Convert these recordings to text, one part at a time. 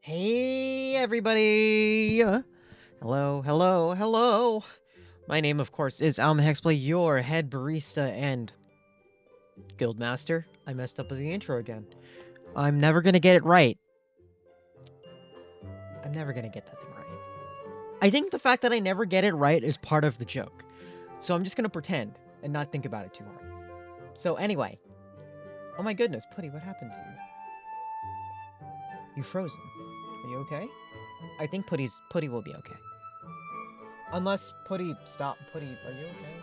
Hey, everybody! Hello, hello, hello! My name, of course, is Hexplay, your head barista and guildmaster. I messed up with the intro again. I'm never gonna get it right. I'm never gonna get that thing right. I think the fact that I never get it right is part of the joke. So I'm just gonna pretend and not think about it too hard. So anyway. Oh my goodness, Putty, what happened to you? You frozen. Are you okay? I think Putty will be okay. Unless Putty, stop. Putty, are you okay?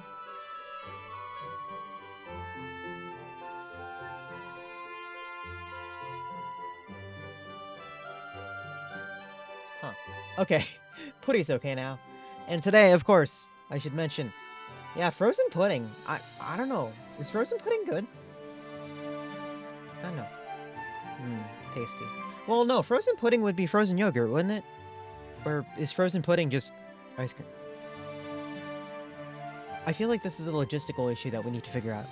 Huh. Okay. Putty's okay now. And today, of course, I should mention, yeah, frozen pudding. I don't know. Is frozen pudding good? I don't know. Tasty. Well, no, frozen pudding would be frozen yogurt, wouldn't it? Or is frozen pudding just ice cream? I feel like this is a logistical issue that we need to figure out.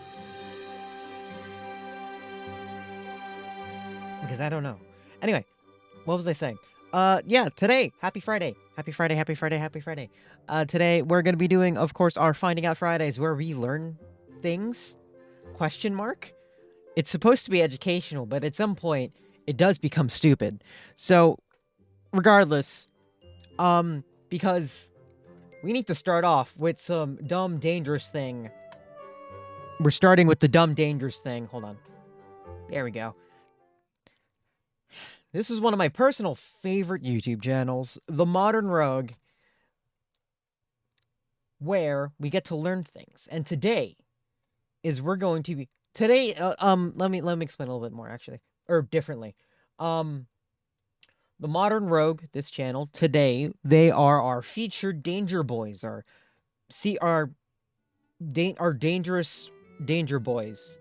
Because I don't know. Anyway, what was I saying? Yeah, today, happy Friday. Happy Friday, happy Friday, happy Friday. Today, we're going to be doing, of course, our Finding Out Fridays, where we learn things? Question mark? It's supposed to be educational, but at some point, it does become stupid. So, regardless, because we need to start off with some dumb, dangerous thing. We're starting with the dumb, dangerous thing. Hold on. There we go. This is one of my personal favorite YouTube channels, The Modern Rogue, where we get to learn things. And today is we're going to be... Today, let me explain a little bit more, actually. Or differently. The Modern Rogue, this channel, today, they are our featured danger boys. Our dangerous danger boys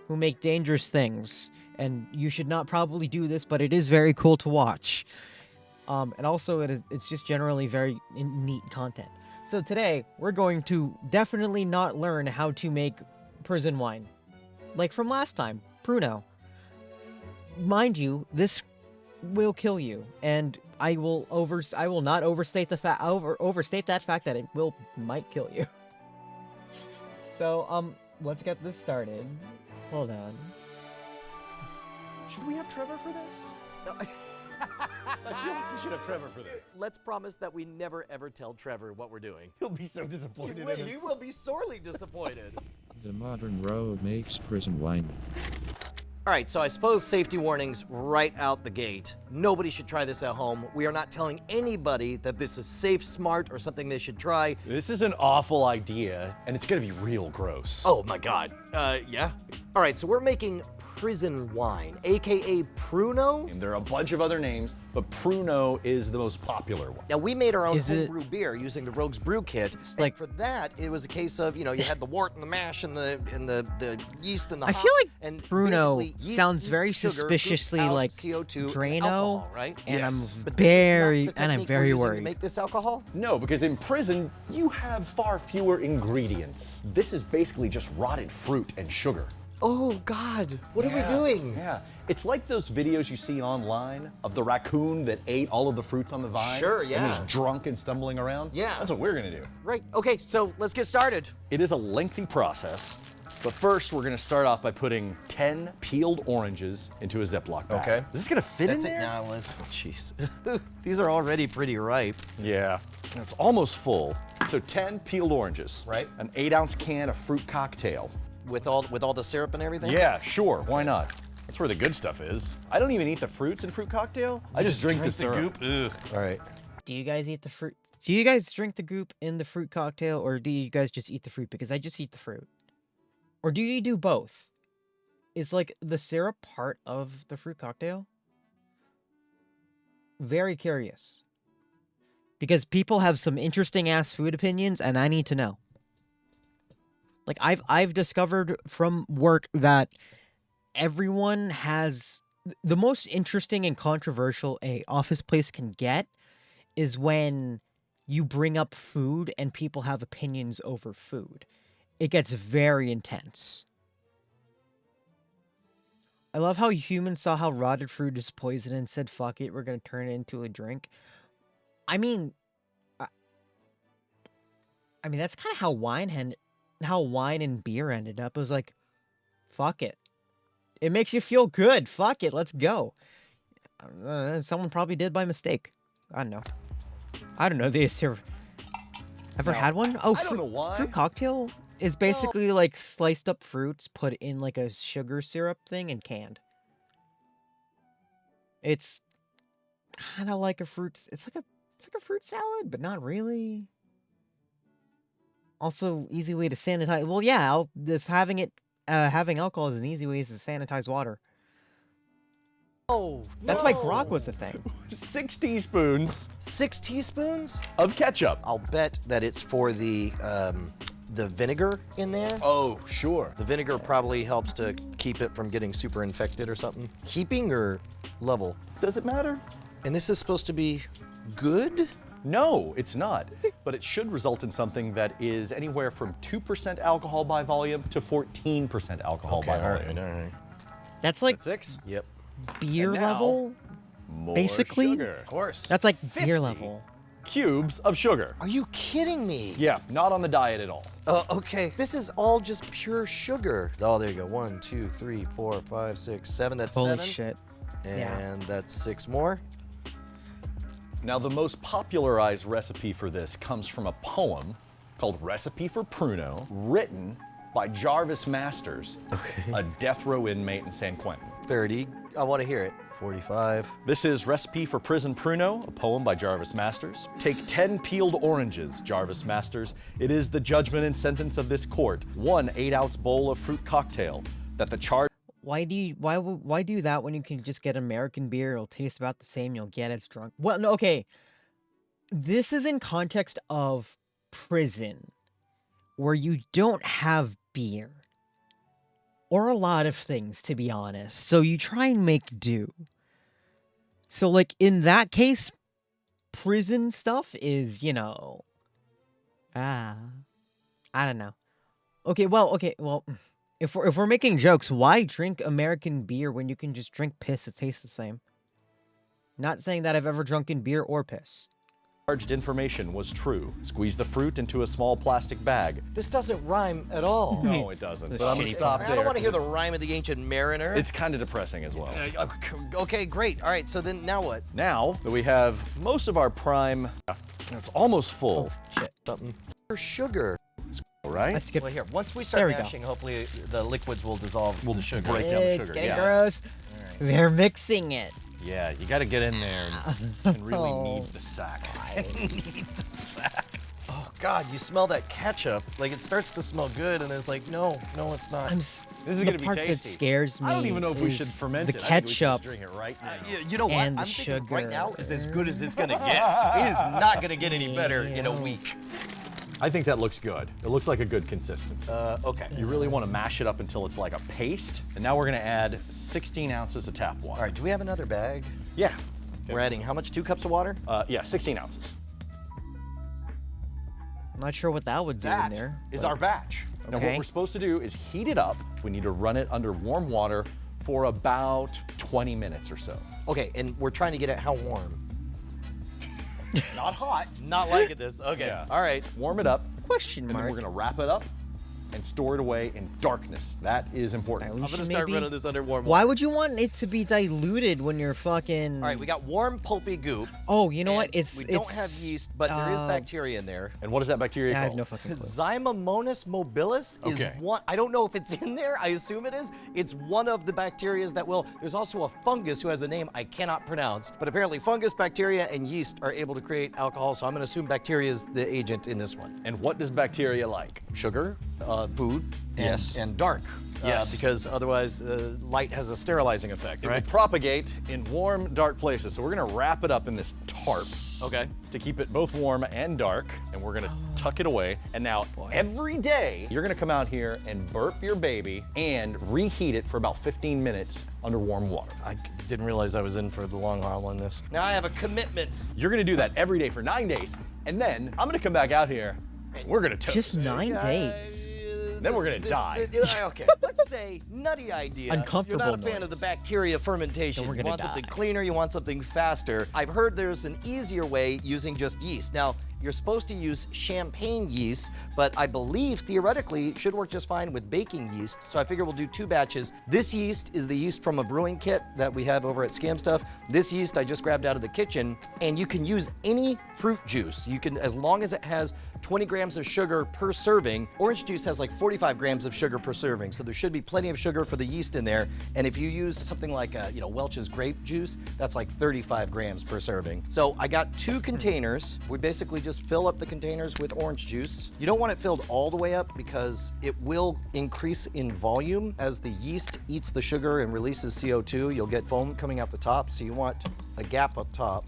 who make dangerous things. And you should not probably do this, but it is very cool to watch. And also, it's just generally very neat content. So today, we're going to definitely not learn how to make prison wine. Like from last time, Pruno. Mind you, this will kill you, and I will not overstate that fact that it might kill you. So, let's get this started. Hold on. Should we have Trevor for this? I feel like we should have Trevor for this. Let's promise that we never ever tell Trevor what we're doing. He'll be so disappointed. You will be sorely disappointed. The Modern Rogue makes prison wine. All right, so I suppose safety warnings right out the gate. Nobody should try this at home. We are not telling anybody that this is safe, smart, or something they should try. This is an awful idea, and it's gonna be real gross. Oh my God. Yeah? All right, so we're making prison wine, AKA Pruno. And there are a bunch of other names, but Pruno is the most popular one. Now, we made our own homebrew beer using the Rogue's Brew Kit. Like, for that, it was a case of, you had the wort and the mash and the yeast and the I hop, feel like and Pruno yeast sounds eats very sugar, suspiciously goops out like CO2 Drano, alcohol, right? and Yes. But this is not the I'm technique we're very using worried. to make this alcohol? No, because in prison, you have far fewer ingredients. This is basically just rotted fruit and sugar. Oh God, what are we doing? Yeah, it's like those videos you see online of the raccoon that ate all of the fruits on the vine. Sure, yeah. And is drunk and stumbling around. Yeah. That's what we're gonna do. Right, okay, so let's get started. It is a lengthy process, But first, we're gonna start off by putting 10 peeled oranges into a Ziploc bag. Okay. Is this gonna fit That's in it there? now, Liz. Oh, jeez. These are already pretty ripe. Yeah, it's almost full. So 10 peeled oranges. Right. An 8-ounce can of fruit cocktail. With all the syrup and everything? Yeah, sure, why not? That's where the good stuff is. I don't even eat the fruits in fruit cocktail. I just drink the syrup. Ugh. All right. Do you guys eat the fruit? Do you guys drink the goop in the fruit cocktail, or do you guys just eat the fruit? Because I just eat the fruit. Or do you do both? Is like the syrup part of the fruit cocktail? Very curious. Because people have some interesting ass food opinions, and I need to know. Like I've discovered from work that everyone has the most interesting and controversial a office place can get is when you bring up food and people have opinions over food. It gets very intense. I love how humans saw how rotted fruit is poison and said, fuck it, we're going to turn it into a drink. I mean, that's kind of how wine and beer ended up. It was like, fuck it. It makes you feel good. Fuck it. Let's go. Someone probably did by mistake. I don't know. They ever had one? Oh, I don't know why. Fruit cocktail is basically like sliced up fruits put in like a sugar syrup thing and canned. It's kind of like a fruit. It's like a fruit salad, but not really. Also, easy way to sanitize. Well, yeah, having alcohol is an easy way to sanitize water. Oh, That's why grog was a thing. 6 teaspoons 6 teaspoons? of ketchup. I'll bet that it's for the vinegar in there. Oh, sure. The vinegar probably helps to keep it from getting super infected or something. Heaping or level? Does it matter? And this is supposed to be good? No, it's not. But it should result in something that is anywhere from 2% alcohol by volume to 14% alcohol by volume. all right. That's like 6? Yep. beer And now- level. More Basically- sugar. Of course. That's like 50. beer level. Cubes of sugar. Are you kidding me? Yeah, not on the diet at all. Okay. This is all just pure sugar. Oh, there you go. 1, 2, 3, 4, 5, 6, 7. That's Holy 7. shit. And that's 6 more. Now, the most popularized recipe for this comes from a poem called Recipe for Pruno, written by Jarvis Masters, a death row inmate in San Quentin. 30. I want to hear it. 45. This is Recipe for Prison Pruno, a poem by Jarvis Masters. Take 10 peeled oranges, Jarvis Masters. It is the judgment and sentence of this court. 1 8-ounce bowl of fruit cocktail that the charge. Why do that when you can just get American beer? It'll taste about the same. You'll get as drunk. Well, no, okay. This is in context of prison, where you don't have beer or a lot of things, to be honest. So you try and make do. So, like in that case, prison stuff is, I don't know. Okay, well. If we're making jokes, why drink American beer when you can just drink piss? It tastes the same. Not saying that I've ever drunken beer or piss. Charged information was true. Squeeze the fruit into a small plastic bag. This doesn't rhyme at all. No, it doesn't. The But I'm gonna shitty stop I there. don't want to hear the 'cause rhyme of the ancient mariner. It's kind of depressing as well. Okay, great. All right, so then now what? Now that we have most of our prime, it's almost full, Shit. Something. Pure sugar. right? I skipped. Well, here, once we There start we go. mashing, hopefully the liquids will dissolve the sugar. break down the It's sugar. getting Yeah. gross. They're mixing it. Yeah, you got to get in there and really Oh. knead the sack. Need the sack. Oh God, you smell that ketchup. Like it starts to smell good, and it's like, no, it's not. This is the gonna be part tasty. that scares me. I don't even know if we should is ferment the it. I think we should just ketchup. drink it right now. You know what? And the I'm thinking right sugar. now is as good as it's gonna get. It is not gonna get any better in a week. I think that looks good. It looks like a good consistency. Okay. You really want to mash it up until it's like a paste. And now we're gonna add 16 ounces of tap water. All right. Do we have another bag? Yeah. We're adding how much? 2 cups of water? Yeah, 16 ounces. I'm not sure what that would do in That there. is our batch. Now what Okay. we're supposed to do is heat it up. We need to run it under warm water for about 20 minutes or so. Okay, and we're trying to get it how warm? Not hot. Not liking this. Okay. Yeah. All right. Warm it up, Question and then mark. we're gonna wrap it up and store it away in darkness. That is important. Alright, we I'm gonna should start maybe- running this under warm Why water. would you want it to be diluted when you're fucking? All right, we got warm, pulpy goop. Oh, you know what? and we don't have yeast, but there is bacteria in there. And what is that bacteria I have called? no fucking clue. Zymomonas mobilis is Okay. one. I don't know if it's in there. I assume it is. It's one of the bacterias that will. There's also a fungus who has a name I cannot pronounce, but apparently fungus, bacteria, and yeast are able to create alcohol. So I'm going to assume bacteria is the agent in this one. And what does bacteria like? Sugar, food, and, Yes. and dark. Yes. Because otherwise, light has a sterilizing effect, It will right? propagate in warm, dark places. So we're gonna wrap it up in this tarp Okay. to keep it both warm and dark, and we're gonna tuck it away. And now, every day, you're gonna come out here and burp your baby and reheat it for about 15 minutes under warm water. I didn't realize I was in for the long haul on this. Now I have a commitment. You're gonna do that every day for 9 days, and then I'm gonna come back out here, and we're gonna toast. Just 9 days. Then we're gonna die. Okay, let's say nutty idea. Uncomfortable You're not a fan of the noise. bacteria fermentation. Then we're You gonna want something die. cleaner. You want something faster. I've heard there's an easier way using just yeast. Now you're supposed to use champagne yeast, but I believe theoretically it should work just fine with baking yeast. So I figure we'll do 2 batches. This yeast is the yeast from a brewing kit that we have over at Scam Stuff. This yeast I just grabbed out of the kitchen, and you can use any fruit juice. You can, as long as it has 20 grams of sugar per serving. Orange juice has like 45 grams of sugar per serving, so there should be plenty of sugar for the yeast in there. And if you use something like Welch's grape juice, that's like 35 grams per serving. So I got 2 containers. We basically just fill up the containers with orange juice. You don't want it filled all the way up because it will increase in volume as the yeast eats the sugar and releases CO2. You'll get foam coming out the top, so you want a gap up top.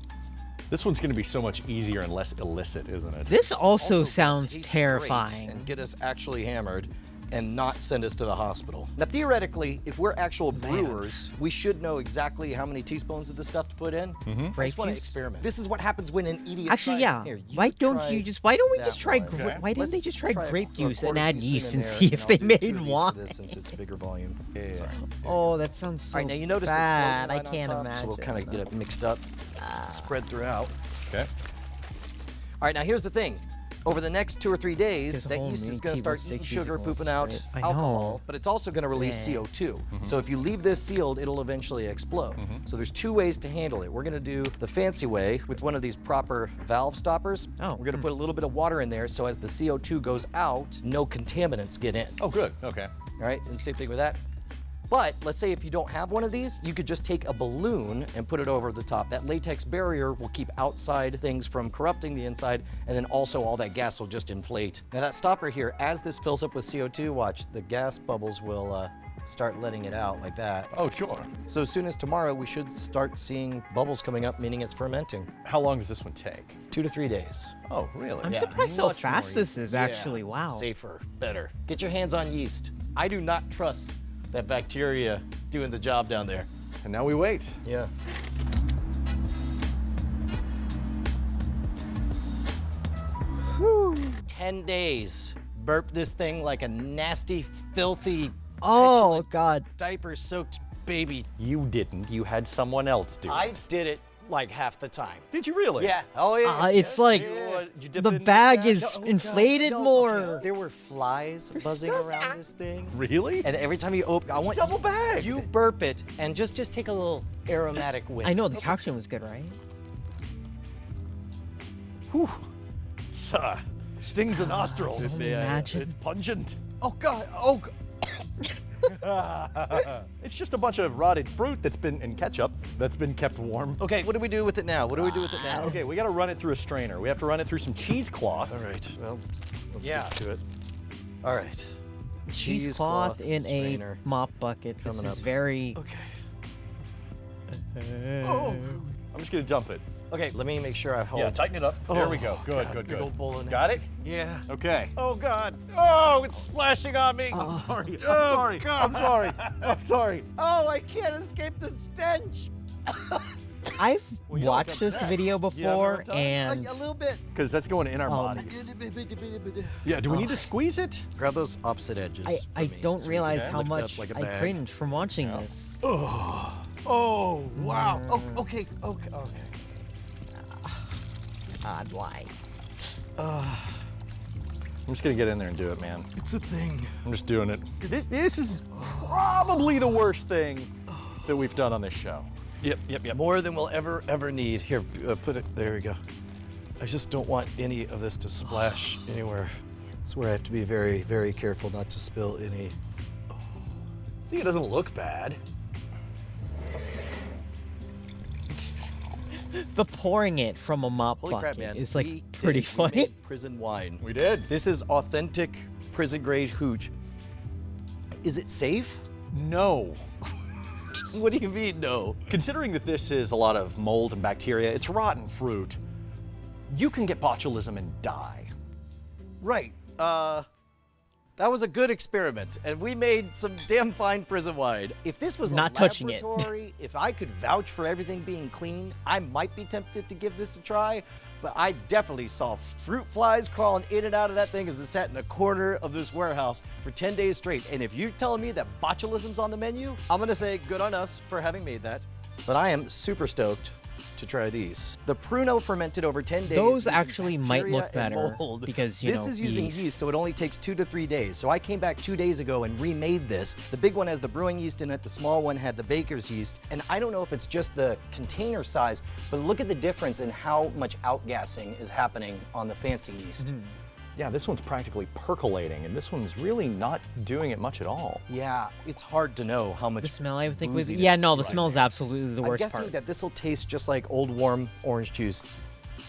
This one's gonna be so much easier and less illicit, isn't it? This also gonna sounds taste great terrifying. and get us actually hammered and not send us to the hospital. Now, theoretically, if we're actual brewers, we should know exactly how many teaspoons of this stuff to put in. I Grape just want to juice? experiment. This is what happens when an idiot Actually, tries- yeah. Here, Why don't try you just? Why don't we that just try? one. Why didn't they Let's just try try grape a juice and quarter add teaspoon yeast in and there, see if I'll they do 2 made of these wine? for this since it's a bigger volume. Oh, that sounds so All right, now you notice this bad. floating I line on can't top, imagine. So we'll kind of get it mixed up, spread throughout. Okay. All right, now here's the thing. Over the next 2 or 3 days, His that whole yeast is main going to start keyboard eating stick sugar, usually pooping works, out right? I alcohol, know. but it's also going to release Yeah. CO2. So if you leave this sealed, it'll eventually explode. So there's 2 ways to handle it. We're going to do the fancy way with one of these proper valve stoppers. Oh, We're going to put a little bit of water in there so as the CO2 goes out, no contaminants get in. Oh, good. Okay. All right, and same thing with that. But let's say if you don't have one of these, you could just take a balloon and put it over the top. That latex barrier will keep outside things from corrupting the inside, and then also all that gas will just inflate. Now that stopper here, as this fills up with CO2, watch, the gas bubbles will start letting it out like that. Oh, sure. So as soon as tomorrow, we should start seeing bubbles coming up, meaning it's fermenting. How long does this one take? 2 to 3 days. Oh, really? I'm Yeah, surprised how much fast more this easy. is. Yeah. Actually, wow. Safer, better. Get your hands on yeast. I do not trust that bacteria doing the job down there. And now we wait. Yeah. Whew. 10 days. Burp this thing like a nasty, filthy, Oh God. diaper-soaked baby. You didn't. You had someone else do it. I did it like half the time. Did you really? Yeah. Oh yeah. It's yeah, like yeah. You dipped the it in bag trash? is Oh, God, inflated no, more. okay. There were flies buzzing stuff around out. this thing. Really? And every time you open, I want double bagged. You burp it and just take a little aromatic whiff. I know the caption was good, right? Whew. It's, stings the nostrils. Can you imagine? It's pungent. Oh God. Oh. God. It's just a bunch of rotted fruit that's been in ketchup that's been kept warm. Okay. What do we do with it now? What do we do with it now? Okay, we got to run it through a strainer. We have to run it through some cheesecloth. All right. Well, let's Yeah. get to it. All right. Cheesecloth in strainer. a mop bucket. This Coming is up. very. Okay. Oh, I'm just gonna dump it. Okay. Let me make sure I hold. Yeah, tighten it up. There we go. Oh, Good, God, good, big good. old bowl in Got there. it? Yeah. Okay. Oh God. Oh, it's splashing on me. I'm sorry. I'm Oh, sorry. God. I'm sorry. I'm sorry. Oh, I can't escape the stench. I've Well, you don't watched get this upset. video You have a before, hard time? and A little bit. Because that's going in our bodies. Yeah, do we need to squeeze it? Grab those opposite edges. I for me don't so we realize can how lift it up much like a I bag. cringe from watching Yeah. this. Oh, wow. Oh, okay. Okay. God, why? I'm just gonna get in there and do it, man. It's a thing. I'm just doing it. This is probably the worst thing that we've done on this show. Yep. More than we'll ever need. Here, put it, there we go. I just don't want any of this to splash anywhere. That's where I have to be very, very careful not to spill any. See, it doesn't look bad. The pouring it from a mop Holy crap, bucket man. is like We pretty did it. We funny. made prison wine. We did. This is authentic prison grade hooch. Is it safe? No. What do you mean, no? Considering that this is a lot of mold and bacteria, it's rotten fruit, you can get botulism and die. Right. That was a good experiment, and we made some damn fine prison wine. If this was Not a touching it. laboratory, if I could vouch for everything being clean, I might be tempted to give this a try. But I definitely saw fruit flies crawling in and out of that thing as it sat in a corner of this warehouse for 10 days straight. And if you're telling me that botulism's on the menu, I'm gonna say good on us for having made that. But I am super stoked to try these. The Pruno fermented over 10 days. Those using actually might bacteria look and better mold. because, you this know, is using yeast, so it only takes 2 to 3 days. So I came back 2 days ago and remade this. The big one has the brewing yeast in it, the small one had the baker's yeast. And I don't know if it's just the container size, but look at the difference in how much outgassing is happening on the fancy yeast. Yeah, this one's practically percolating, and this one's really not doing it much at all. Yeah, it's hard to know how much The smell, I would think, was. booziness Yeah, no, the is smell is rising. absolutely the I'm worst guessing part. that this will taste just like old warm orange juice.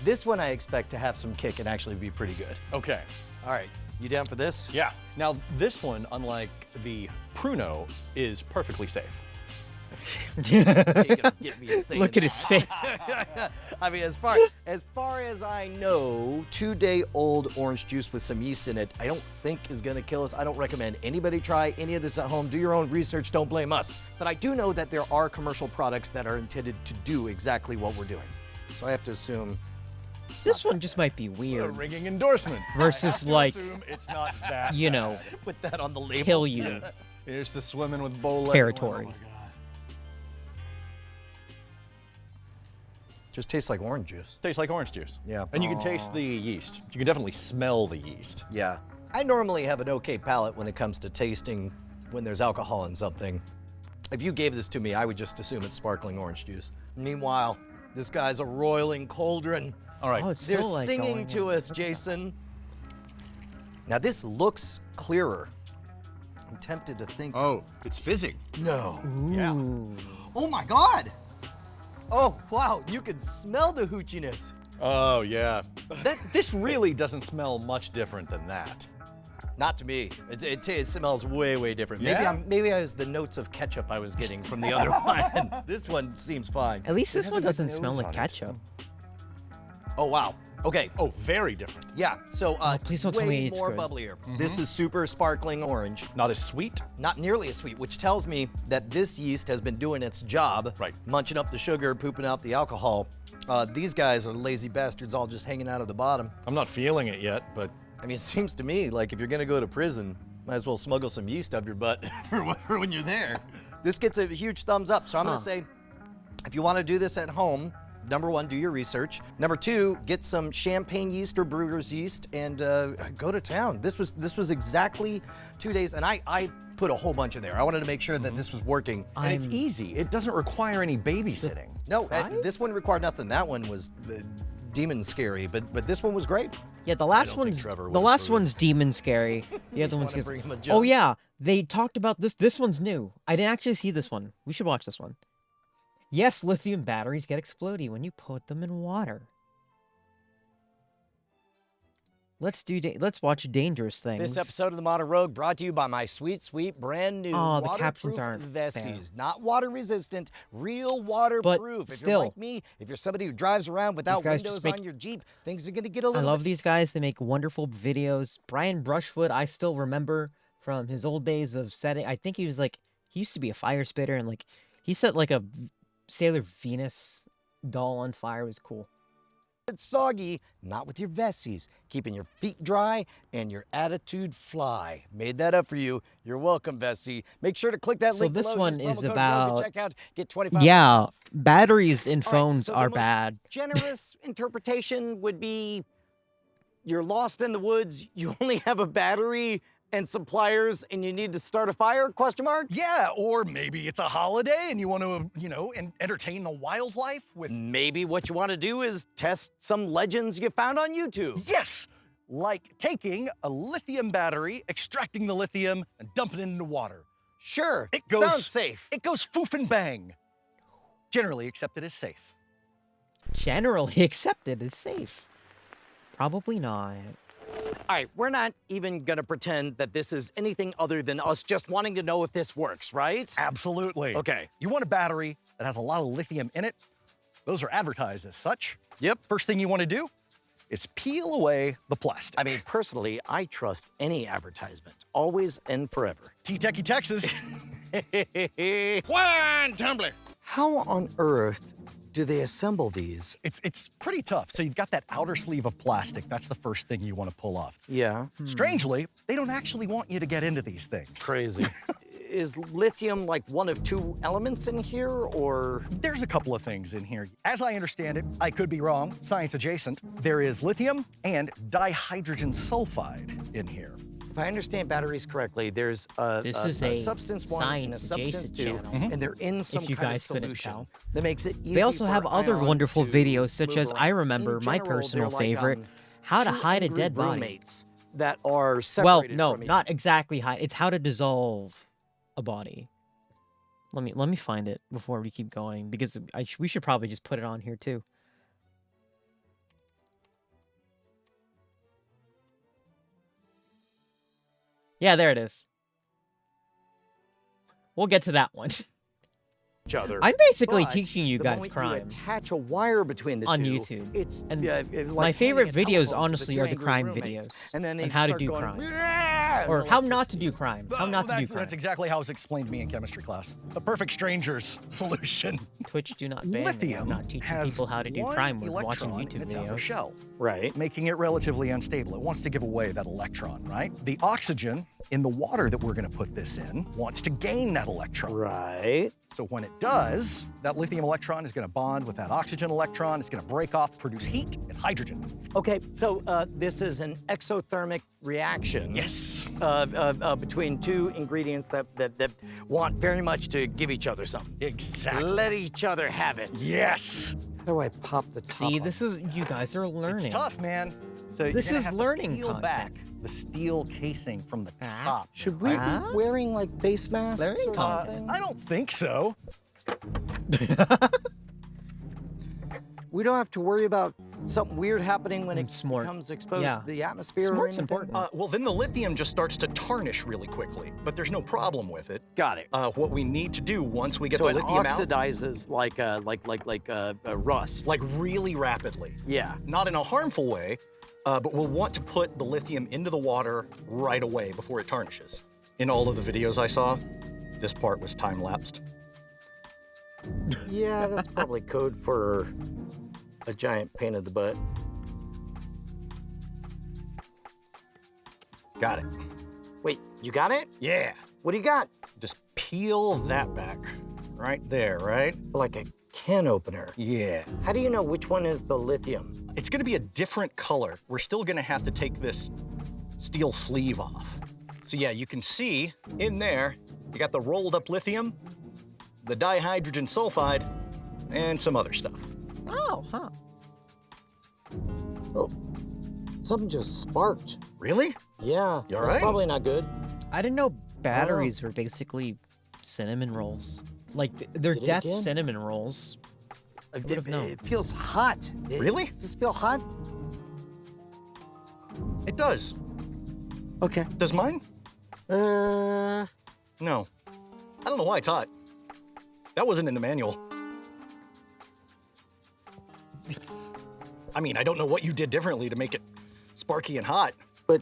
This one I expect to have some kick and actually be pretty good. Okay. All right, you down for this? Yeah. Now, this one, unlike the Pruno, is perfectly safe. You're gonna get me saying Look at his face. I mean, as far as I know, 2-day-old orange juice with some yeast in it, I don't think is gonna kill us. I don't recommend anybody try any of this at home. Do your own research, don't blame us. But I do know that there are commercial products that are intended to do exactly what we're doing. So I have to assume This one just might be A weird. ringing endorsement. Versus, I have to like, assume it's not that you know, bad. put that on the label. kill you. Yes. Here's to swimming with bow leg. Territory. Oh my God. Just tastes like orange juice. Tastes like orange juice. Yeah. And you can taste the yeast. You can definitely smell the yeast. Yeah. I normally have an okay palate when it comes to tasting when there's alcohol in something. If you gave this to me, I would just assume it's sparkling orange juice. Meanwhile, this guy's a roiling cauldron. All right. Oh, it's They're still like singing going to in. us, Jason. Now this looks clearer. I'm tempted to think. Oh, it's fizzing. No. Yeah. Ooh. Oh my God. Oh wow, you can smell the hoochiness. Oh, yeah. This really doesn't smell much different than that. Not to me. It smells way, way different. Yeah? Maybe I was the notes of ketchup I was getting from the other one. This one seems fine. At least It this has a one good doesn't smell nose like on it. ketchup. Oh wow. Okay. Oh, very different. Yeah. So please don't tell way me it's more good. bubblier. This is super sparkling orange. Not as sweet. Not nearly as sweet, which tells me that this yeast has been doing its job, Right. munching up the sugar, pooping out the alcohol. These guys are lazy bastards all just hanging out at the bottom. I'm not feeling it yet, but I mean, it seems to me like if you're gonna go to prison, might as well smuggle some yeast up your butt for when you're there. This gets a huge thumbs up, so I'm gonna say, if you wanna do this at home, number one, do your research. Number two, get some champagne yeast or brewer's yeast and go to town. This was exactly 2 days, and I put a whole bunch in there. I wanted to make sure that this was working. and it's easy. It doesn't require any babysitting. No, this one required nothing. That one was demon scary, but this one was great. Yeah, the last don't think one's Trevor would the last approve. one's demon scary. The other one's wanna just. bring him a Oh joke? yeah, they talked about this. This one's new. I didn't actually see this one. We should watch this one. Yes, lithium batteries get explodey when you put them in water. Let's watch dangerous things. This episode of The Modern Rogue brought to you by my sweet, sweet, brand new Oh, the waterproof captions aren't Vessies. Not water resistant, real waterproof. If still, you're like me, if you're somebody who drives around without guys windows just make- on your Jeep, things are gonna get a I little love bit. these guys. They make wonderful videos. Brian Brushwood, I still remember from his old days of setting. I think he used to be a fire spitter, and like he set like a Sailor Venus doll on fire. It was cool. It's soggy, not with your Vessies. Keeping your feet dry and your attitude fly. Made that up for you. You're welcome, Vessie. Make sure to click that So link this below. one Use promo is code Rogue about- at checkout. Get 25% Yeah, off. batteries in All right, phones so the are most bad. Generous interpretation would be you're lost in the woods, you only have a battery and some pliers, and you need to start a fire, question mark? Yeah, or maybe it's a holiday and you want to, entertain the wildlife with... Maybe what you want to do is test some legends you found on YouTube. Yes! Like taking a lithium battery, extracting the lithium, and dumping it into water. Sure, It goes... sounds safe. It goes foof and bang. Generally accepted as safe. Generally accepted as safe. Probably not. All right, we're not even gonna pretend that this is anything other than us just wanting to know if this works, right? Absolutely. Okay. You want a battery that has a lot of lithium in it? Those are advertised as such. Yep. First thing you want to do is peel away the plastic. I mean, personally, I trust any advertisement, always and forever. T-Techie, Texas. One tumbler. How on earth do they assemble these? It's pretty tough. So you've got that outer sleeve of plastic. That's the first thing you want to pull off. Yeah. Strangely, they don't actually want you to get into these things. Crazy. Is lithium like one of two elements in here, or? There's a couple of things in here. As I understand it, I could be wrong, science adjacent, there is lithium and dihydrogen sulfide in here. If I understand batteries correctly, there's a substance one and a substance two, and they're in some kind of solution that makes it easy. They also for have other ions wonderful to videos, such move as around. I remember In my general, personal they're favorite, like, How to two Hide a angry Dead Body. roommates that are Well, separated no, from each not exactly hide. It's how to dissolve a body. Let me find it before we keep going, because we should probably just put it on here too. Yeah, there it is. We'll get to that one. each other. I'm basically But teaching you the guys moment you crime. attach a wire between the On two, YouTube. It's And like My handing favorite a videos, telephone to the honestly, two are the angry crime roommates, videos. and then they on how to start do going, crime. "Yeah," Or and how not to electricity do is- crime. How not to do crime. That's exactly how it was explained to me in chemistry class. The perfect stranger's solution. Twitch do not ban me. I'm Lithium not teaching has people how to do one crime. We're watching electron in YouTube its outer videos. shell, Right. making it relatively unstable. It wants to give away that electron, right? The oxygen in the water that we're going to put this in wants to gain that electron. Right. So when it does, that lithium electron is going to bond with that oxygen electron. It's going to break off, produce heat and hydrogen. Okay, so this is an exothermic reaction. Yes. Between two ingredients that want very much to give each other something. Exactly. Let each other have it. Yes. How do I pop the top See, off? this is, you guys are learning. It's tough, man. So This you're gonna is have to learning peel content. back the steel casing from the top. Should we Huh? be wearing like face masks Learning or content. something? I don't think so. We don't have to worry about something weird happening when it Smart. becomes exposed Yeah. to the atmosphere or Smart's anything? important. Well, then the lithium just starts to tarnish really quickly, but there's no problem with it. Got it. What we need to do once we get So the it lithium out, oxidizes like rust. like really rapidly. Yeah. Not in a harmful way, but we'll want to put the lithium into the water right away before it tarnishes. In all of the videos I saw, this part was time-lapsed. Yeah, that's probably code for a giant pain in the butt. Got it. Wait, you got it? Yeah. What do you got? Just peel that back. Right there, right? Like a can opener. Yeah. How do you know which one is the lithium? It's gonna be a different color. We're still gonna have to take this steel sleeve off. So yeah, you can see in there, you got the rolled up lithium, the dihydrogen sulfide, and some other stuff. Oh, huh. Oh, something just sparked. Really? Yeah, You all that's right? probably not good. I didn't know batteries were basically cinnamon rolls. Like, they're Did it death again? cinnamon rolls. would've known. It feels hot. Really? Does this feel hot? It does. Okay. Does mine? Uh, No. I don't know why it's hot. That wasn't in the manual. I mean, I don't know what you did differently to make it sparky and hot. but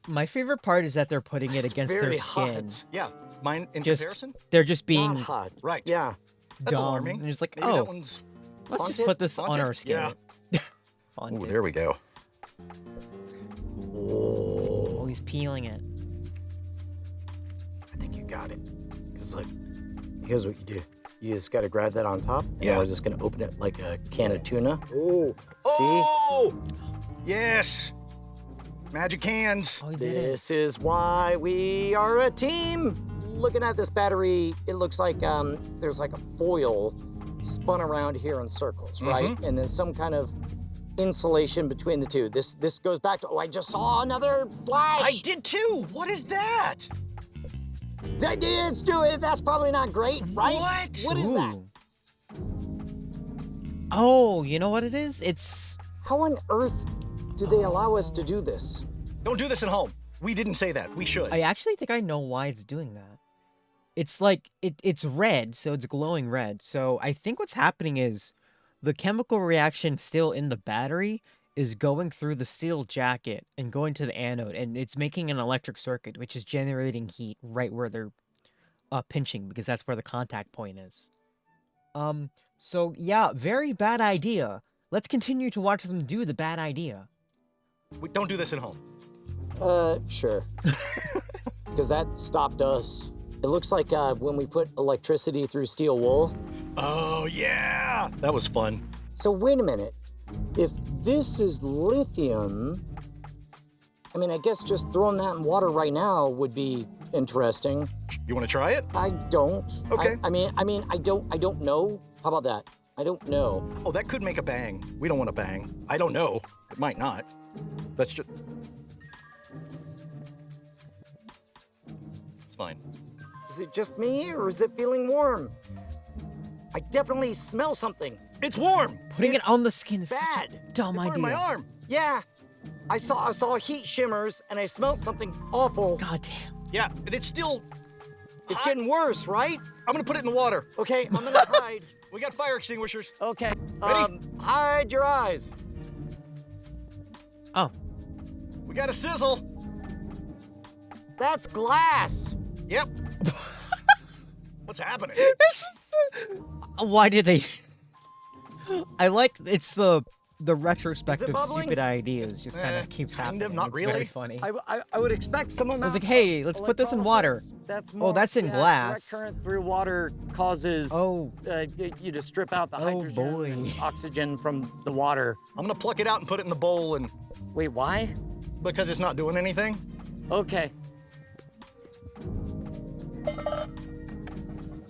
My favorite part is that they're putting it it's against very their skin. hot. Yeah, mine in Just comparison? They're just being Not hot. Right. Yeah. That's dumb. alarming. And it's like, Maybe that oh, one's... let's just Haunted? put this on Haunted? our skin. Yeah. Ooh, Haunted. there we go. Oh, he's peeling it. I think you got it. Because, like, here's what you do. You just got to grab that on top, and Yeah. we're just going to open it like a can of tuna. Oh. See? Oh! Yes! Magic hands. Oh, he did it. This is why we are a team. Looking at this battery, it looks like there's like a foil spun around here in circles, right? And then some kind of insulation between the two. This goes back to, oh, I just saw another flash. I did too. What is that? Let's do it. That's probably not great, right? What? What is that? Ooh. Oh, you know what it is? It's... How on earth do they allow us to do this? Don't do this at home. We didn't say that. We should. I actually think I know why it's doing that. It's like, it's red, so it's glowing red. So I think what's happening is the chemical reaction still in the battery is going through the steel jacket and going to the anode, and it's making an electric circuit, which is generating heat right where they're pinching, because that's where the contact point is. So yeah, very bad idea. Let's continue to watch them do the bad idea. Don't do this at home. Sure. Because that stopped us. It looks like when we put electricity through steel wool. Oh, yeah. That was fun. So wait a minute. If this is lithium, I mean, I guess just throwing that in water right now would be interesting. You want to try it? I don't. Okay. I mean, I don't know. How about that? I don't know. Oh, that could make a bang. We don't want to bang. I don't know. It might not. Let's just... It's fine. Is it just me, or is it feeling warm? I definitely smell something. It's warm. Putting it on the skin is such bad. a dumb It idea. burned my arm. Yeah. I saw heat shimmers, and I smelled something awful. God damn. Yeah, and it's still... It's hot. getting worse, right? I'm gonna put it in the water. Okay, I'm gonna hide. We got fire extinguishers. Okay. Ready? Hide your eyes. Oh. We got a sizzle. That's glass. Yep. What's happening? This is why did they... I like, it's the retrospective bubbling? stupid ideas just kind Eh, of keeps kind happening. of, not It's very really. funny. I would expect some amount I was like, hey, let's put this in water. That's Oh, that's in glass. Direct current through water causes Oh, you to strip out the Oh, hydrogen boy. and oxygen from the water. I'm gonna pluck it out and put it in the bowl, and Wait, why? because it's not doing anything. Okay.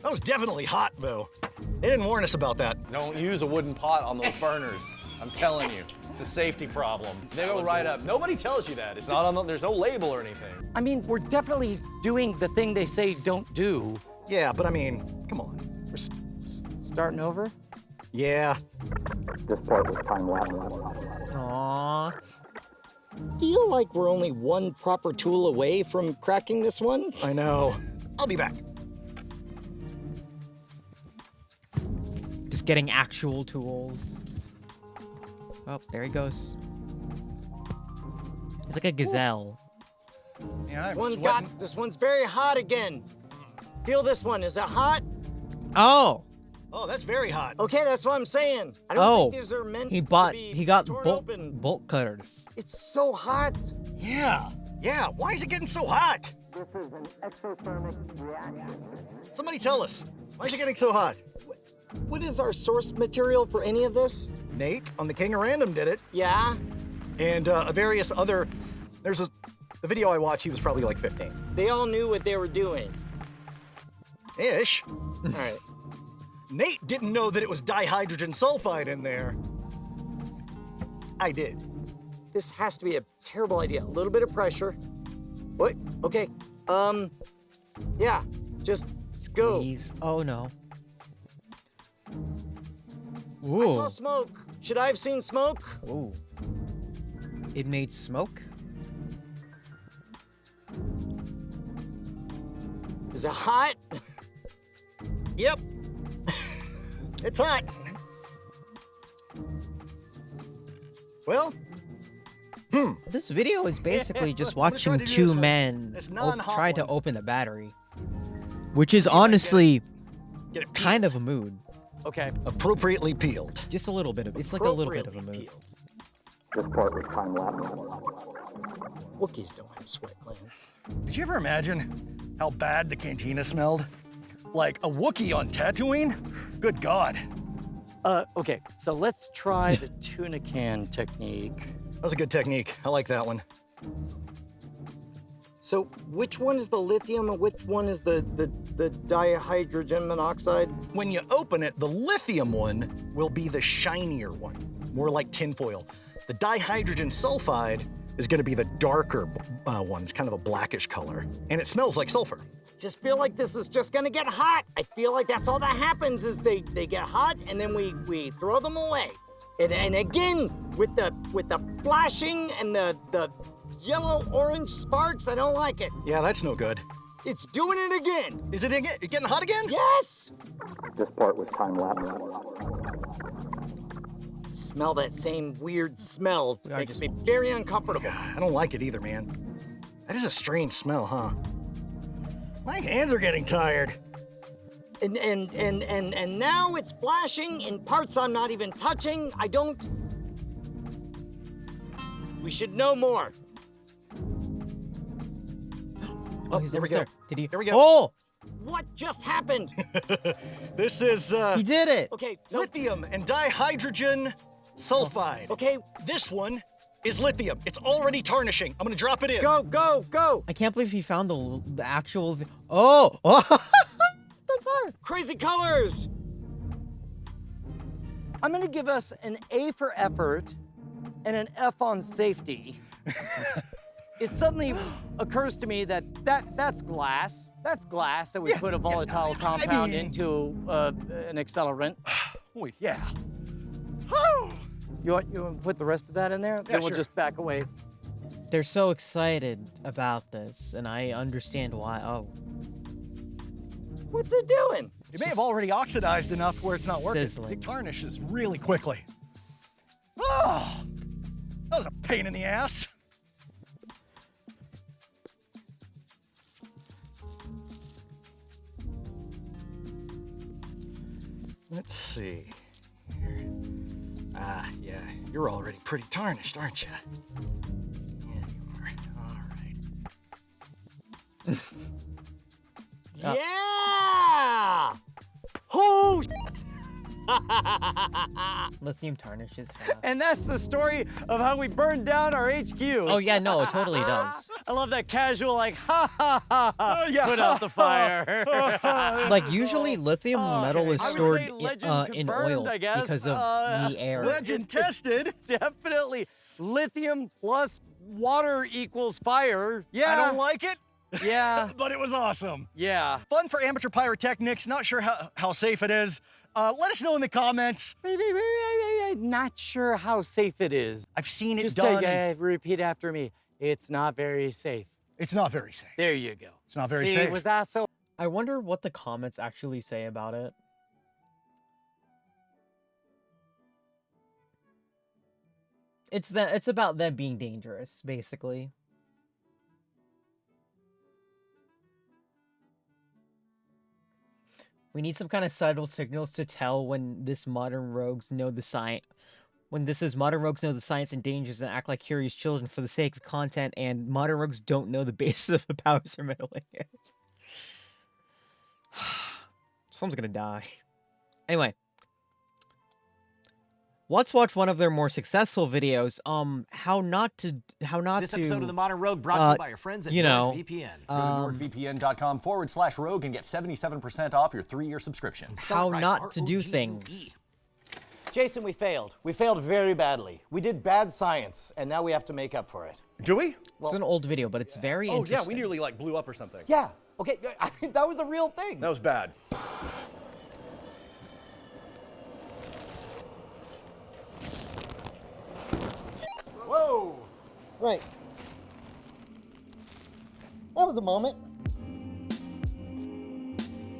That was definitely hot, though. They didn't warn us about that. Don't use a wooden pot on those burners. I'm telling you, it's a safety problem. They go right up. Nobody tells you that. It's not on the, there's no label or anything. I mean, we're definitely doing the thing they say don't do. Yeah, but I mean, come on. We're starting over? Yeah. This part was time lapse. aw. Feel like we're only one proper tool away from cracking this one? I know. I'll be back. Just getting actual tools. Oh, there he goes. He's like a gazelle. Yeah, This one's very hot again. Feel this one. Is that hot? Oh, Oh, that's very hot. Okay, that's what I'm saying. I don't Oh, think these are meant he to be got torn bolt open. cutters. It's so hot. Yeah. Yeah, why is it getting so hot? This is an exothermic reaction. Somebody tell us. Why is it getting so hot? What is our source material for any of this? Nate on the King of Random did it, Yeah? and various other. There's the video I watched. He was probably like 15. They all knew what they were doing. Ish. All right. Nate didn't know that it was dihydrogen sulfide in there. I did. This has to be a terrible idea. A little bit of pressure. What? Okay. Yeah. Just go. Squeeze. Oh no. I saw Ooh. smoke. Should I have seen smoke? Ooh. It made smoke? Is it hot? Yep. It's hot. Well, This video is basically just I'm gonna try watching to do two this one. men This non-hot try to one. open a battery. Which is See if I can honestly get it kind of a mood. Okay. appropriately peeled. Just a little bit of it's like a little bit of a Appropriately mood. peeled. This part was time lapse. Wookiees don't have sweat glands. Did you ever imagine how bad the cantina smelled? Like a Wookiee on Tatooine? Good God. Okay, so let's try the tuna can technique. That was a good technique. I like that one. So which one is the lithium and which one is the dihydrogen monoxide? When you open it, the lithium one will be the shinier one, more like tinfoil. The dihydrogen sulfide is gonna be the darker one. It's kind of a blackish color, and it smells like sulfur. Just feel like this is just gonna get hot. I feel like that's all that happens is they get hot and then we throw them away. And again, with the flashing and the yellow-orange sparks, I don't like it. Yeah, that's no good. It's doing it again. Is it getting hot again? Yes! This part was time-lapse. Smell that same weird smell. We are Makes just- me very uncomfortable. I don't like it either, man. That is a strange smell, huh? My hands are getting tired. And now it's flashing in parts I'm not even touching. We should know more. Oh, he's there we almost go. there. Did he? There we go. Oh, What just happened? This is he did it. Okay, so lithium and dihydrogen sulfide. okay, This one is lithium. It's already tarnishing. I'm gonna drop it in. go. I can't believe he found the actual. Oh, oh. So far. Crazy colors. I'm gonna give us an A for effort and an F on safety. It suddenly occurs to me that's glass. That's glass that we put a volatile compound mean- into an accelerant. Oh, yeah. You want to put the rest of that in there? Then we'll sure. just back away. They're so excited about this, and I understand why. Oh, What's it doing? It may have already oxidized enough where it's not working. Sizzling. It tarnishes really quickly. Oh, that was a pain in the ass. Let's see. Here. Ah, yeah, you're already pretty tarnished, aren't you? Yeah, you are. All right. Yeah! Oh, lithium tarnishes fast. and that's the story of how we burned down our HQ. Oh yeah, no, it totally does. I love that casual, like, ha ha ha ha, yeah. put out the fire. Like usually, lithium metal is I would stored say legend in confirmed, oil I guess. because of the air. Legend tested. Definitely lithium plus water equals fire. Yeah. I don't like it, Yeah. but it was awesome. Yeah. Fun for amateur pyrotechnics. Not sure how safe it is. Let us know in the comments. Not sure how safe it is. I've seen it Just done. repeat after me. It's not very safe. It's not very safe. There you go. It's not very See, safe. was that so? I wonder what the comments actually say about it. It's about them being dangerous, basically. We need some kind of subtle signals to tell when this modern rogues know the science. When this is modern rogues know the science and dangers and act like curious children for the sake of content, and modern rogues don't know the basis of the powers they're meddling in. Someone's gonna die. Anyway, let's watch one of their more successful videos. How not This to episode of The Modern Rogue brought to you by our friends at you know, NordVPN. Go to nordvpn.com/rogue and get 77% off your 3-year subscription. how right, not to do R-O-G-U-E. things. Jason, we failed. We failed very badly. We did bad science, and now we have to make up for it. Do we? It's an old video, but it's very Oh interesting. yeah, we nearly like blew up or something. Yeah. Okay. I mean, that was a real thing. That was bad. Whoa. Right. That was a moment.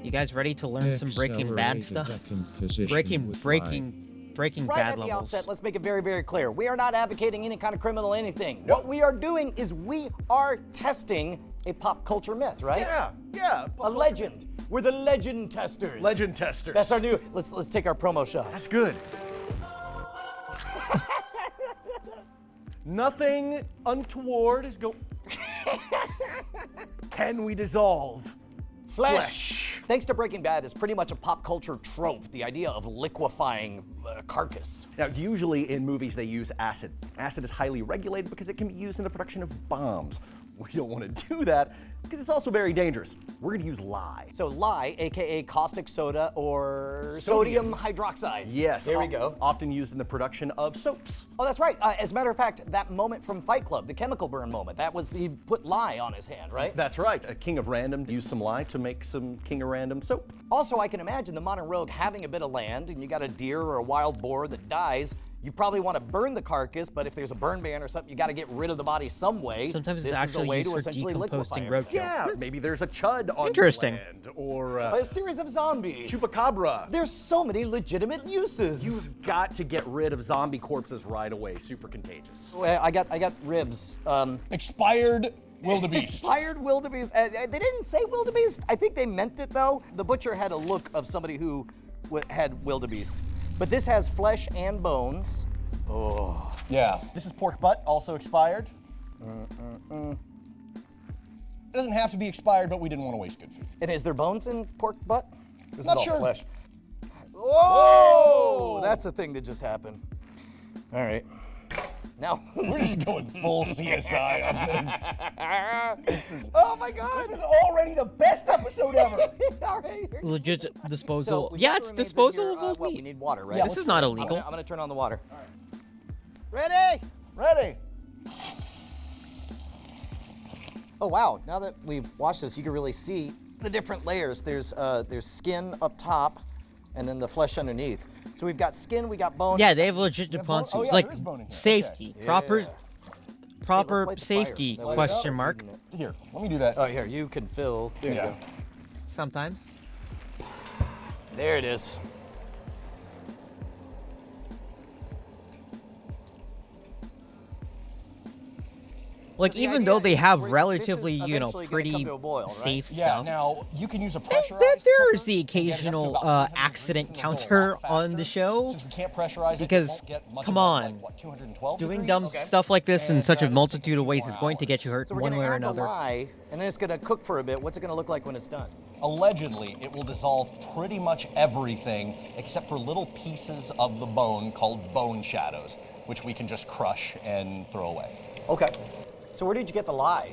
You guys ready to learn some Breaking Bad stuff? Breaking Right Bad at the levels. outset, let's make it very, very clear. We are not advocating any kind of criminal anything. What we are doing is we are testing a pop culture myth, right? Yeah. A legend. We're the legend testers. Legend testers. That's our new. Let's take our promo shot. That's good. Nothing untoward is go. Can we dissolve Flesh. Thanks to Breaking Bad is pretty much a pop culture trope, the idea of liquefying a carcass. Now, usually in movies they use acid. Acid is highly regulated because it can be used in the production of bombs. We don't want to do that because it's also very dangerous. We're going to use lye. So lye, aka caustic soda or sodium hydroxide. Yes. There we go. Often used in the production of soaps. Oh, that's right. As a matter of fact, that moment from Fight Club, the chemical burn moment, that was he put lye on his hand, right? That's right. A King of Random used some lye to make some King of Random soap. Also, I can imagine the modern rogue having a bit of land and you got a deer or a wild boar that dies. You probably want to burn the carcass, but if there's a burn ban or something, you got to get rid of the body some way. Sometimes this it's is a actually way used to for essentially liquefy decomposting it. roadkill. Yeah, maybe there's a chud on Interesting. the land, or A series of zombies. chupacabra. There's so many legitimate uses. You've got to get rid of zombie corpses right away. Super contagious. Well, I got ribs. Expired wildebeest. Expired wildebeest. They didn't say wildebeest. I think they meant it though. The butcher had a look of somebody who had wildebeest. But this has flesh and bones. Oh. Yeah. This is pork butt, also expired. It doesn't have to be expired, but we didn't want to waste good food. And is there bones in pork butt? This Not is all sure. flesh. Whoa! That's a thing that just happened. All right. Now We're just going full CSI on this. oh my God! This is already the best episode ever. All right. Legit disposal. So we Yeah, got it's the remains in disposal here. of old Well, meat. we need water, right? Yeah, This is not illegal. I'm gonna turn on the water. Ready? Ready. Oh wow! Now that we've watched this, you can really see the different layers. There's skin up top, and then the flesh underneath. So we've got skin, we got bone. Yeah, they have legit bone? deponents. Oh, yeah, Like there is bone in here. safety, Okay. proper, Yeah. proper light the fire. safety Light it up. question mark. Here, let me do that. Oh here, you can fill. There you Yeah. go. Sometimes. There it is. Like the even idea though they is have this is relatively, you know, eventually gonna pretty come to a boil, right? safe Yeah, stuff. now you can use a There pressurized is cooker the to get it up to occasional about 300 accident degrees and it'll go a counter lot on the faster. show. Since we can't pressurize it, Because, it won't get much come above, on, like, what, 212 Doing degrees? dumb Okay. stuff like this in And, such a it'll take multitude a of few ways more is going to get you hours. hurt So we're one gonna way or add the another. lye, and then it's gonna cook for a bit. What's it gonna look like when it's done? Allegedly, it will dissolve pretty much everything except for little pieces of the bone called bone shadows, which we can just crush and throw away. Okay. So where did you get the lye?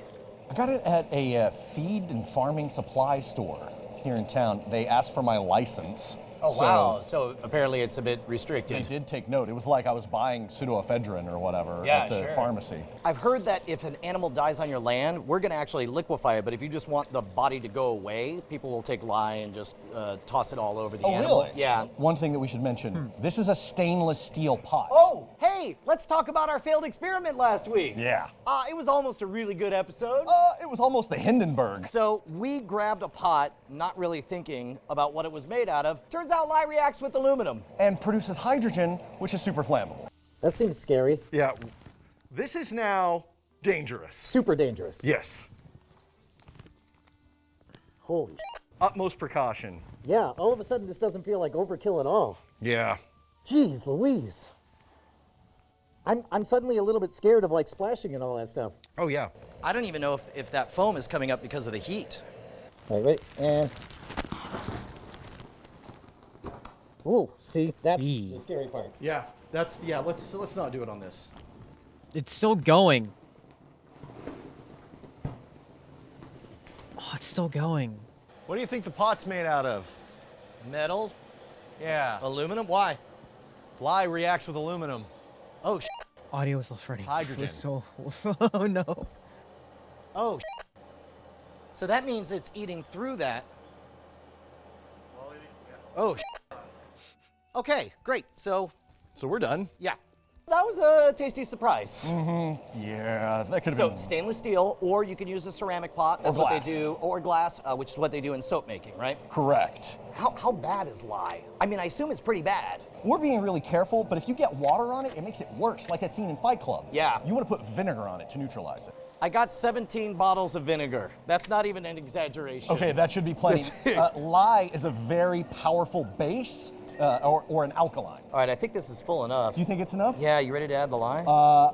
I got it at a feed and farming supply store here in town. They asked for my license. Oh so wow! So apparently it's a bit They restricted. did take note. It was like I was buying pseudoephedrine or whatever Yeah, at the sure. pharmacy. I've heard that if an animal dies on your land, we're gonna actually liquefy it. But if you just want the body to go away, people will take lye and just toss it all over the animal. Yeah. One thing that we should mention, this is a stainless steel pot. Oh, hey, let's talk about our failed experiment last week. Yeah. It was almost a really good episode. It was almost the Hindenburg. So we grabbed a pot, not really thinking about what it was made out of. Turns out lye reacts with aluminum. And produces hydrogen, which is super flammable. That seems scary. Yeah, this is now dangerous. Super dangerous. Yes. Holy Utmost precaution. Yeah, all of a sudden this doesn't feel like overkill at all. Yeah. Jeez Louise. I'm suddenly a little bit scared of like splashing and all that stuff. Oh, yeah. I don't even know if that foam is coming up because of the heat. Wait, and... Ooh, see, that's Eee. the scary part. Yeah, let's not do it on this. It's still going. Oh, it's still going. What do you think the pot's made out of? Metal, Yeah, aluminum, why? lye reacts with aluminum. Oh, Audio is ready. Hydrogen. So, oh no. oh. So that means it's eating through that. Oh. Okay, great. So, So we're done. yeah. That was a tasty surprise. Yeah, that could have So been. stainless steel, or you can use a ceramic pot. That's what they glass. do, or glass, which is what they do in soap making, right? Correct. How bad is lye? I mean, I assume it's pretty bad. We're being really careful, but if you get water on it, it makes it worse, like that scene in Fight Club. Yeah. You want to put vinegar on it to neutralize it. I got 17 bottles of vinegar. That's not even an exaggeration. Okay, that should be plenty. Lye is a very powerful base or an alkaline. All right, I think this is full enough. Do you think it's enough? Yeah, you ready to add the lye?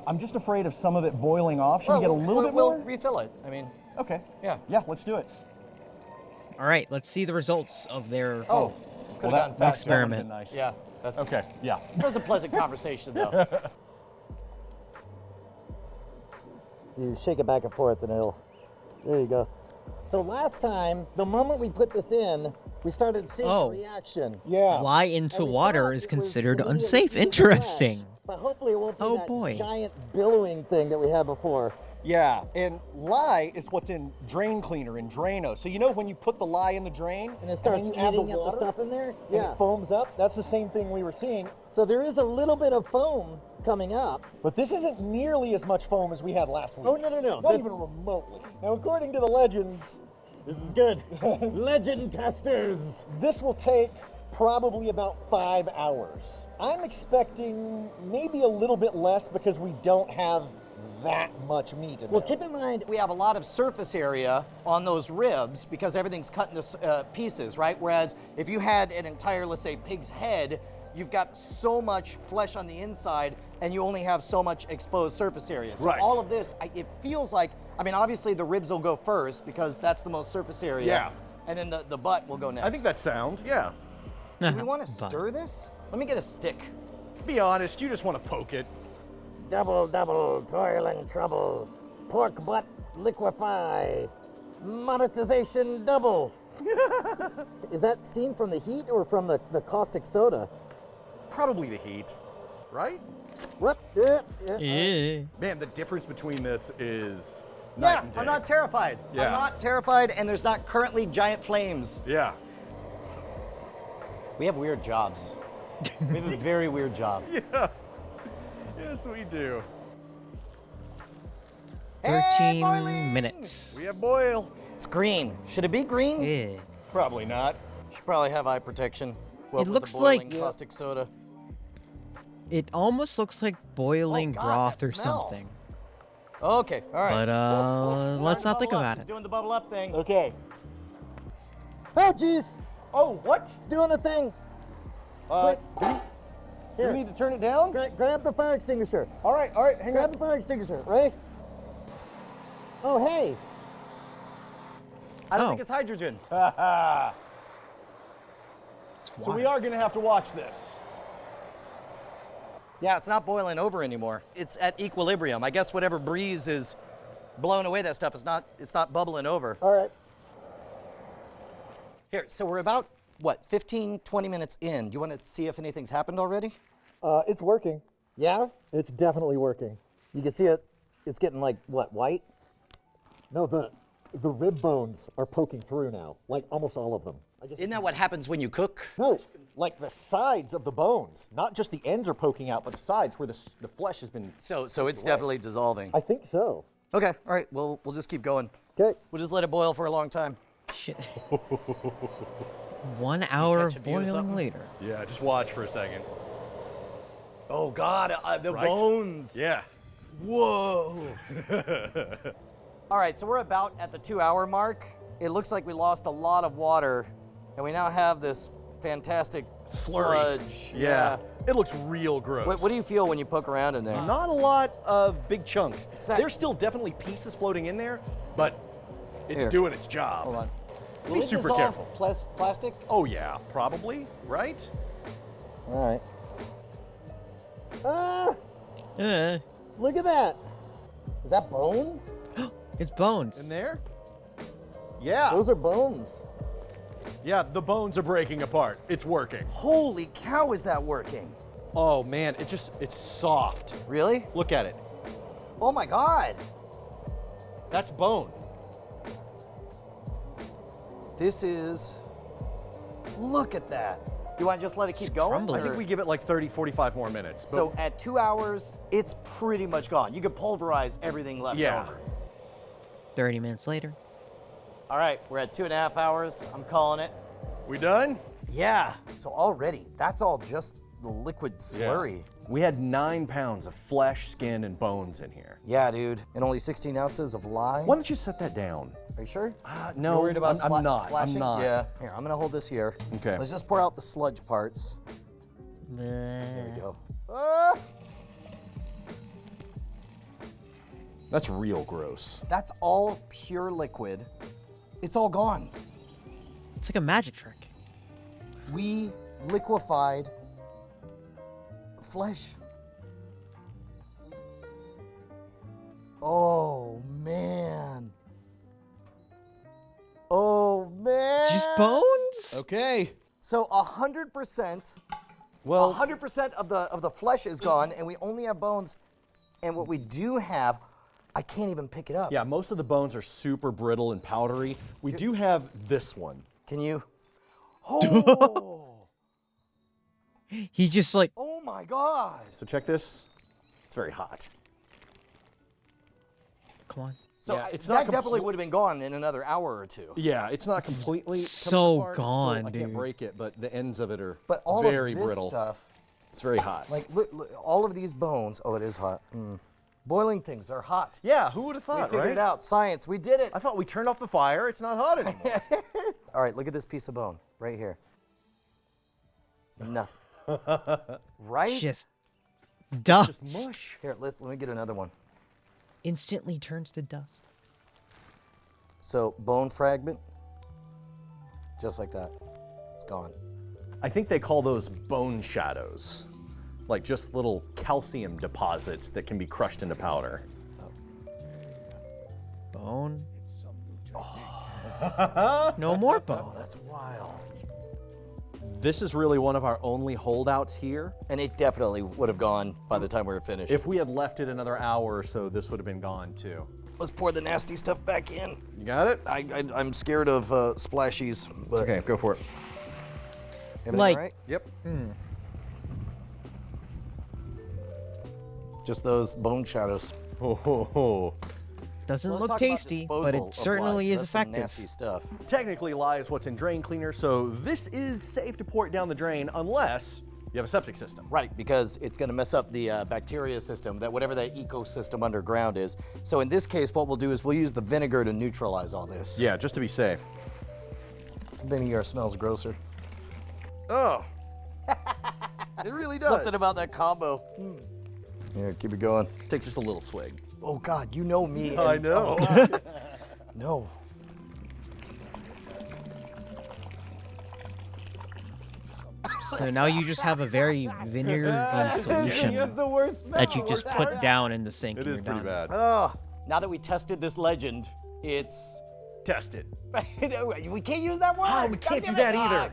I'm just afraid of some of it boiling off. Should we get a little bit we'll more? refill it. I mean, Okay. yeah. Yeah, let's do it. All right, let's see the results of their Oh, could have gotten faster. experiment. Nice. Yeah, that's Okay, yeah. That was a pleasant conversation, though. You shake it back and forth and there you go. So last time, the moment we put this in, we started seeing Oh. a reaction. Yeah. Fly into And we water thought is it was considered immediately unsafe. eating the Interesting. flesh, but hopefully it won't be Oh, that boy. giant billowing thing that we had before. Yeah, and lye is what's in drain cleaner in Drano. So you know when you put the lye in the drain And it starts then you add eating at the water, stuff in there? and Yeah. it foams up? That's the same thing we were seeing. So there is a little bit of foam coming up. But this isn't nearly as much foam as we had last week. Oh, no. Not even remotely. Now, according to the legends, This is good. Legend testers. this will take probably about 5 hours. I'm expecting maybe a little bit less because we don't have that much meat in Well, there. keep in mind, We have a lot of surface area on those ribs because everything's cut into pieces, right? Whereas if you had an entire, let's say, pig's head, you've got so much flesh on the inside and you only have so much exposed surface area. So Right. all of this, it feels like, I mean, obviously the ribs will go first because that's the most surface area. Yeah. And then the butt will go next. I think that's sound, yeah. Do we want to Butt. stir this? Let me get a stick. Be honest, you just want to poke it. double, toil and trouble. Pork butt liquefy. Monetization double. Is that steam from the heat or from the caustic soda? Probably the heat, right? What? Yeah. Man, the difference between this is Yeah, night and day. I'm not terrified. Yeah. I'm not terrified, and there's not currently giant flames. Yeah. We have weird jobs. We have a very weird job. Yes, we do. 13 boiling! minutes. We have boil. It's green. Should it be green? Yeah. Probably not. Should probably have eye protection. Well, It with looks the boiling like- caustic soda. It almost looks like boiling Oh, God, broth that or smell. something. Okay, all right. But let's not think about He's it. doing the bubble up thing. Okay. Oh, jeez. Oh, what? It's doing a thing. Do Here. we need to turn it down? Grab the fire extinguisher. All right, hang Grab on. the fire extinguisher, right? Oh, hey. I don't Oh. think it's hydrogen. So we are going to have to watch this. Yeah, it's not boiling over anymore. It's at equilibrium. I guess whatever breeze is blowing away that stuff, it's not bubbling over. All right. Here, so we're about, what, 15, 20 minutes in. Do you want to see if anything's happened already? It's working. Yeah? It's definitely working. You can see it. It's getting like, what, white? No, the rib bones are poking through now, like almost all of them. Isn't that what happens when you cook? No, like the sides of the bones, not just the ends are poking out, but the sides where the flesh has been. So it's definitely dissolving. I think so. Okay, all right, we'll just keep going. Okay. We'll just let it boil for a long time. Shit. 1 hour catch a of view of boiling something? later. Yeah, just watch for a second. Oh God, the Right? bones. Yeah. Whoa. All right, so we're about at the 2 hour mark. It looks like we lost a lot of water, and we now have this fantastic Slurry. sludge. Yeah. It looks real gross. What do you feel when you poke around in there? Not a lot of big chunks. that- There's still definitely pieces floating in there, but it's Here. doing its job. Hold on. Be Will it super dissolve careful. Plastic? Oh yeah, probably, right? All right. Ah, Uh, look at that. Is that bone? it's bones. In there? Yeah. Those are bones. Yeah, the bones are breaking apart. It's working. Holy cow, is that working? Oh man, it's soft. Really? Look at it. Oh my God. That's bone. This is, look at that. You want to just let it keep going? crumbling. I think or- we give it like 30, 45 more minutes. But So at 2 hours, it's pretty much gone. You could pulverize everything left Yeah. over. 30 minutes later. All right, we're at 2.5 hours. I'm calling it. we done? Yeah. So already, that's all just the liquid slurry. We had 9 pounds of flesh, skin, and bones in here. Yeah, dude. And only 16 ounces of lye. Why don't you set that down? Are you sure? No, You're worried about I'm not. splashing? I'm not. Yeah. Here, I'm gonna hold this here. Okay. Let's just pour out the sludge parts. There we go. That's real gross. That's all pure liquid. It's all gone. It's like a magic trick. We liquefied flesh. Oh, man. Oh, man. Just bones? Okay. So 100%. Well, 100% of the flesh is gone, and we only have bones. And what we do have, I can't even pick it up. Yeah, most of the bones are super brittle and powdery. We do have this one. Can you? Oh, He just like, oh my God. So check this. It's very hot. come on. So Yeah, it's that not definitely compl- would have been gone in another hour or two. Yeah, it's not completely So coming apart. It's still- gone, I can't dude. break it, but the ends of it are But all very of this brittle. stuff, It's very hot. like look, all of these bones. Oh, it is hot. Boiling things are hot. Yeah, who would have We thought, figured right? it out. Science. We did it. I thought we turned off the fire. It's not hot anymore. All right, look at this piece of bone right here. Nothing. Right? Just dust. Just mush. Here, let me get another one. Instantly turns to dust. So bone fragment, just like that. It's gone. I think they call those bone shadows. Like just little calcium deposits that can be crushed into powder. Bone. No more bone. Oh, that's wild. This is really one of our only holdouts here. And it definitely would have gone by the time we were finished. If we had left it another hour or so, this would have been gone too. Let's pour the nasty stuff back in. You got it? I'm scared of splashies, but Okay, go for it. everything Like- all right? Yep. Just those bone shadows. Ho, ho, ho. Doesn't So let's look talk about tasty, but disposal it of certainly lye, is 'cause that's some effective. Nasty stuff. Technically, lye is what's in drain cleaner, so this is safe to pour it down the drain unless you have a septic system. Right, because it's going to mess up the bacteria system, that whatever that ecosystem underground is. So in this case, what we'll do is we'll use the vinegar to neutralize all this. Yeah, just to be safe. Vinegar smells grosser. Oh. It really does. Something about that combo. Here, keep it going. Take just a little swig. Oh God, you know me. I and- know. oh, no. So now you just have a very vinegar solution the worst smell. that you just put down in the sink. It and is you're pretty done. bad. Ugh. Now that we tested this legend, it's Tested. we can't use that word. Oh, we can't do that either.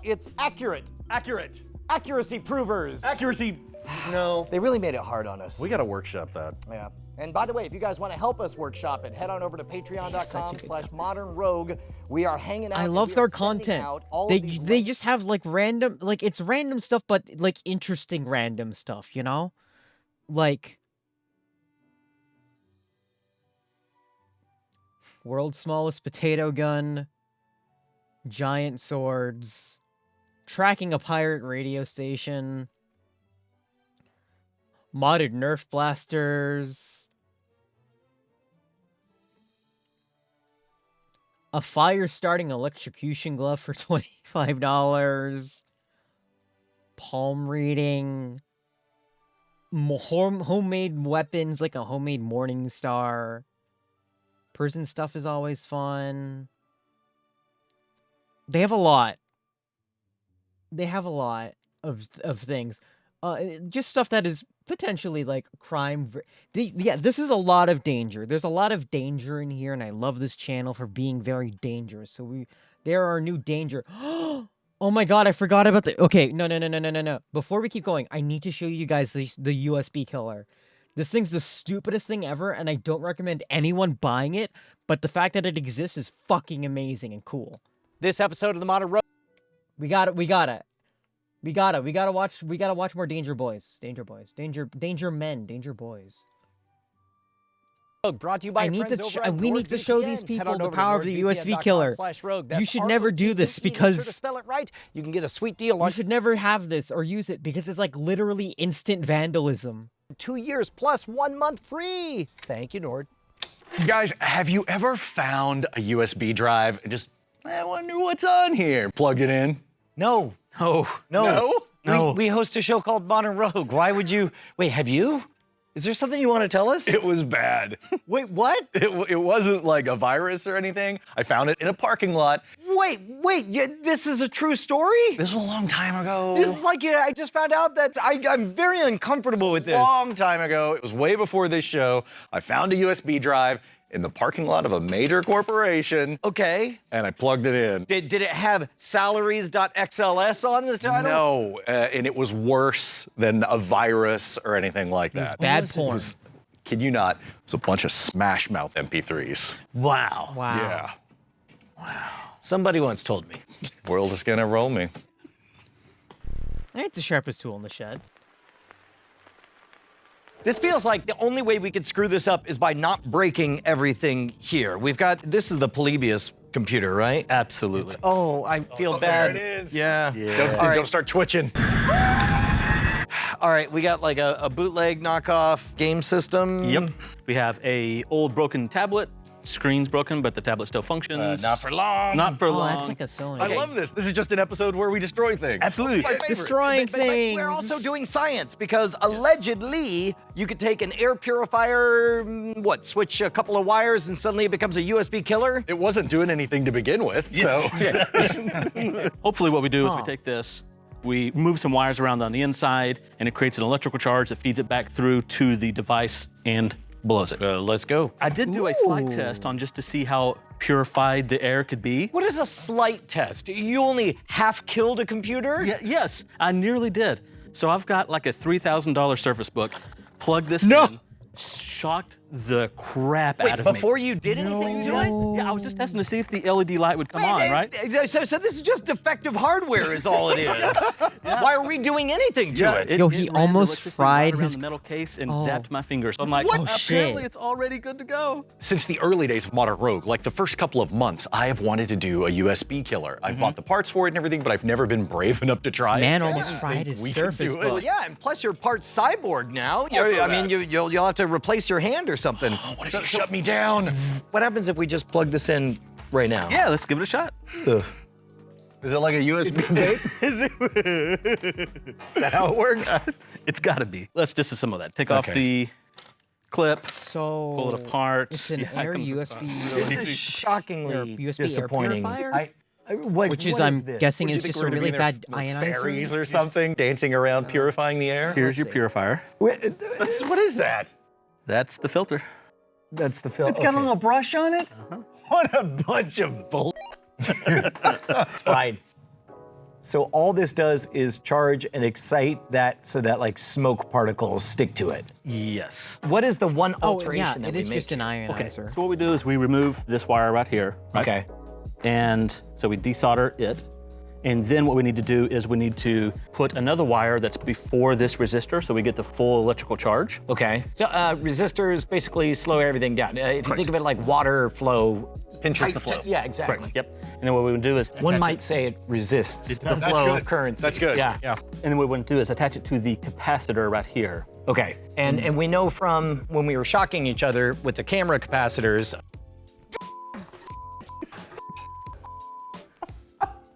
It's accurate. Accurate. Accuracy provers. Accuracy. No. They really made it hard on us. We gotta workshop that. Yeah. And by the way, if you guys want to help us workshop it, head on over to patreon.com/modernrogue. We are hanging out. I and love we are their sending content. out all of They these they just have like random, like it's random stuff, but like interesting random stuff, you know? Like world's smallest potato gun, giant swords, tracking a pirate radio station, modded Nerf blasters, a fire-starting electrocution glove for $25, palm reading, homemade weapons like a homemade Morning Star. Prison stuff is always fun. They have a lot. They have a lot of things. Just stuff that is potentially like crime. Yeah, this is a lot of danger. There's a lot of danger in here, and I love this channel for being very dangerous. So there are new danger. Oh my god, I forgot about the. Okay, no. Before we keep going, I need to show you guys the USB killer. This thing's the stupidest thing ever, and I don't recommend anyone buying it. But the fact that it exists is fucking amazing and cool. This episode of the Modern Rogue. We gotta watch more Danger Boys. Danger Boys. Danger Men. Danger Boys. Brought to you by we our friends over at need to show these NordVPN. Head people on the over to power of the USB killer. NordVPN.com/rogue. You That's should never do this ROGVPN. Make sure to because spell it right. You can get a sweet deal you on should never have this or use it because it's like literally instant vandalism. 2 years plus 1 month free. Thank you, Nord. Guys, have you ever found a USB drive and just, I wonder what's on here? Plugged it in? No. Oh No. No? No. We host a show called Modern Rogue. Why would you? Wait, have you? Is there something you want to tell us? It was bad. Wait, what? It wasn't like a virus or anything. I found it in a parking lot. Wait, this is a true story? This was a long time ago. This is like, I just found out that I'm very uncomfortable with this. Long time ago. It was way before this show. I found a USB drive in the parking lot of a major corporation. Okay. And I plugged it in. Did it have salaries.xls on the title? No, and it was worse than a virus or anything like that. bad porn. It was, kid you not, it was a bunch of Smash Mouth MP3s. Wow. Wow. Yeah. Somebody once told me. World is gonna roll me. I ain't the sharpest tool in the shed. This feels like the only way we could screw this up is by not breaking everything here. This is the Polybius computer, right? Absolutely. Oh, I feel bad. There it is. Yeah. Don't start twitching. All right, we got like a bootleg knockoff game system. Yep. We have a old broken tablet. Screen's broken, but the tablet still functions. Not for long. Not for Oh, long. that's like a Sony. I love this. This is just an episode where we destroy things. Absolutely. My favorite. Destroying But things. we're also doing science because allegedly you could take an air purifier, switch a couple of wires and suddenly it becomes a USB killer? It wasn't doing anything to begin with, so. Hopefully what we do is we Huh. take this, we move some wires around on the inside, and it creates an electrical charge that feeds it back through to the device and blows it. Let's go. I did do a slide test on just to see how purified the air could be. What is a slight test? You only half killed a computer? Yes, I nearly did. So I've got like a $3,000 Surface Book, plugged this No. in, shocked the crap Wait, out of me. before you did anything to it? Yeah, I was just testing to see if the LED light would come on, right? So this is just defective hardware is all it is. Why are we doing anything to it? Yo, he ran the almost electricity fried right around his- the metal case and Oh. zapped my fingers. So I'm like, What? oh, Oh, apparently shit. it's already good to go. Since the early days of Modern Rogue, like the first couple of months, I have wanted to do a USB killer. I've bought the parts for it and everything, but I've never been brave enough to try Man it. almost I fried think his we can Surface do it. Book. Yeah, and plus you're part cyborg now. Also I mean, that. you'll have to replace your hand or something. What if you shut me down? What happens if we just plug this in right now? Yeah, let's give it a shot. Is it like a USB vape? Is that how it works? It's gotta be. Let's disassemble that. Take off Okay. the clip, So pull it apart. It's an Yeah, it air comes USB. This is Air shockingly USB air disappointing. purifier? Which is, I'm guessing, Would you is think just we're a gonna be really in there bad like ionizer. fairies or something, dancing around purifying the air? Here's your purifier. What is that? That's the filter. That's the film. It's got a little brush on it? What a bunch of bull. It's fine. So all this does is charge and excite that so that like smoke particles stick to it. Yes. What is the one Oh, alteration yeah, that it we is make just an here? ionizer. So what we do is we remove this wire right here. Right? Okay. And so we desolder it. And then what we need to do is we need to put another wire that's before this resistor so we get the full electrical charge. Okay. So resistors basically slow everything down. If you think of it like water flow. Pinches the flow. Yeah, exactly. Correct. Yep. And then what we would do is One attach might it, say it resists the That's flow good. of currency. That's good. Yeah. and then what we want to do is attach it to the capacitor right here. Okay. And we know from when we were shocking each other with the camera capacitors.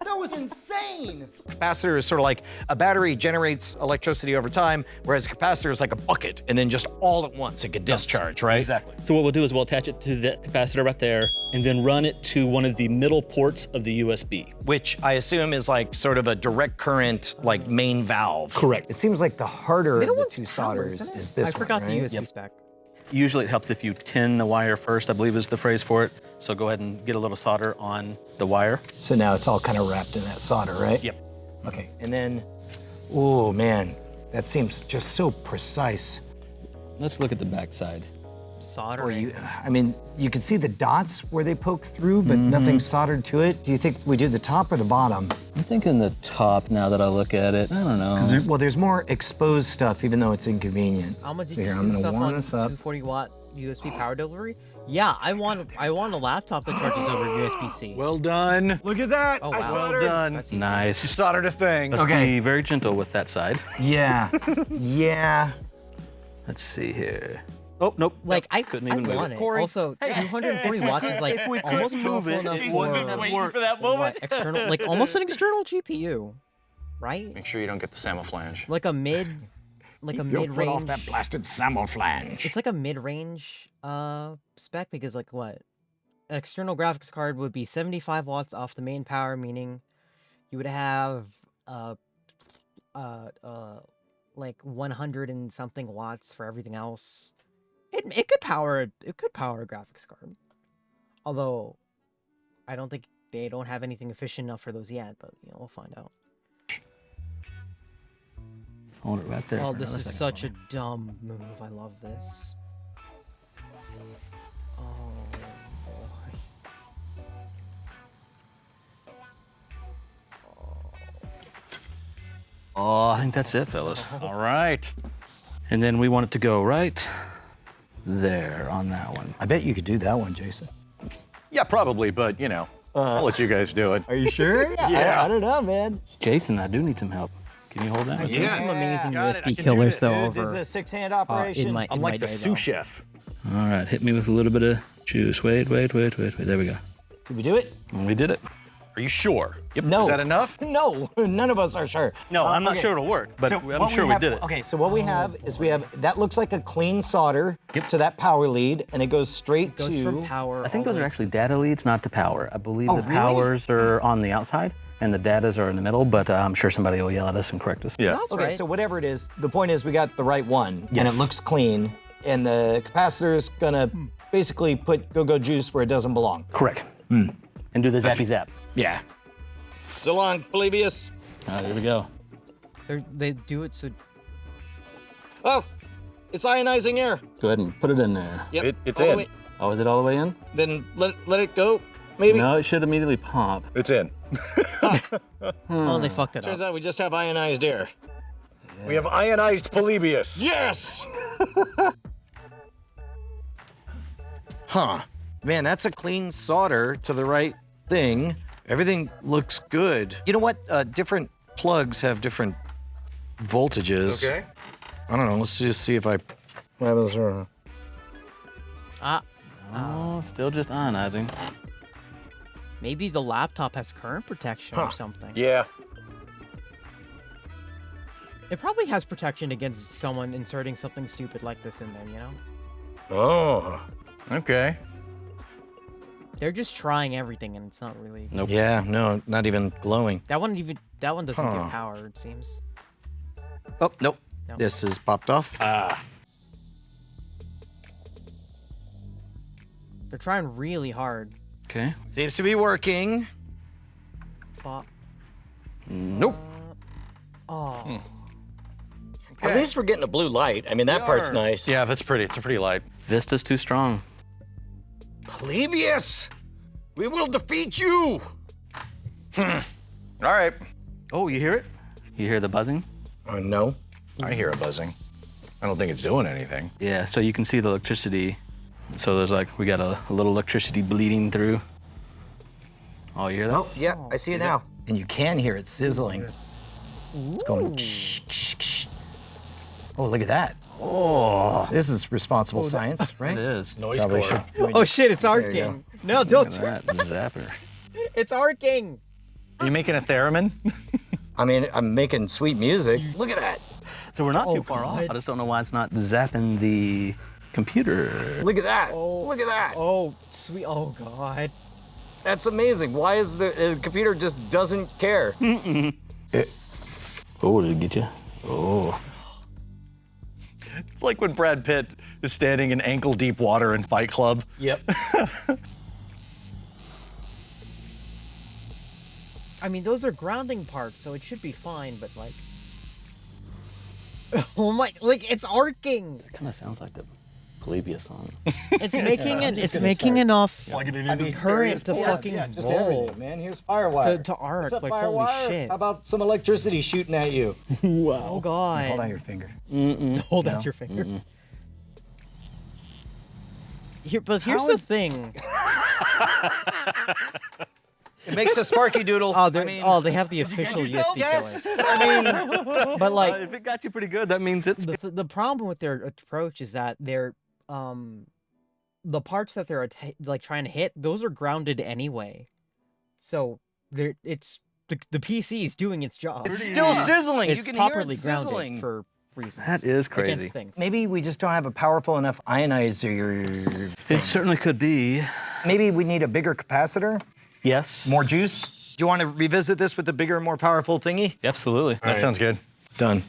That was insane. Capacitor is sort of like a battery generates electricity over time, whereas a capacitor is like a bucket, and then just all at once it could discharge, right? Exactly. So what we'll do is we'll attach it to that capacitor right there and then run it to one of the middle ports of the USB. Which I assume is like sort of a direct current, like main valve. Correct. It seems like the harder of Middle the one's two power, solders isn't it? is this I forgot one, the right? USB spec. Usually it helps if you tin the wire first, I believe is the phrase for it. So go ahead and get a little solder on the wire. So now it's all kind of wrapped in that solder, right? Yep. Okay, and then, oh man, that seems just so precise. Let's look at the back side. Soldering. I mean, you can see the dots where they poke through, but nothing's soldered to it. Do you think we do the top or the bottom? I'm thinking the top now that I look at it. I don't know. Well, there's more exposed stuff, even though it's inconvenient. How much did So you here, see I'm the gonna stuff warm on this up. 240-watt USB power delivery? Yeah, I want a laptop that charges over USB-C. Well done. Look at that! Oh, wow. Well done. That's easy. Nice. Soldered a thing. Let's Okay. be very gentle with that side. Yeah, yeah. Let's see here. Oh, nope. Like, I couldn't I even move want it. it. Also, 240 watts is like if we almost couldn't move powerful it, enough Jason's been for waiting for that what, external, like almost an external GPU, right? Make sure you don't get the camouflage. Like a mid like a Keep your foot off mid-range. that blasted camouflage. It's like a mid-range spec because like what? An external graphics card would be 75 watts off the main power, meaning you would have like 100 and something watts for everything else. It could power a graphics card. Although I don't think they don't have anything efficient enough for those yet, but you know, we'll find out. Hold it right there. Oh, for this another is second. such a dumb move. I love this. Oh boy. Oh, I think that's it, fellas. All right. And then we want it to go right there on that one. I bet you could do that one, Jason. Yeah, probably, but you know, I'll let you guys do it. Are you sure? Yeah. I don't know, man. Jason, I do need some help. Can you hold that? I've seen some amazing got it. I USB can do killers this. though This is over a six-hand operation. in my I'm like the day, sous though. chef. All right, hit me with a little bit of juice. Wait. There we go. Did we do it? And we did it. Are you sure? Yep. No. Is that enough? No, none of us are sure. No, I'm not okay. sure it'll work, but So I'm what sure we have- did it. Okay, so what we have is that looks like a clean solder to that power lead, and it goes straight Goes to. from power. I think all those the are way- actually data leads, not to power. I believe Oh, the really? powers are on the outside and the datas are in the middle, but I'm sure somebody will yell at us and correct us. Yeah. That's Okay, right. so whatever it is, the point is we got the right one, and Yes. it looks clean, and the capacitor is gonna basically put go-go juice where it doesn't belong. Correct. And do the zappy zap. Yeah. So long, Polybius. There we go. They do it so. Oh, it's ionizing air. Go ahead and put it in there. Yep. It's all the in. way- Oh, is it all the way in? Then let it go, maybe. No, it should immediately pop. It's in. Oh, they fucked it Turns up. out we just have ionized air. We have ionized Polybius. Yes. Huh. Man, that's a clean solder to the right thing. Everything looks good. You know what? Different plugs have different voltages. Okay. I don't know. Let's just see if I. Ah, Oh, still just ionizing. maybe the laptop has current protection or something. Yeah. It probably has protection against someone inserting something stupid like this in there, you know? Oh. Okay. They're just trying everything and it's not really. Nope. Yeah, no, not even glowing. That one doesn't Huh. get power, it seems. Oh, nope. No. This is popped off. They're trying really hard. Okay. Seems to be working. But, Nope. oh, At least we're getting a blue light. I mean, that part's nice. Yeah, that's pretty. It's a pretty light. Vista's too strong. Polybius, we will defeat you. All right. Oh, you hear it? You hear the buzzing? No. I hear a buzzing. I don't think it's doing anything. Yeah, so you can see the electricity. So there's like, we got a little electricity bleeding through. Oh, you hear that? Oh, yeah, I see it now. And you can hear it sizzling. It's going. Ksh, ksh, ksh. Oh, look at that. Oh, This is responsible science, it right? is. Noise Probably core. should. oh shit, it's you arcing. No, don't Look turn. at that zapper. It's arcing. Are you making a theremin? I mean, I'm making sweet music. Look at that. So we're not Oh, too far off. God. I just don't know why it's not zapping the computer. Look at that. Look at that. Oh, sweet. Oh, God. That's amazing. Why is the computer just doesn't care? Oh, did it get you? Oh. It's like when Brad Pitt is standing in ankle-deep water in Fight Club. Yep. I mean, those are grounding parts, so it should be fine, but like. Oh my, like, it's arcing. Kind of sounds like the Polybius song. It's making enough current to fucking just roll. everything, man. Here's firewire. To arc, What's up, like, holy firewire? shit. How about some electricity shooting at you? Oh, God. Hold on your finger. Hold out your finger. Here, but here's the thing. It makes a sparky doodle. Oh, they have the official USB Yes. killer. I mean, But like, if it got you pretty good, that means it's. the problem with their approach is that they're the parts that they're like trying to hit, those are grounded anyway. So it's the PC is doing its job. It's still sizzling. It's you can hear properly it grounded sizzling. for reasons. That is crazy. Against things. Maybe we just don't have a powerful enough ionizer. It certainly could be. Maybe we need a bigger capacitor, Yes. More juice? Do you want to revisit this with a bigger, more powerful thingy? Absolutely. That sounds good. Done.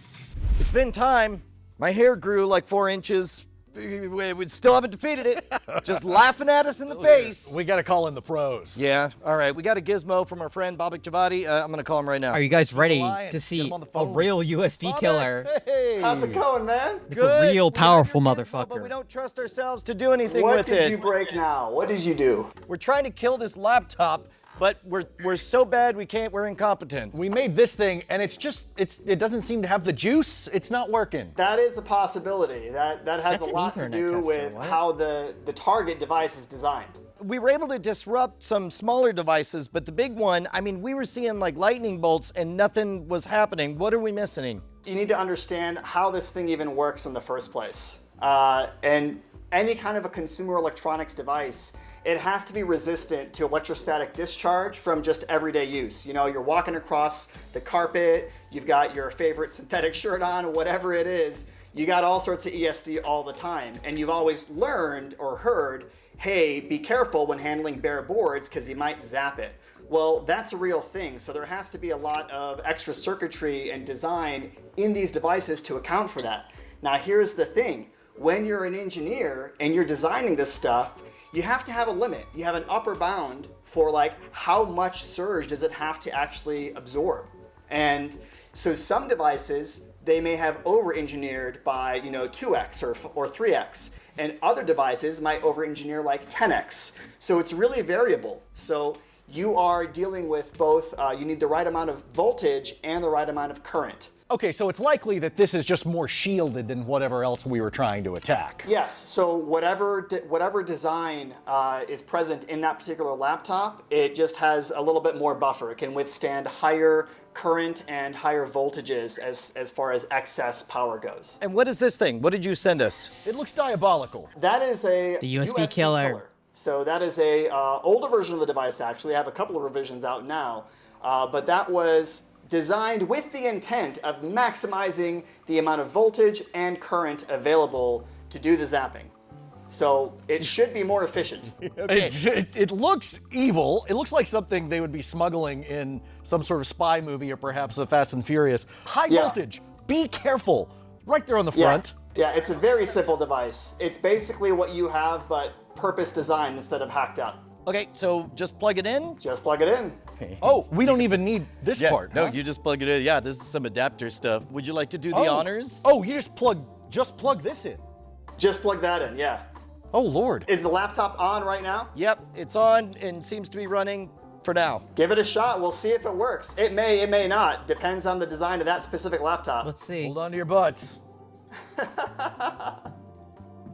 It's been time. My hair grew like 4 inches. We still haven't defeated it. Just laughing at us in the face. We got to call in the pros. Yeah, all right. We got a gizmo from our friend Bobak Javadi. I'm going to call him right now. Are you guys ready line. to Get see him on the a phone. real USB killer? Hey. How's it going, man? Like a real powerful We have your gizmo, motherfucker. But we don't trust ourselves to do anything What with did it. you break now? What did you do? We're trying to kill this laptop, but we're so bad we can't. We're incompetent. We made this thing, and it doesn't seem to have the juice. It's not working. That is a possibility. That has That's a an lot to Ethernet do tester, with what? how the target device is designed. We were able to disrupt some smaller devices, but the big one, I mean, we were seeing like lightning bolts and nothing was happening. What are we missing? You need to understand how this thing even works in the first place. And any kind of a consumer electronics device, it has to be resistant to electrostatic discharge from just everyday use. You know, you're walking across the carpet, you've got your favorite synthetic shirt on, or whatever it is, you got all sorts of ESD all the time. And you've always learned or heard, hey, be careful when handling bare boards because you might zap it. Well, that's a real thing. So there has to be a lot of extra circuitry and design in these devices to account for that. Now, here's the thing. When you're an engineer and you're designing this stuff, you have to have a limit. You have an upper bound for like how much surge does it have to actually absorb. And so some devices, they may have over-engineered by 2x or 3x. And other devices might over-engineer like 10x. So it's really variable. So you are dealing with both, you need the right amount of voltage and the right amount of current. Okay, so it's likely that this is just more shielded than whatever else we were trying to attack. Yes, so whatever design is present in that particular laptop, it just has a little bit more buffer. It can withstand higher current and higher voltages as far as excess power goes. And what is this thing? What did you send us? It looks diabolical. That is a The USB killer. So that is a older version of the device, actually. I have a couple of revisions out now. But that was designed with the intent of maximizing the amount of voltage and current available to do the zapping. So it should be more efficient. It looks evil. It looks like something they would be smuggling in some sort of spy movie or perhaps a Fast and Furious. High Yeah. voltage. Be careful. Right there on the front. Yeah, it's a very simple device. It's basically what you have, but purpose designed instead of hacked up. Okay, so just plug it in? Just plug it in. Oh, we don't even need this part. No, huh? you just plug it in. Yeah, this is some adapter stuff. Would you like to do the honors? Oh, you just plug this in. Just plug that in, yeah. Oh Lord. Is the laptop on right now? Yep, it's on and seems to be running for now. Give it a shot. We'll see if it works. It may not. Depends on the design of that specific laptop. Let's see. Hold on to your butts.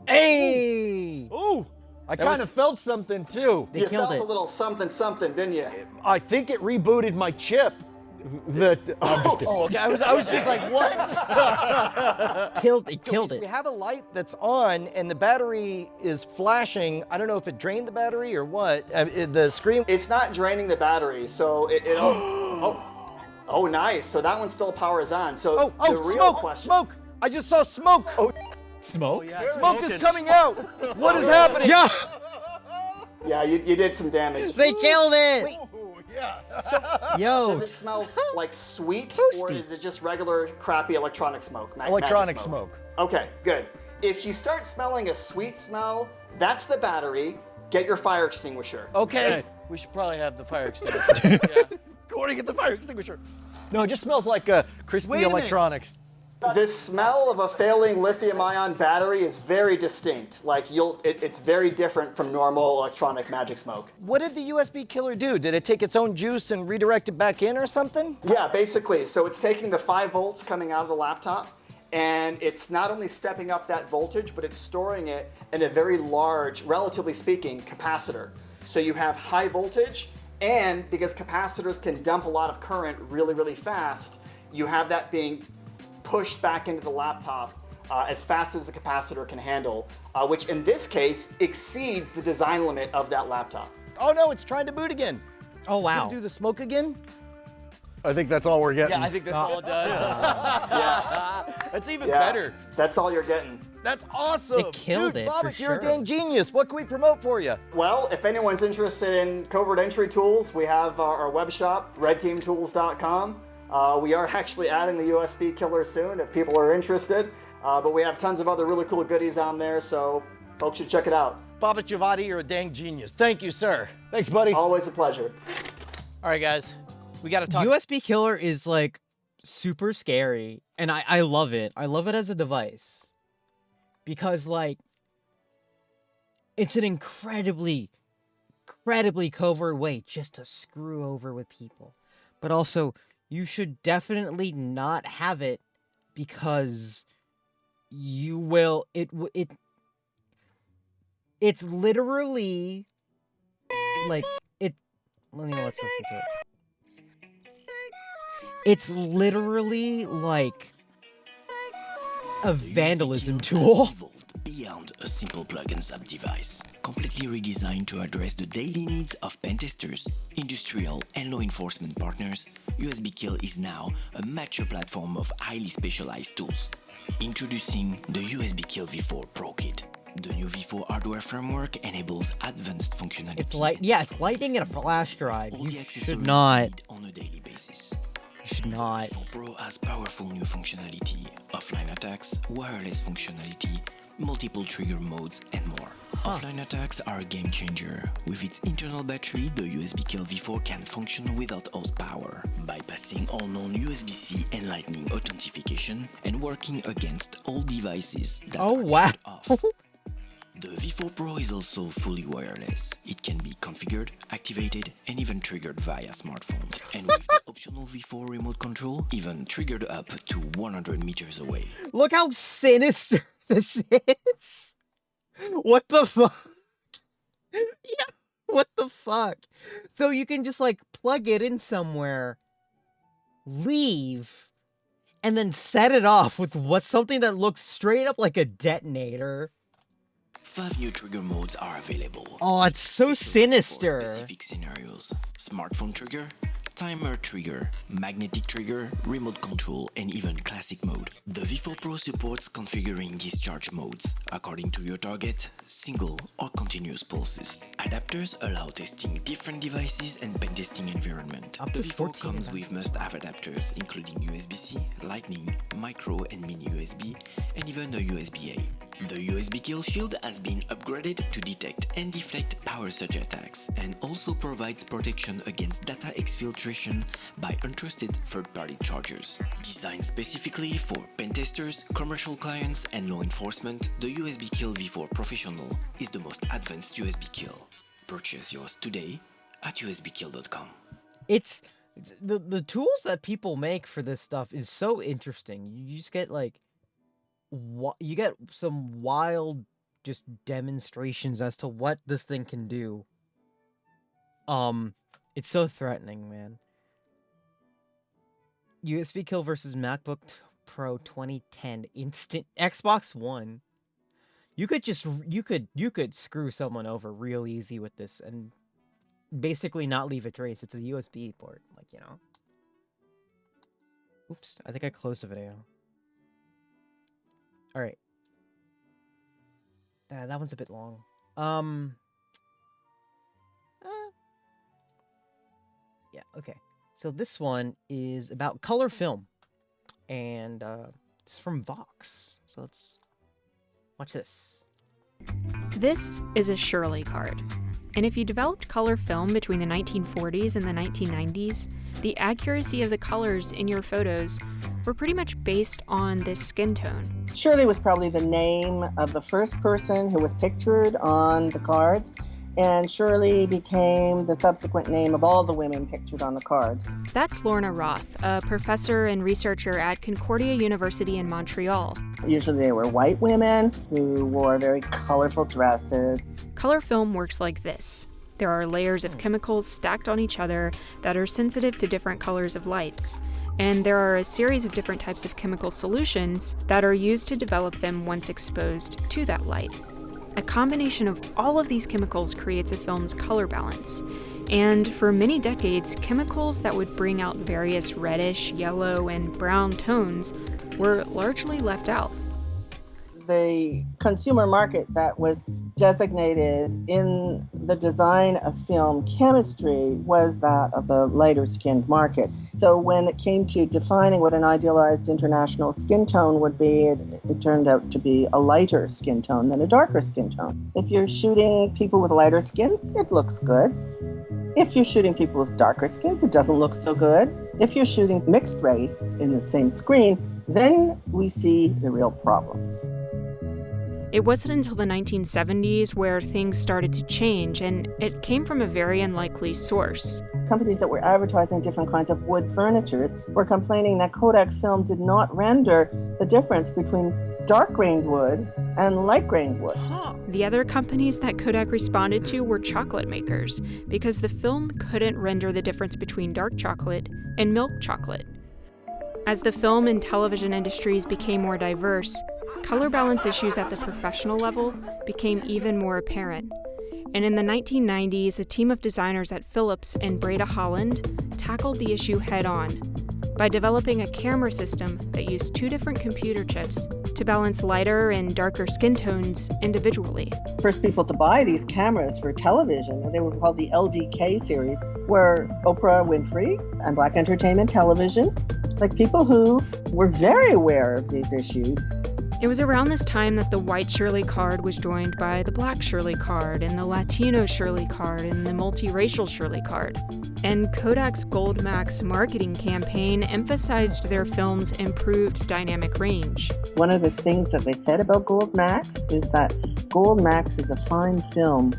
Hey! Ooh, I kind of felt something too. They You killed felt it. a little something, didn't you? I think it rebooted my chip. I'm just kidding. Oh, okay. I was just like, what? Killed We it. have a light that's on and the battery is flashing. I don't know if it drained the battery or what. The screen. It's not draining the battery, so oh, nice. So that one still powers on. So the real smoke! question. Smoke! I just saw smoke. Oh, Smoke? smoke is coming out. What is happening? Yeah! Yeah, you did some damage. They killed it! Wait. Yo! Does it smell like sweet, or Toasty. is it just regular crappy electronic smoke? Electronic magic smoke. Okay, good. If you start smelling a sweet smell, that's the battery. Get your fire extinguisher. Okay. We should probably have the fire extinguisher. Yeah. Go to get the fire extinguisher. No, it just smells like crispy Wait a minute. electronics. The smell of a failing lithium-ion battery is very distinct. Like it's very different from normal electronic magic smoke. What did the USB killer do? Did it take its own juice and redirect it back in or something? Yeah, basically. So it's taking the 5 volts coming out of the laptop, and it's not only stepping up that voltage, but it's storing it in a very large, relatively speaking, capacitor. So you have high voltage, and because capacitors can dump a lot of current really, really fast, you have that being pushed back into the laptop as fast as the capacitor can handle, which in this case exceeds the design limit of that laptop. Oh no, it's trying to boot again. Oh, It's gonna wow. do the smoke again? I think that's all we're getting. Yeah, I think that's all it does. That's even Yeah, better. that's all you're getting. That's awesome. It killed Dude, it, for Bobbitt, you're a sure. dang genius. What can we promote for you? Well, if anyone's interested in covert entry tools, we have our web shop, redteamtools.com. We are actually adding the USB killer soon if people are interested. But we have tons of other really cool goodies on there, so folks should check it out. Bobbitt Giavati, you're a dang genius. Thank you, sir. Thanks, buddy. Always a pleasure. All right, guys. We got to talk. USB killer is like super scary, and I love it. I love it as a device because like it's an incredibly covert way just to screw over with people. But also, you should definitely not have it because you will it's literally like it. Let's listen to it. It's literally like a vandalism tool. Evolved beyond a simple plug-and-sub device, completely redesigned to address the daily needs of pen testers, industrial and law enforcement partners. USB Kill is now a mature platform of highly specialized tools. Introducing the USB Kill V4 Pro Kit. The new V4 hardware framework enables advanced functionality. It's like it's lightning in a flash drive. All You the accessories should not. need on a daily basis. You should not. V4 Pro has powerful new functionality, offline attacks, wireless functionality, multiple trigger modes, and more. Offline attacks are a game changer. With its internal battery, the USB Kill V4 can function without host power, bypassing all known USB-C and Lightning authentication and working against all devices that Oh are wow. turned off. The V4 Pro is also fully wireless. It can be configured, activated, and even triggered via smartphone. And with the optional V4 remote control, even triggered up to 100 meters away. Look how sinister this is. What the fuck? Yeah, what the fuck? So you can just like plug it in somewhere, leave, and then set it off with something that looks straight up like a detonator. 5 new trigger modes are available. Oh, it's so For sinister. specific scenarios: smartphone trigger, timer trigger, magnetic trigger, remote control, and even classic mode. The V4 Pro supports configuring discharge modes according to your target, single or continuous pulses. Adapters allow testing different devices and pen testing environment. Up The to V4 14 comes with must-have adapters including USB-C, Lightning, micro and mini USB, and even a USB-A. The USB Kill Shield has been upgraded to detect and deflect power surge attacks, and also provides protection against data exfiltration by untrusted third-party chargers. Designed specifically for pen testers, commercial clients, and law enforcement, the USB Kill V4 Professional is the most advanced USB Kill. Purchase yours today at usbkill.com. It's the tools that people make for this stuff is so interesting. You just get like you get some wild just demonstrations as to what this thing can do. It's so threatening, man. USB Kill versus MacBook Pro 2010 instant Xbox One. You could screw someone over real easy with this and basically not leave a trace. It's a USB port, like, you know. Oops, I think I closed the video. All right. That one's a bit long. Yeah, okay. So this one is about color film. And it's from Vox. So let's watch this. This is a Shirley card. And if you developed color film between the 1940s and the 1990s, the accuracy of the colors in your photos were pretty much based on this skin tone. Shirley was probably the name of the first person who was pictured on the cards, and Shirley became the subsequent name of all the women pictured on the cards. That's Lorna Roth, a professor and researcher at Concordia University in Montreal. Usually they were white women who wore very colorful dresses. Color film works like this. There are layers of chemicals stacked on each other that are sensitive to different colors of lights. And there are a series of different types of chemical solutions that are used to develop them once exposed to that light. A combination of all of these chemicals creates a film's color balance. And for many decades, chemicals that would bring out various reddish, yellow, and brown tones were largely left out. The consumer market that was designated in the design of film chemistry was that of the lighter skinned market. So when it came to defining what an idealized international skin tone would be, it turned out to be a lighter skin tone than a darker skin tone. If you're shooting people with lighter skins, it looks good. If you're shooting people with darker skins, it doesn't look so good. If you're shooting mixed race in the same screen, then we see the real problems. It wasn't until the 1970s where things started to change, and it came from a very unlikely source. Companies that were advertising different kinds of wood furniture were complaining that Kodak film did not render the difference between dark-grained wood and light-grained wood. The other companies that Kodak responded to were chocolate makers, because the film couldn't render the difference between dark chocolate and milk chocolate. As the film and television industries became more diverse, color balance issues at the professional level became even more apparent. And in the 1990s, a team of designers at Philips and Breda Holland tackled the issue head-on by developing a camera system that used two different computer chips to balance lighter and darker skin tones individually. First people to buy these cameras for television, they were called the LDK series, were Oprah Winfrey and Black Entertainment Television, like people who were very aware of these issues. It was around this time that the white Shirley card was joined by the black Shirley card and the Latino Shirley card and the multiracial Shirley card. And Kodak's Gold Max marketing campaign emphasized their film's improved dynamic range. One of the things that they said about Gold Max is that Gold Max is a fine film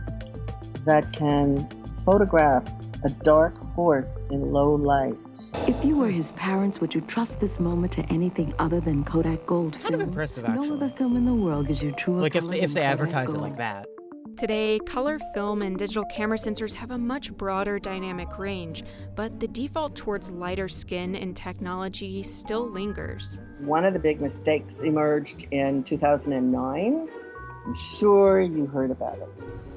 that can photograph a dark horse in low light. If you were his parents, would you trust this moment to anything other than Kodak Gold film? Kind of impressive, actually. No other film in the world gives you truer Like color if than they Kodak advertise it Gold. like that. Today, color film and digital camera sensors have a much broader dynamic range, but the default towards lighter skin and technology still lingers. One of the big mistakes emerged in 2009. I'm sure you heard about it.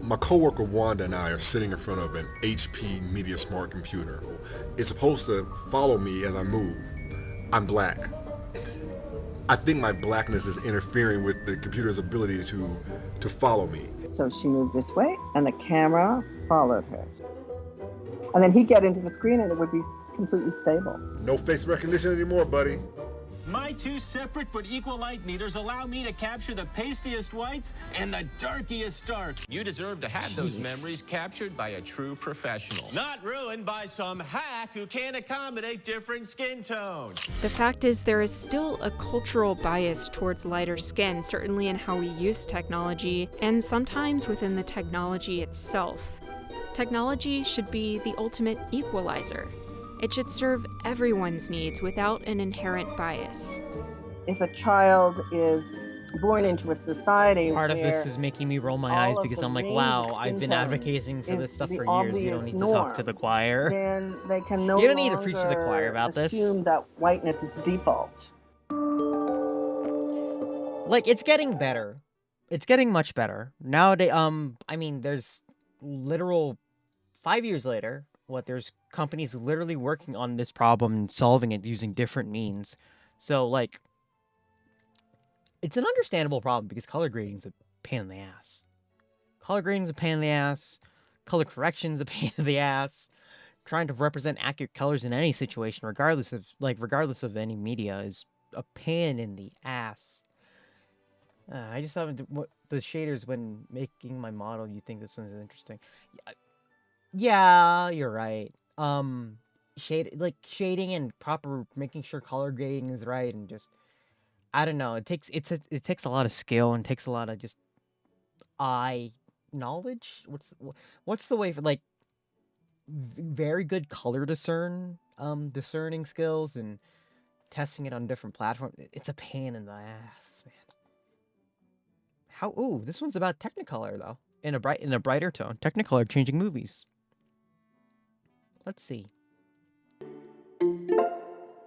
My coworker Wanda and I are sitting in front of an HP Media Smart computer. It's supposed to follow me as I move. I'm black. I think my blackness is interfering with the computer's ability to follow me. So she moved this way, and the camera followed her. And then he'd get into the screen, and it would be completely stable. No face recognition anymore, buddy. My two separate but equal light meters allow me to capture the pastiest whites and the darkiest darks. You deserve to have those memories captured by a true professional. Not ruined by some hack who can't accommodate different skin tones. The fact is, there is still a cultural bias towards lighter skin, certainly in how we use technology, and sometimes within the technology itself. Technology should be the ultimate equalizer. It should serve everyone's needs without an inherent bias. If a child is born into a society Part of where this is making me roll my eyes all of because the I'm like, range wow, of I've been skin advocating for tones this stuff is for the years. You don't obvious need to talk to the choir. then they can no You don't need to preach to the longer choir about this. assume that whiteness is default. Like, it's getting better. It's getting much better. Nowadays, I mean, there's literal 5 years later, there's companies literally working on this problem and solving it using different means. So, like, it's an understandable problem because color grading is a pain in the ass. Color grading is a pain in the ass. Color correction is a pain in the ass. Trying to represent accurate colors in any situation, regardless of any media, is a pain in the ass. I just thought the shaders when making my model. You think this one is interesting? Yeah, you're right. Shading and proper making sure color grading is right, and just I don't know. It takes a lot of skill and takes a lot of just eye knowledge. What's the way for like very good color discerning skills and testing it on different platforms? It's a pain in the ass, man. Ooh, this one's about Technicolor though. In a brighter tone. Technicolor changing movies. Let's see.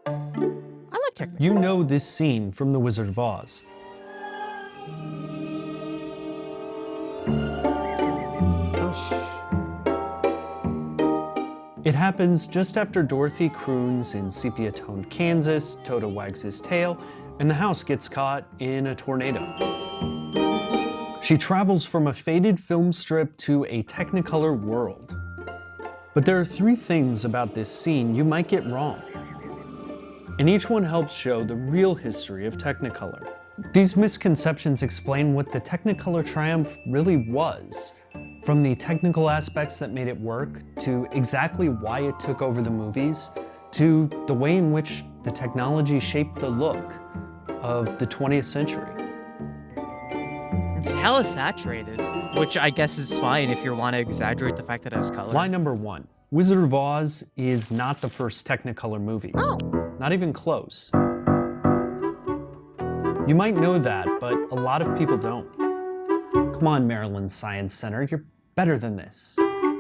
I like Technicolor. You know this scene from The Wizard of Oz. It happens just after Dorothy croons in sepia-toned Kansas, Toto wags his tail, and the house gets caught in a tornado. She travels from a faded film strip to a Technicolor world. But there are 3 things about this scene you might get wrong, and each one helps show the real history of Technicolor. These misconceptions explain what the Technicolor triumph really was, from the technical aspects that made it work, to exactly why it took over the movies, to the way in which the technology shaped the look of the 20th century. It's hella saturated, which I guess is fine if you want to exaggerate the fact that it was color. Line number 1. Wizard of Oz is not the first Technicolor movie. Oh. Not even close. You might know that, but a lot of people don't. Come on, Maryland Science Center, you're better than this.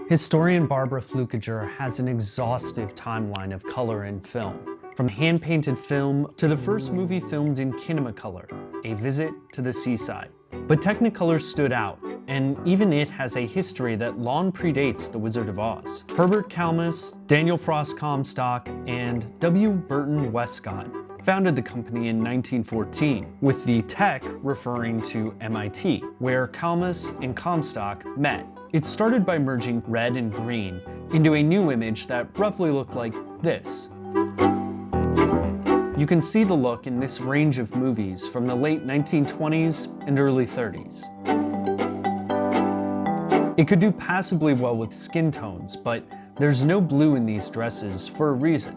Historian Barbara Flukiger has an exhaustive timeline of color in film, from hand-painted film to the first movie filmed in Kinemacolor, A Visit to the Seaside. But Technicolor stood out, and even it has a history that long predates The Wizard of Oz. Herbert Kalmus, Daniel Frost Comstock, and W. Burton Westcott founded the company in 1914, with the tech referring to MIT, where Kalmus and Comstock met. It started by merging red and green into a new image that roughly looked like this. You can see the look in this range of movies from the late 1920s and early 30s. It could do passably well with skin tones, but there's no blue in these dresses for a reason.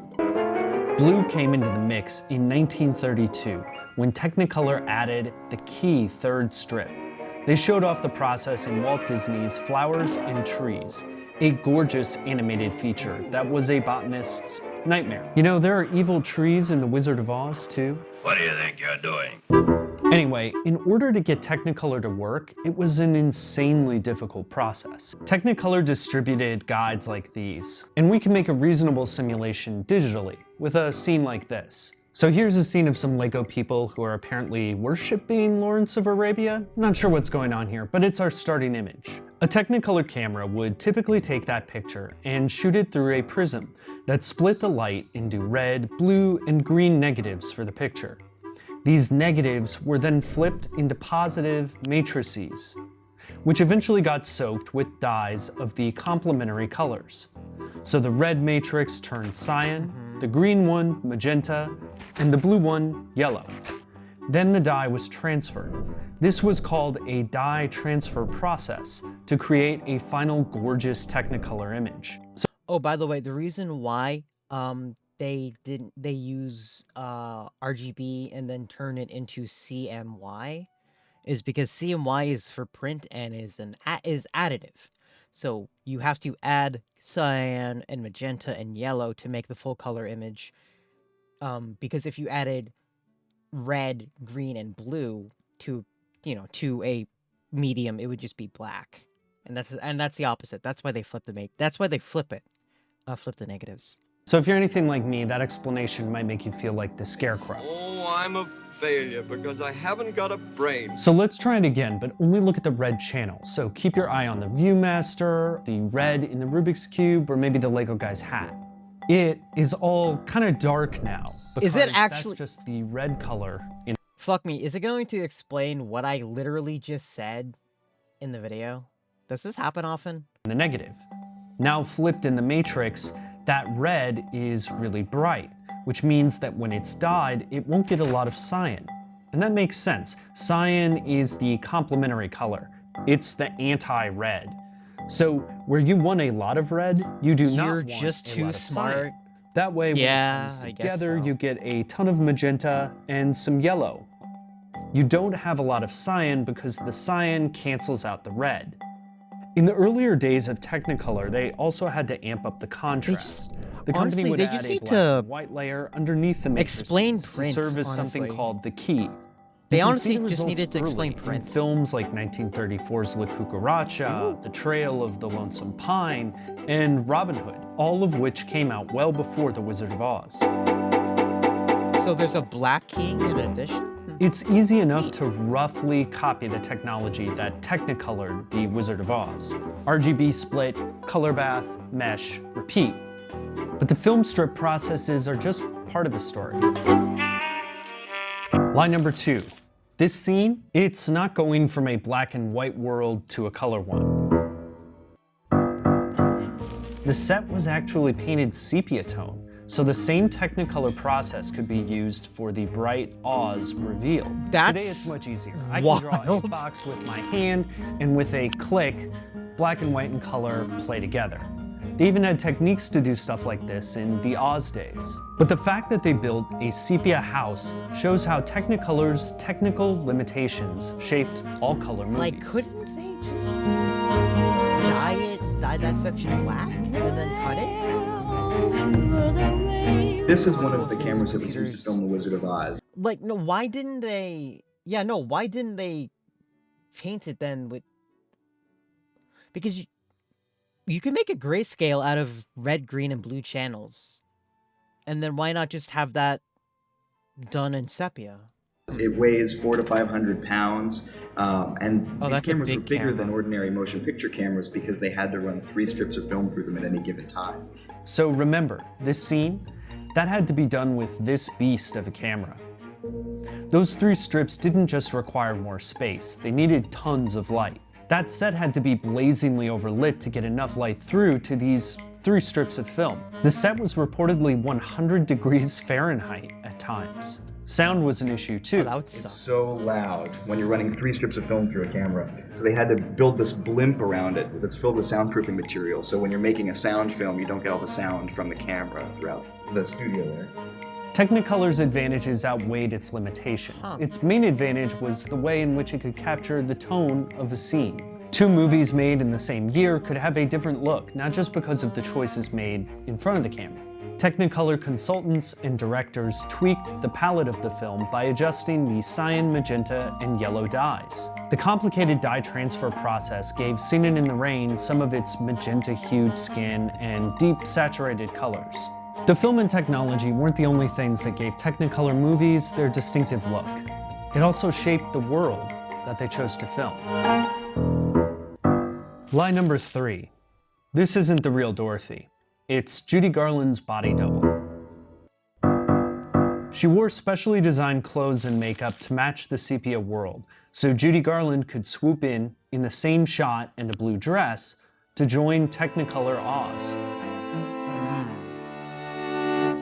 Blue came into the mix in 1932 when Technicolor added the key third strip. They showed off the process in Walt Disney's Flowers and Trees, a gorgeous animated feature that was a botanist's nightmare. You know, there are evil trees in The Wizard of Oz too. What do you think you're doing? Anyway, in order to get Technicolor to work, it was an insanely difficult process. Technicolor distributed guides like these, and we can make a reasonable simulation digitally with a scene like this. So here's a scene of some Lego people who are apparently worshipping Lawrence of Arabia. Not sure what's going on here, but it's our starting image. A Technicolor camera would typically take that picture and shoot it through a prism that split the light into red, blue, and green negatives for the picture. These negatives were then flipped into positive matrices, which eventually got soaked with dyes of the complementary colors. So the red matrix turned cyan, the green one magenta, and the blue one yellow. Then the dye was transferred. This was called a dye transfer process to create a final gorgeous Technicolor image. Oh, by the way, the reason why they use RGB and then turn it into CMY is because CMY is for print and is additive. So you have to add cyan and magenta and yellow to make the full color image. Because if you added red, green, and blue to a medium, it would just be black. And that's the opposite. That's why they flip flip the negatives. So if you're anything like me, that explanation might make you feel like the Scarecrow. Oh, I'm a failure because I haven't got a brain. So let's try it again, but only look at the red channel. So keep your eye on the Viewmaster, the red in the Rubik's Cube, or maybe the Lego guy's hat. It is all kind of dark now. Is it actually? That's just the red color. Fuck me, is it going to explain what I literally just said in the video? Does this happen often? The negative. Now flipped in the matrix, that red is really bright, which means that when it's dyed, it won't get a lot of cyan. And that makes sense. Cyan is the complementary color. It's the anti-red. So where you want a lot of red, you do not want just a too lot of smart. cyan. That way, when it comes together, you get a ton of magenta and some yellow. You don't have a lot of cyan because the cyan cancels out the red. In the earlier days of Technicolor, they also had to amp up the contrast. The company would add a black and white layer underneath the matrices explain to print, serve as something called the key. They You can honestly see the just results needed to explain early print. in films like 1934's La Cucaracha, The Trail of the Lonesome Pine, and Robin Hood, all of which came out well before The Wizard of Oz. So there's a black key in addition? It's easy enough to roughly copy the technology that Technicolored The Wizard of Oz. RGB split, color bath, mesh, repeat. But the film strip processes are just part of the story. Line number 2. This scene, it's not going from a black and white world to a color one. The set was actually painted sepia tone, so the same Technicolor process could be used for the bright Oz reveal. Today it's much easier. I can draw a box with my hand, and with a click, black and white and color play together. They even had techniques to do stuff like this in the Oz days. But the fact that they built a sepia house shows how Technicolor's technical limitations shaped all color movies. Like, couldn't they just dye that section black and then cut it? This is one of the cameras that was used to film The Wizard of Oz. Like, no, why didn't they... Yeah, no, why didn't they paint it then with... Because you can make a grayscale out of red, green, and blue channels. And then why not just have that done in sepia? It weighs 400 to 500 pounds, and these cameras were bigger camera. than ordinary motion picture cameras because they had to run 3 strips of film through them at any given time. So remember, this scene, that had to be done with this beast of a camera. Those 3 strips didn't just require more space, they needed tons of light. That set had to be blazingly overlit to get enough light through to these 3 strips of film. The set was reportedly 100 degrees Fahrenheit at times. Sound was an issue too. It's so loud when you're running 3 strips of film through a camera. So they had to build this blimp around it that's filled with soundproofing material. So when you're making a sound film, you don't get all the sound from the camera throughout the studio there. Technicolor's advantages outweighed its limitations. Its main advantage was the way in which it could capture the tone of a scene. 2 movies made in the same year could have a different look, not just because of the choices made in front of the camera. Technicolor consultants and directors tweaked the palette of the film by adjusting the cyan, magenta, and yellow dyes. The complicated dye transfer process gave Seen It in the Rain some of its magenta-hued skin and deep saturated colors. The film and technology weren't the only things that gave Technicolor movies their distinctive look. It also shaped the world that they chose to film. Line number 3. This isn't the real Dorothy. It's Judy Garland's body double. She wore specially designed clothes and makeup to match the sepia world, so Judy Garland could swoop in the same shot and a blue dress to join Technicolor Oz.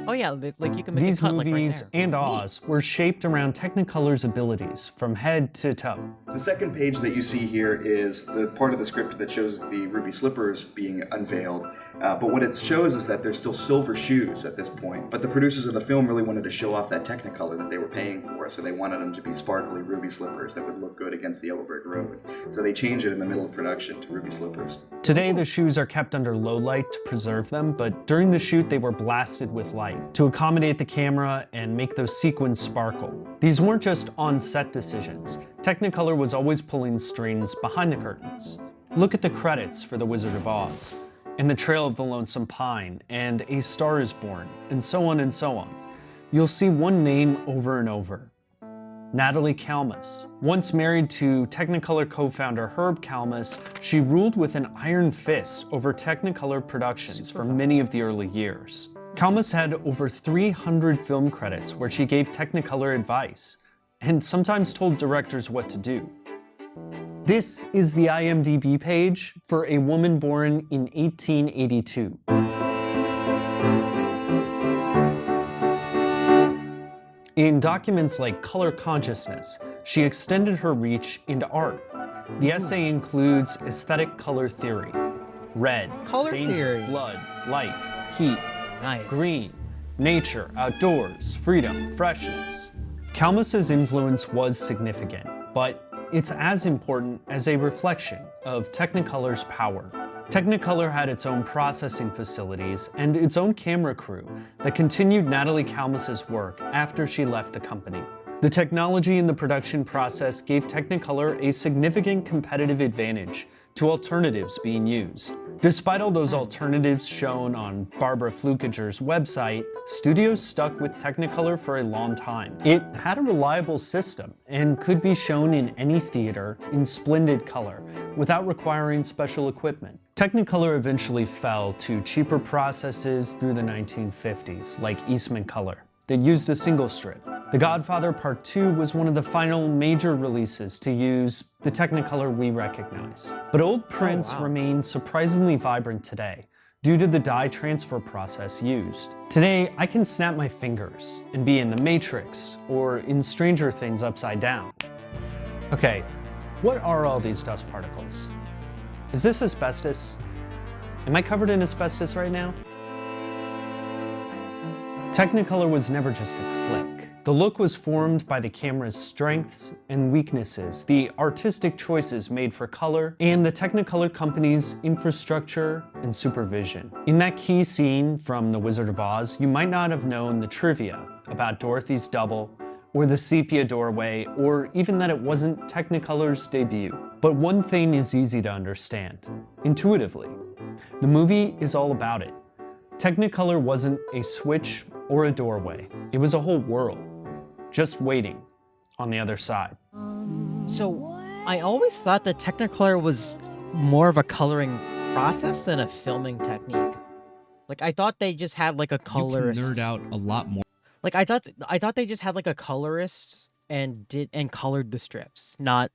Oh yeah, like you can make These a cut like right movies there. and Oz were shaped around Technicolor's abilities from head to toe. The second page that you see here is the part of the script that shows the ruby slippers being unveiled. But what it shows is that there's still silver shoes at this point. But the producers of the film really wanted to show off that Technicolor that they were paying for, so they wanted them to be sparkly ruby slippers that would look good against the yellow brick road. So they changed it in the middle of production to ruby slippers. Today, the shoes are kept under low light to preserve them, but during the shoot, they were blasted with light to accommodate the camera and make those sequins sparkle. These weren't just on-set decisions. Technicolor was always pulling strings behind the curtains. Look at the credits for The Wizard of Oz, and The Trail of the Lonesome Pine, and A Star is Born, and so on and so on. You'll see one name over and over. Natalie Kalmus. Once married to Technicolor co-founder Herb Kalmus, she ruled with an iron fist over Technicolor productions for many of the early years. Kalmus had over 300 film credits where she gave Technicolor advice, and sometimes told directors what to do. This is the IMDb page for a woman born in 1882. In documents like Color Consciousness, she extended her reach into art. The essay includes aesthetic color theory, red, Color danger, theory. blood, life, heat, Nice. green, nature, outdoors, freedom, freshness. Kalmus's influence was significant, but it's as important as a reflection of Technicolor's power. Technicolor had its own processing facilities and its own camera crew that continued Natalie Kalmus's work after she left the company. The technology in the production process gave Technicolor a significant competitive advantage to alternatives being used. Despite all those alternatives shown on Barbara Flukiger's website, studios stuck with Technicolor for a long time. It had a reliable system and could be shown in any theater in splendid color without requiring special equipment. Technicolor eventually fell to cheaper processes through the 1950s, like Eastman Color, that used a single strip. The Godfather Part 2 was one of the final major releases to use the Technicolor we recognize. But old prints remain surprisingly vibrant today due to the dye transfer process used. Today, I can snap my fingers and be in The Matrix or in Stranger Things upside down. Okay, what are all these dust particles? Is this asbestos? Am I covered in asbestos right now? Technicolor was never just a click. The look was formed by the camera's strengths and weaknesses, the artistic choices made for color, and the Technicolor company's infrastructure and supervision. In that key scene from The Wizard of Oz, you might not have known the trivia about Dorothy's double, or the sepia doorway, or even that it wasn't Technicolor's debut. But one thing is easy to understand, intuitively. The movie is all about it. Technicolor wasn't a switch or a doorway. It was a whole world, just waiting on the other side. So, I always thought that Technicolor was more of a coloring process than a filming technique. Like, I thought they just had like a colorist. You can nerd out a lot more. Like, I thought they just had like a colorist and colored the strips. Not,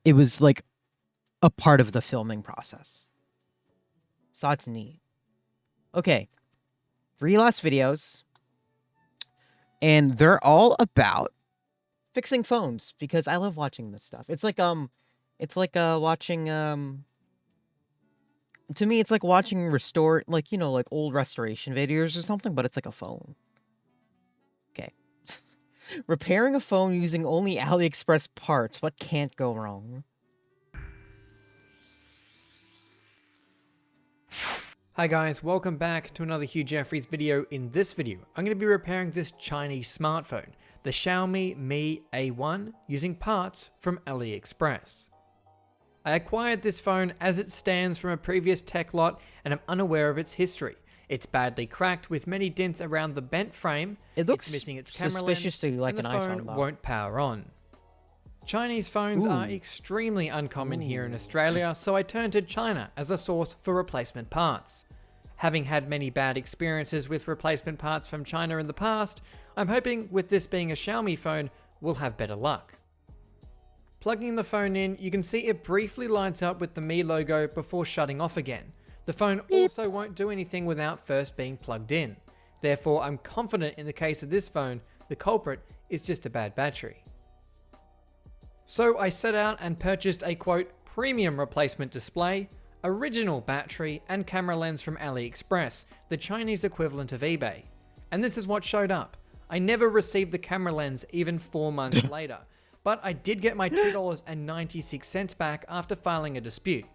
it was like a part of the filming process. So that's neat. Okay, 3 last videos, and they're all about fixing phones because I love watching this stuff. It's like watching to me it's like watching like old restoration videos or something, but it's like a phone. Okay. Repairing a phone using only AliExpress parts. What can't go wrong? Hi guys, welcome back to another Hugh Jeffries video. In this video, I'm going to be repairing this Chinese smartphone, the Xiaomi Mi A1, using parts from AliExpress. I acquired this phone as it stands from a previous tech lot and I'm unaware of its history. It's badly cracked with many dents around the bent frame, it's missing its camera suspiciously lens, like and the an phone iPhone, though. won't power on. Chinese phones are extremely uncommon here in Australia, so I turned to China as a source for replacement parts. Having had many bad experiences with replacement parts from China in the past, I'm hoping with this being a Xiaomi phone, we'll have better luck. Plugging the phone in, you can see it briefly lights up with the Mi logo before shutting off again. The phone also won't do anything without first being plugged in. Therefore, I'm confident in the case of this phone, the culprit is just a bad battery. So I set out and purchased a quote, premium replacement display, original battery, and camera lens from AliExpress, the Chinese equivalent of eBay. And this is what showed up. I never received the camera lens even 4 months later, but I did get my $2.96 back after filing a dispute.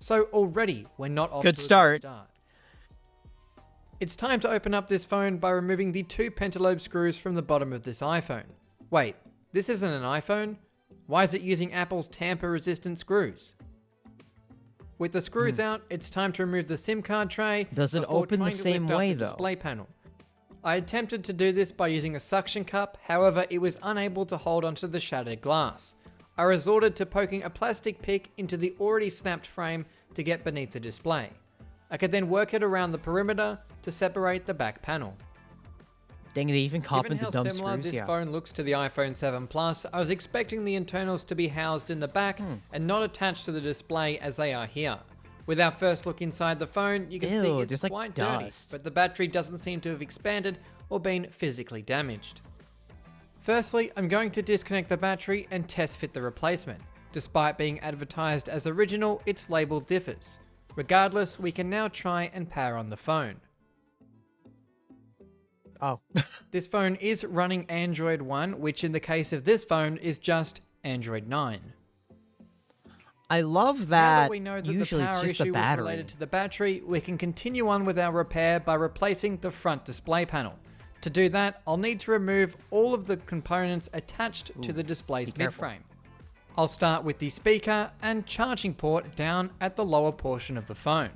So already we're not off to a good start. It's time to open up this phone by removing the 2 pentalobe screws from the bottom of this iPhone. Wait, this isn't an iPhone? Why is it using Apple's tamper-resistant screws? With the screws out, it's time to remove the SIM card tray. Does it open the same way, though? Display panel. I attempted to do this by using a suction cup, however, it was unable to hold onto the shattered glass. I resorted to poking a plastic pick into the already snapped frame to get beneath the display. I could then work it around the perimeter to separate the back panel. Dang, they even cop Given into how dumb similar screws. this Yeah. phone looks to the iPhone 7 Plus, I was expecting the internals to be housed in the back and not attached to the display as they are here. With our first look inside the phone, you can see it's like quite dirty, dust. but the battery doesn't seem to have expanded or been physically damaged. Firstly, I'm going to disconnect the battery and test fit the replacement. Despite being advertised as original, its label differs. Regardless, we can now try and power on the phone. Oh. This phone is running Android 1, which in the case of this phone is just Android 9. I love Now that. that we know that Usually the power it's just a issue was battery. related to the battery, we can continue on with our repair by replacing the front display panel. To do that, I'll need to remove all of the components attached to the display's midframe. I'll start with the speaker and charging port down at the lower portion of the phone.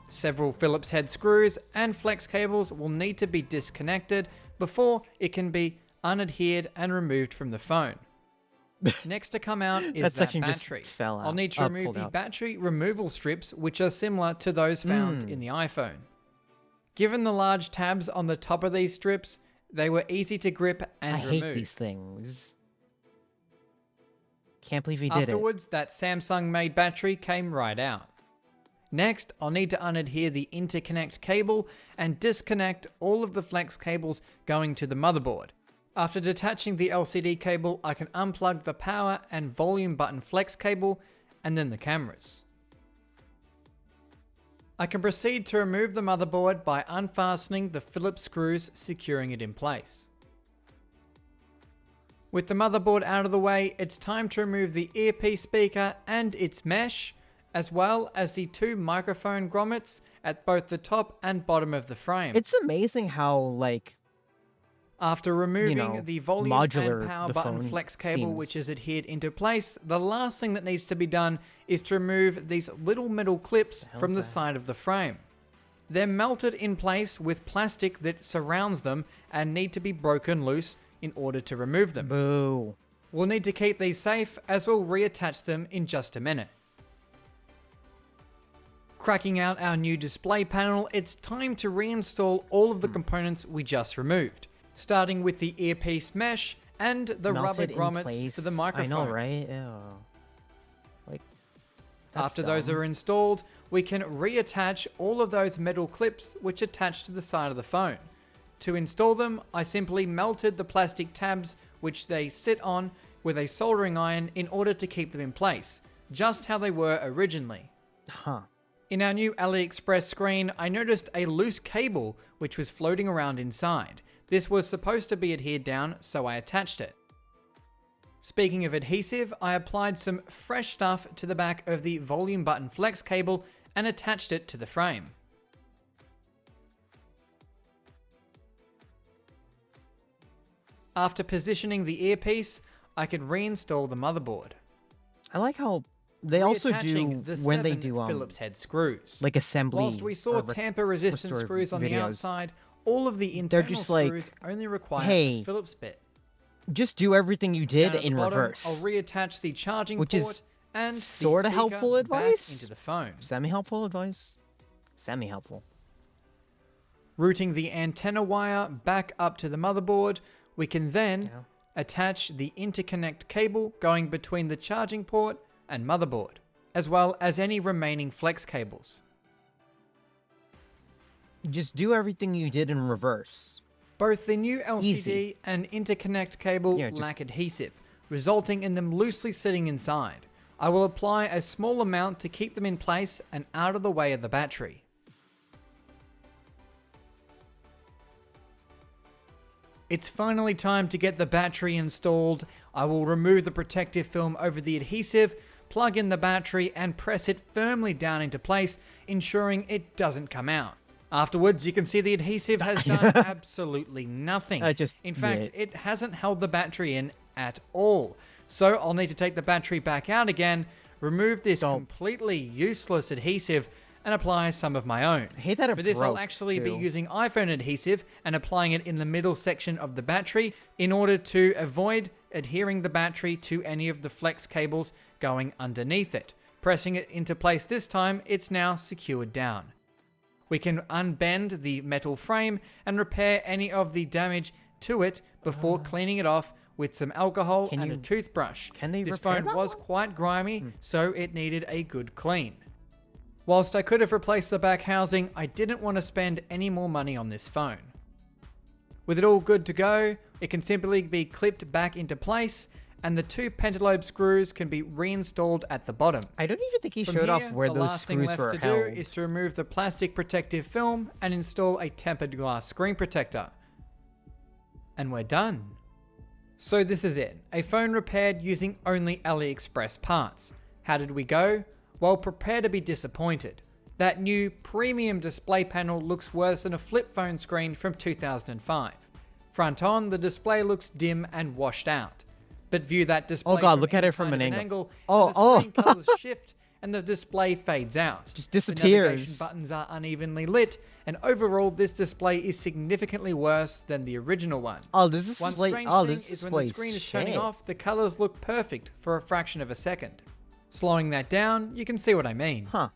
Several Phillips head screws and flex cables will need to be disconnected before it can be unadhered and removed from the phone. Next to come out is that battery. I'll need to remove the battery removal strips, which are similar to those found in the iPhone. Given the large tabs on the top of these strips, they were easy to grip and remove. I hate these things. Can't believe he did it. Afterwards, that Samsung-made battery came right out. Next, I'll need to unadhere the interconnect cable and disconnect all of the flex cables going to the motherboard. After detaching the LCD cable, I can unplug the power and volume button flex cable and then the cameras. I can proceed to remove the motherboard by unfastening the Phillips screws securing it in place. With the motherboard out of the way, it's time to remove the earpiece speaker and its mesh, as well as the two microphone grommets at both the top and bottom of the frame. It's amazing how, like, after removing the volume and power button phone flex cable, seems. which is adhered into place, the last thing that needs to be done is to remove these little metal clips from the side of the frame. They're melted in place with plastic that surrounds them and need to be broken loose in order to remove them. Boo. We'll need to keep these safe as we'll reattach them in just a minute. Cracking out our new display panel, it's time to reinstall all of the components we just removed, starting with the earpiece mesh and the rubber grommets for the microphones. I know, right? Ew. Like, after those are installed, we can reattach all of those metal clips which attach to the side of the phone. To install them, I simply melted the plastic tabs which they sit on with a soldering iron in order to keep them in place, just how they were originally. Huh. In our new AliExpress screen, I noticed a loose cable which was floating around inside. This was supposed to be adhered down, so I attached it. Speaking of adhesive, I applied some fresh stuff to the back of the volume button flex cable and attached it to the frame. After positioning the earpiece, I could reinstall the motherboard. I like how they also do Reattaching the when they 7 do Phillips head screws. like assembly. Whilst we saw tamper-resistant restore screws on the videos, outside, all of the they're internal just like, screws only require hey, a Phillips bit. just do everything you did Down at the in bottom, reverse. I'll reattach the charging Which port is and sort the of speaker helpful back advice. into the phone. Semi-helpful advice. Semi-helpful. Routing the antenna wire back up to the motherboard, we can then attach the interconnect cable going between the charging port and motherboard, as well as any remaining flex cables. Just do everything you did in reverse. Both the new LCD Easy. and interconnect cable lack adhesive, resulting in them loosely sitting inside. I will apply a small amount to keep them in place and out of the way of the battery. It's finally time to get the battery installed. I will remove the protective film over the adhesive, plug in the battery and press it firmly down into place, ensuring it doesn't come out. Afterwards, you can see the adhesive has done absolutely nothing. In fact, it hasn't held the battery in at all. So I'll need to take the battery back out again, remove this completely useless adhesive, and apply some of my own. I hate that it For this, I'll broke, actually be too. using iPhone adhesive and applying it in the middle section of the battery in order to avoid adhering the battery to any of the flex cables going underneath it. Pressing it into place this time, it's now secured down. We can unbend the metal frame and repair any of the damage to it before cleaning it off with some alcohol and a toothbrush. This repair phone that was quite grimy, so it needed a good clean. Whilst I could have replaced the back housing, I didn't want to spend any more money on this phone. With it all good to go, it can simply be clipped back into place, and the two pentalobe screws can be reinstalled at the bottom. I don't even think he From showed here, off where the those last thing screws left were to held. do is to remove the plastic protective film and install a tempered glass screen protector. And we're done. So this is it, a phone repaired using only AliExpress parts. How did we go? Well, prepare to be disappointed. That new premium display panel looks worse than a flip phone screen from 2005. Front on, the display looks dim and washed out. But view that display Oh god, from look at any it from kind an of angle. and the Oh, screen colors shift and the display fades out. Just The navigation disappears. buttons are unevenly lit, and overall this display is significantly worse than the original one. Oh, this is One display. strange Oh, thing this is when the displays screen is turning shit. off, the colors look perfect for a fraction of a second. Slowing that down, you can see what I mean. Huh.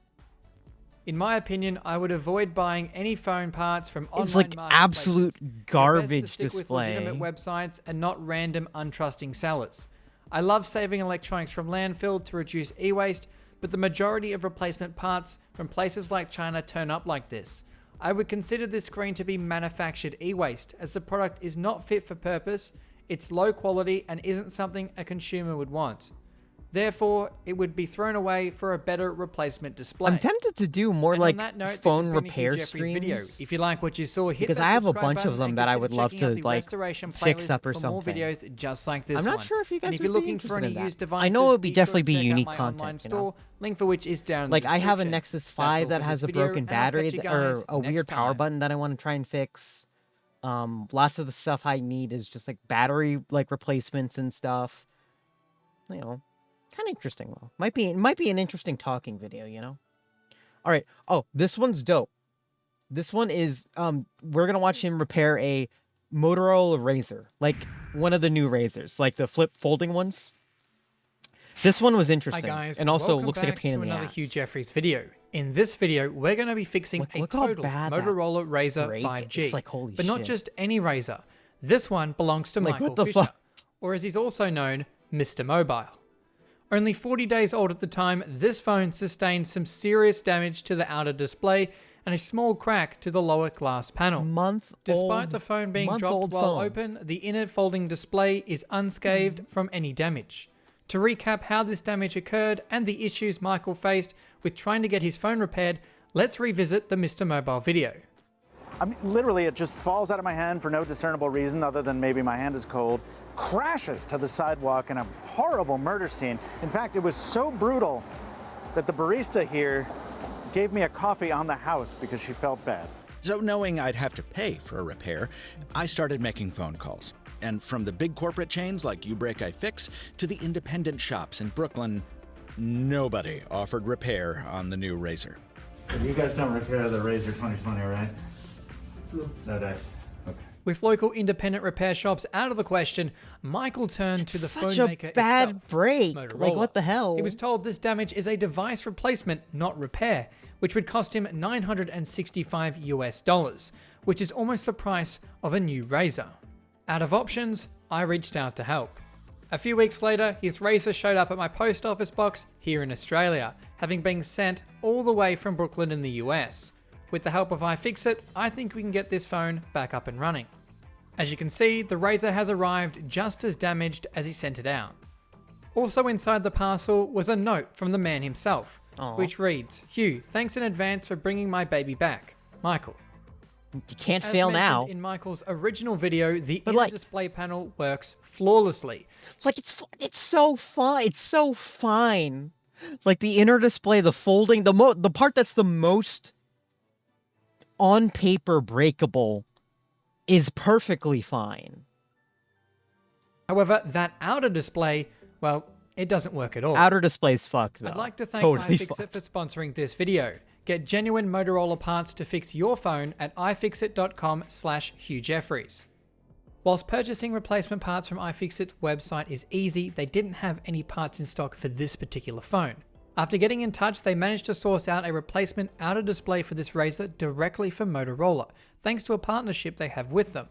In my opinion, I would avoid buying any phone parts from online It's like marketplaces. absolute They're best to garbage stick with display. legitimate websites and not random untrusting sellers. I love saving electronics from landfill to reduce e-waste, but the majority of replacement parts from places like China turn up like this. I would consider this screen to be manufactured e-waste, as the product is not fit for purpose, it's low quality and isn't something a consumer would want. Therefore, it would be thrown away for a better replacement display. I'm tempted to do more And like on that note, this phone has been a Hugh repair Jeffries streams. video. If you like what you saw, hit because that I have a subscribe bunch button of them and that I consider would love checking out to the like restoration fix playlist up or for more something. videos just like this I'm not one. sure if you guys and if would you're be looking for interested any in used that. devices, I know it would be definitely sure to be check out unique my content, online you store, know? link for which is down in Like the I have a description. Nexus That's all 5 for that this has a video, broken and I'll battery catch you or guys a next weird power time. button that I want to try and fix. Lots of the stuff I need is just like battery like replacements and stuff. You know, kind of interesting though. Might be an interesting talking video, you know. All right. Oh, this one's dope. This one is we're gonna watch him repair a Motorola Razr, like one of the new Razrs, like the flip folding ones. This one was interesting, Hi guys, and also welcome looks like a back pain to in the another ass. Hugh Jeffries video. In this video, we're going to be fixing a look how total bad that Motorola Razr break 5G. is, like, holy but not shit. just any Razr. This one belongs to Like, Michael what the Fisher, fuck? or as he's also known, Mr. Mobile. Only 40 days old at the time, this phone sustained some serious damage to the outer display and a small crack to the lower glass panel. Despite the phone being dropped while open, the inner folding display is unscathed from any damage. To recap how this damage occurred and the issues Michael faced with trying to get his phone repaired, let's revisit the Mr. Mobile video. I mean, literally, it just falls out of my hand for no discernible reason other than maybe my hand is cold, crashes to the sidewalk in a horrible murder scene. In fact, it was so brutal that the barista here gave me a coffee on the house because she felt bad. So knowing I'd have to pay for a repair, I started making phone calls. And from the big corporate chains like You Break, I Fix to the independent shops in Brooklyn, nobody offered repair on the new Razr. You guys don't repair the Razr 2020, right? No dice. Okay. With local independent repair shops out of the question, Michael turned to the phone Such a maker bad itself, break. Motorola. Like, what the hell? He was told this damage is a device replacement, not repair, which would cost him $965 US, which is almost the price of a new Razr. Out of options, I reached out to help. A few weeks later, his Razr showed up at my post office box here in Australia, having been sent all the way from Brooklyn in the US. With the help of iFixit, I think we can get this phone back up and running. As you can see, the Razr has arrived just as damaged as he sent it out. Also inside the parcel was a note from the man himself, Aw. which reads, "Hugh, thanks in advance for bringing my baby back. Michael." You can't As fail mentioned now. in Michael's original video, the But, inner like- display panel works flawlessly. Like it's so fun. It's so fine. Like the inner display, the folding, the part that's the most on paper breakable is perfectly fine. However, that outer display, well, it doesn't work at all. Outer display's fucked though. I'd like to thank Totally iFixit fucked. for sponsoring this video. Get genuine Motorola parts to fix your phone at ifixit.com/HughJeffries. Whilst purchasing replacement parts from iFixit's website is easy, they didn't have any parts in stock for this particular phone. After getting in touch, they managed to source out a replacement outer display for this Razr directly from Motorola, thanks to a partnership they have with them.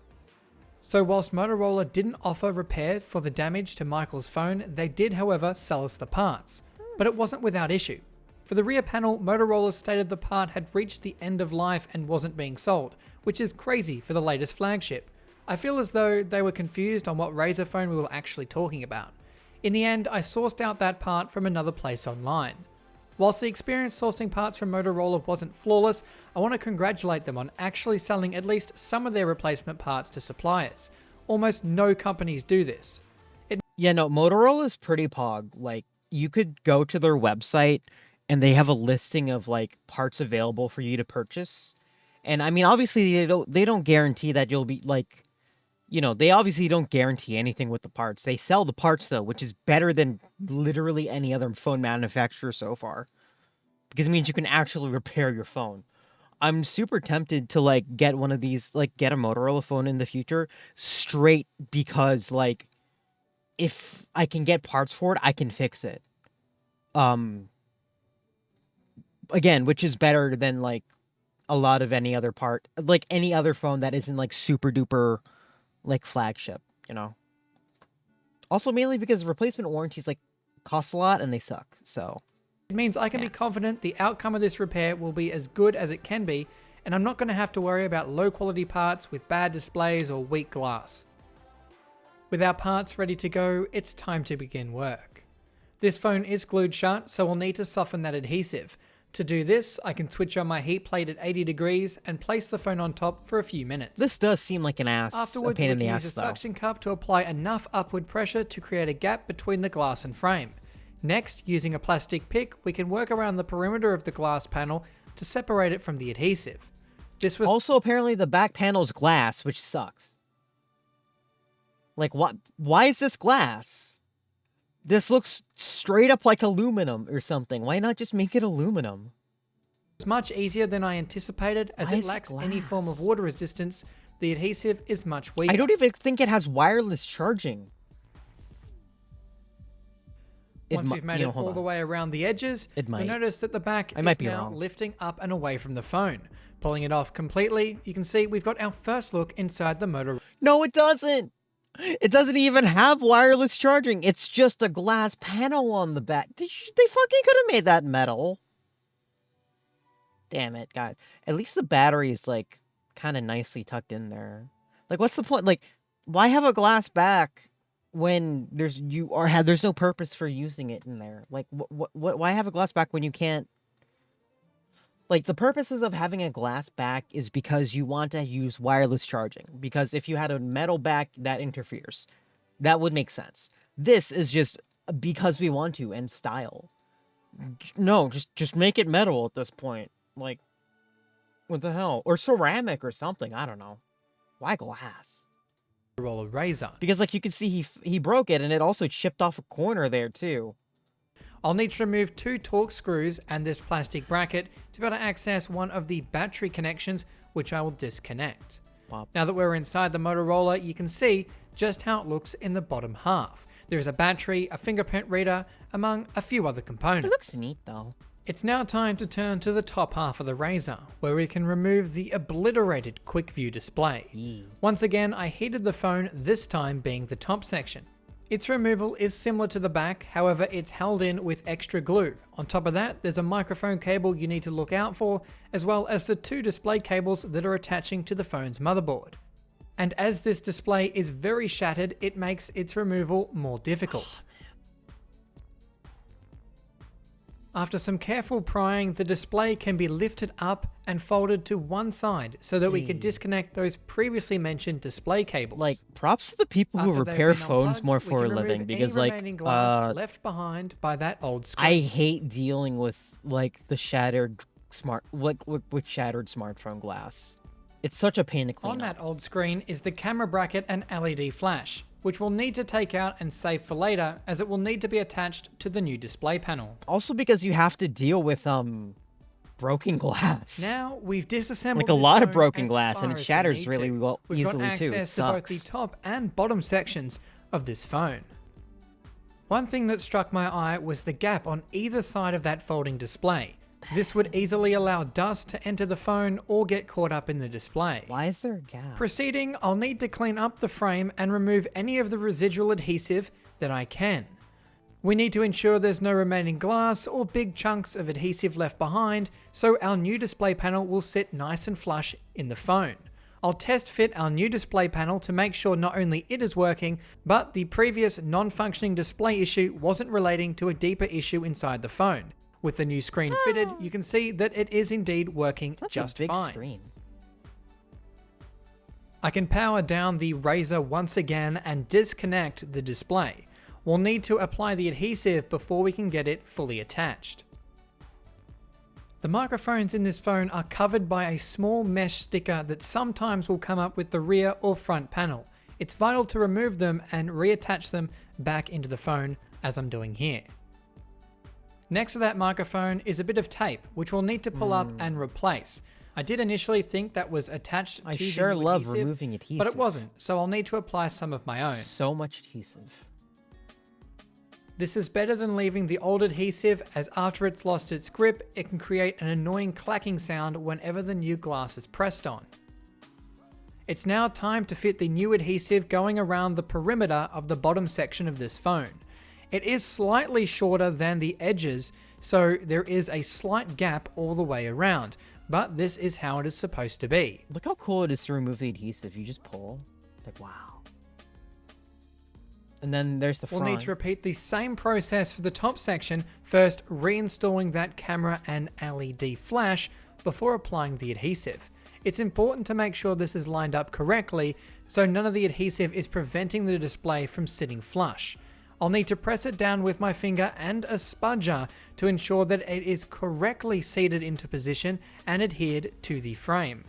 So whilst Motorola didn't offer repair for the damage to Michael's phone, they did however sell us the parts. But it wasn't without issue. For the rear panel, Motorola stated the part had reached the end of life and wasn't being sold, which is crazy for the latest flagship. I feel as though they were confused on what Razr phone we were actually talking about. In the end, I sourced out that part from another place online. Whilst the experience sourcing parts from Motorola wasn't flawless, I want to congratulate them on actually selling at least some of their replacement parts to suppliers. Almost no companies do this. Yeah, no, Motorola's pretty pog. Like, you could go to their website and they have a listing of like parts available for you to purchase. And I mean, obviously they don't guarantee that you'll be like, you know, they obviously don't guarantee anything with the parts. They sell the parts though, which is better than literally any other phone manufacturer so far, because it means you can actually repair your phone. I'm super tempted to like get one of these, like get a Motorola phone in the future, straight because like if I can get parts for it, I can fix it. Again, which is better than like a lot of any other part, like any other phone that isn't like super duper like flagship, you know. Also mainly because replacement warranties like cost a lot and they suck. So it means I can be confident the outcome of this repair will be as good as it can be, and I'm not going to have to worry about low quality parts with bad displays or weak glass. With our parts ready to go, it's time to begin work. This phone is glued shut, so we'll need to soften that adhesive. To do this, I can switch on my heat plate at 80 degrees and place the phone on top for a few minutes. This does seem like a Afterwards, pain we in the can ass use a though. suction cup to apply enough upward pressure to create a gap between the glass and frame. Next, using a plastic pick, we can work around the perimeter of the glass panel to separate it from the adhesive. This was Also, apparently the back panel's glass, which sucks. Like, what? Why is this glass? This looks straight up like aluminum or something. Why not just make it aluminum? It's much easier than I anticipated, as Why it is it lacks any form of water resistance. The adhesive is much weaker. I don't even think it has wireless charging. Once we've made it all the way around the edges, It might. you'll notice that the back I might is be now wrong. lifting up and away from the phone. Pulling it off completely, you can see we've got our first look inside the Motorola. No, it doesn't. It doesn't even have wireless charging. It's just a glass panel on the back. They fucking could have made that metal. Damn it, guys. At least the battery is like kind of nicely tucked in there. Like, what's the point? Like, why have a glass back when there's no purpose for using it in there? Like, why have a glass back when you can't? Like, the purposes of having a glass back is because you want to use wireless charging. Because if you had a metal back, that interferes. That would make sense. This is just because we want to and style. No, just make it metal at this point. Like, what the hell? Or ceramic or something. I don't know. Why glass? Razr. Because, like, you can see he broke it, and it also chipped off a corner there, too. I'll need to remove 2 Torx screws and this plastic bracket to be able to access one of the battery connections, which I will disconnect. Pop. Now that we're inside the Motorola, you can see just how it looks in the bottom half. There is a battery, a fingerprint reader, among a few other components. It looks neat, though. It's now time to turn to the top half of the Razr, where we can remove the obliterated quick view display. Once again, I heated the phone, this time being the top section. Its removal is similar to the back, however it's held in with extra glue. On top of that, there's a microphone cable you need to look out for, as well as the 2 display cables that are attaching to the phone's motherboard. And as this display is very shattered, it makes its removal more difficult. After some careful prying, the display can be lifted up and folded to one side so that we can disconnect those previously mentioned display cables. Like, props to the people who After they've repair been phones unplugged, more we for a can living, remove because, any like, remaining glass left behind by that old screen. I hate dealing with, like, the shattered with shattered smartphone glass. It's such a pain to clean On up. that old screen is the camera bracket and LED flash, which we'll need to take out and save for later, as it will need to be attached to the new display panel. Also because you have to deal with, broken glass. Now we've disassembled Like, a this lot of phone broken as glass, far and it as we shatters need really to. well We've got easily, too. It access to both the sucks. top and bottom sections of this phone. One thing that struck my eye was the gap on either side of that folding display. This would easily allow dust to enter the phone or get caught up in the display. Why is there a gap? Proceeding, I'll need to clean up the frame and remove any of the residual adhesive that I can. We need to ensure there's no remaining glass or big chunks of adhesive left behind, so our new display panel will sit nice and flush in the phone. I'll test fit our new display panel to make sure not only it is working, but the previous non-functioning display issue wasn't relating to a deeper issue inside the phone. With the new screen fitted, you can see that it is indeed working just fine. Screen. I can power down the Razr once again and disconnect the display. We'll need to apply the adhesive before we can get it fully attached. The microphones in this phone are covered by a small mesh sticker that sometimes will come up with the rear or front panel. It's vital to remove them and reattach them back into the phone, as I'm doing here. Next to that microphone is a bit of tape, which we'll need to pull up and replace. I did initially think that was attached to the sure new love adhesive, removing adhesive. but it wasn't, so I'll need to apply some of my own. So much adhesive. This is better than leaving the old adhesive, as after it's lost its grip, it can create an annoying clacking sound whenever the new glass is pressed on. It's now time to fit the new adhesive going around the perimeter of the bottom section of this phone. It is slightly shorter than the edges, so there is a slight gap all the way around, but this is how it is supposed to be. Look how cool it is to remove the adhesive. You just pull. Like, wow. And then there's the front. We'll need to repeat the same process for the top section, first reinstalling that camera and LED flash before applying the adhesive. It's important to make sure this is lined up correctly, so none of the adhesive is preventing the display from sitting flush. I'll need to press it down with my finger and a spudger to ensure that it is correctly seated into position and adhered to the frame.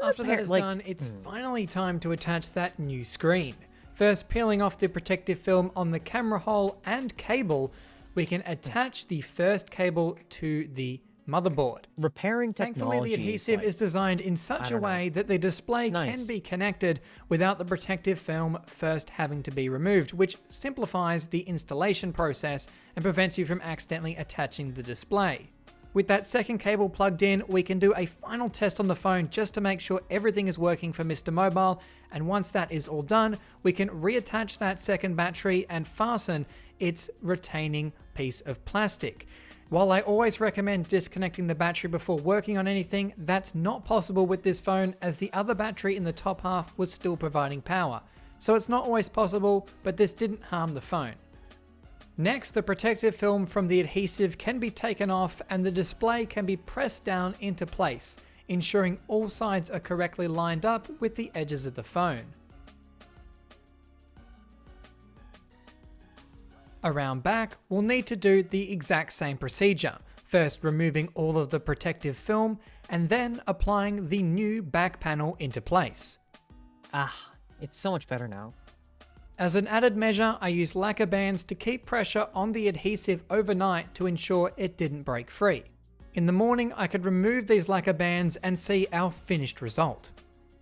After that is done, it's finally time to attach that new screen. First, peeling off the protective film on the camera hole and cable, we can attach the first cable to the motherboard. Repairing technology. Thankfully, the adhesive is designed in such a way that the display can be connected without the protective film first having to be removed, which simplifies the installation process and prevents you from accidentally attaching the display. With that second cable plugged in, we can do a final test on the phone just to make sure everything is working for Mr. Mobile, and once that is all done, we can reattach that second battery and fasten its retaining piece of plastic. While I always recommend disconnecting the battery before working on anything, that's not possible with this phone, as the other battery in the top half was still providing power. So it's not always possible, but this didn't harm the phone. Next, the protective film from the adhesive can be taken off and the display can be pressed down into place, ensuring all sides are correctly lined up with the edges of the phone. Around back, we'll need to do the exact same procedure, first removing all of the protective film and then applying the new back panel into place. It's so much better now. As an added measure, I used lacquer bands to keep pressure on the adhesive overnight to ensure it didn't break free. In the morning, I could remove these lacquer bands and see our finished result.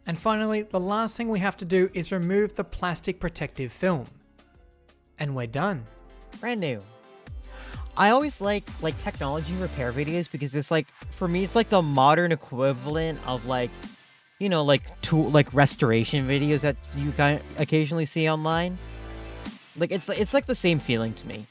And finally, the last thing we have to do is remove the plastic protective film. And we're done. Brand new. I always like technology repair videos because it's like, for me, it's like the modern equivalent of like restoration videos that you kind of occasionally see online. Like it's like the same feeling to me.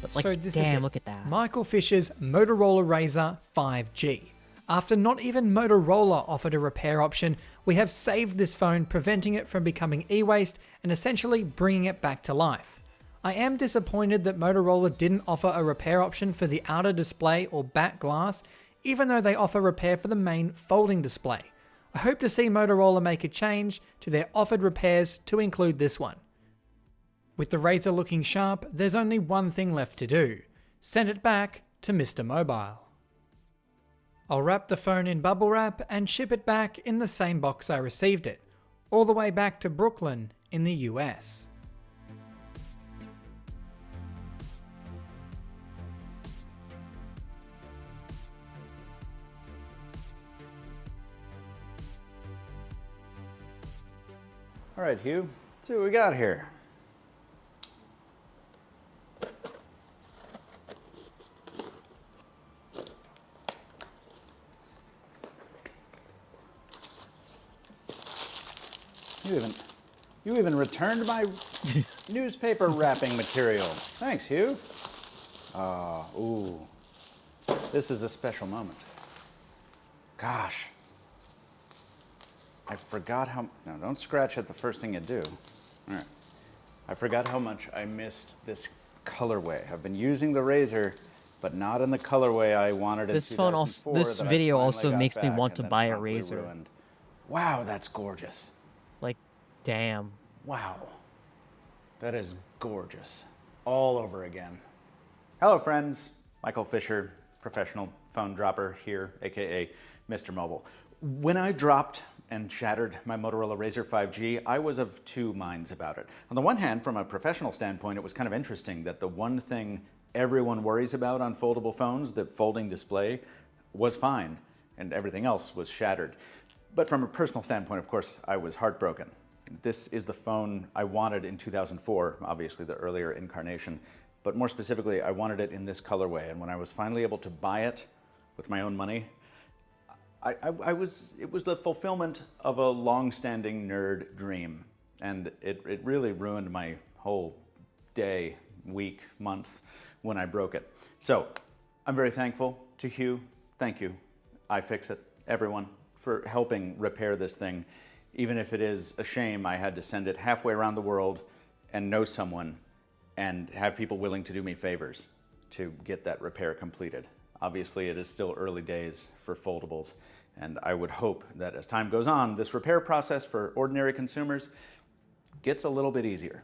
But like, so this damn, is it. Look at that. Michael Fisher's Motorola Razr 5G. After not even Motorola offered a repair option, we have saved this phone, preventing it from becoming e-waste and essentially bringing it back to life. I am disappointed that Motorola didn't offer a repair option for the outer display or back glass, even though they offer repair for the main folding display. I hope to see Motorola make a change to their offered repairs to include this one. With the Razr looking sharp, there's only one thing left to do: send it back to Mr. Mobile. I'll wrap the phone in bubble wrap and ship it back in the same box I received it, all the way back to Brooklyn in the US. All right, Hugh, let's see what we got here. You even returned my newspaper wrapping material. Thanks, Hugh. Ooh, this is a special moment. Gosh. I forgot how, no, don't scratch at the first thing you do. All right. I forgot how much I missed this colorway. I've been using the Razr, but not in the colorway I wanted in 2004. This video also makes me want to buy a Razr. Ruined. Wow, that's gorgeous. Like, damn. Wow. That is gorgeous. All over again. Hello, friends. Michael Fisher professional phone dropper here, aka Mr. Mobile. When I dropped and shattered my Motorola Razr 5G, I was of two minds about it. On the one hand, from a professional standpoint, it was kind of interesting that the one thing everyone worries about on foldable phones, the folding display, was fine, and everything else was shattered. But from a personal standpoint, of course, I was heartbroken. This is the phone I wanted in 2004, obviously the earlier incarnation, but more specifically, I wanted it in this colorway. And when I was finally able to buy it with my own money, it was the fulfillment of a long-standing nerd dream. And it really ruined my whole day, week, month when I broke it. So I'm very thankful to Hugh. Thank you, iFixit, everyone, for helping repair this thing. Even if it is a shame I had to send it halfway around the world and know someone and have people willing to do me favors to get that repair completed. Obviously, it is still early days for foldables, and I would hope that as time goes on, this repair process for ordinary consumers gets a little bit easier.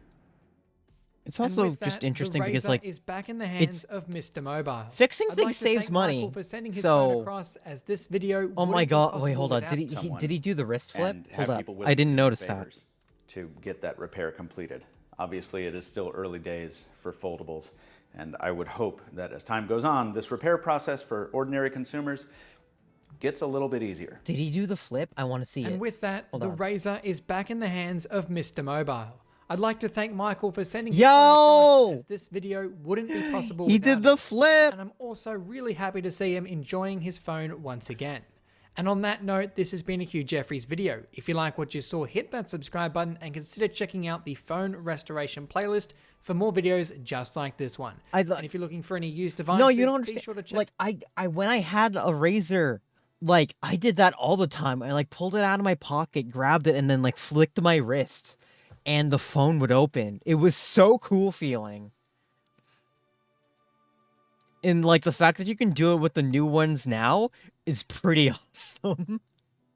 It's also just interesting because, like, is back in the hands of Mr. Mobile. Fixing I'd things like to saves thank money. Michael for sending his So, phone across, as this video oh my wouldn't be god! Wait, possible hold on. without Did he do the wrist flip? And Hold have up. people willing I to didn't do me notice that. favors to get that repair completed. Obviously, it is still early days for foldables, and I would hope that as time goes on, this repair process for ordinary consumers gets a little bit easier. Did he do the flip? I want to see it. And with that, Hold the on. Razr is back in the hands of Mr. Mobile. I'd like to thank Michael for sending his Yo! phone across, as this video wouldn't be possible He without did the him. flip! And I'm also really happy to see him enjoying his phone once again. And on that note, this has been a Hugh Jeffries video. If you like what you saw, hit that subscribe button and consider checking out the phone restoration playlist for more videos just like this one. And if you're looking for any used devices, No, you don't be understand. sure to check. Like, I when I had a Razr, like, I did that all the time. I, like, pulled it out of my pocket, grabbed it, and then, like, flicked my wrist. And the phone would open. It was so cool feeling. And, like, the fact that you can do it with the new ones now is pretty awesome.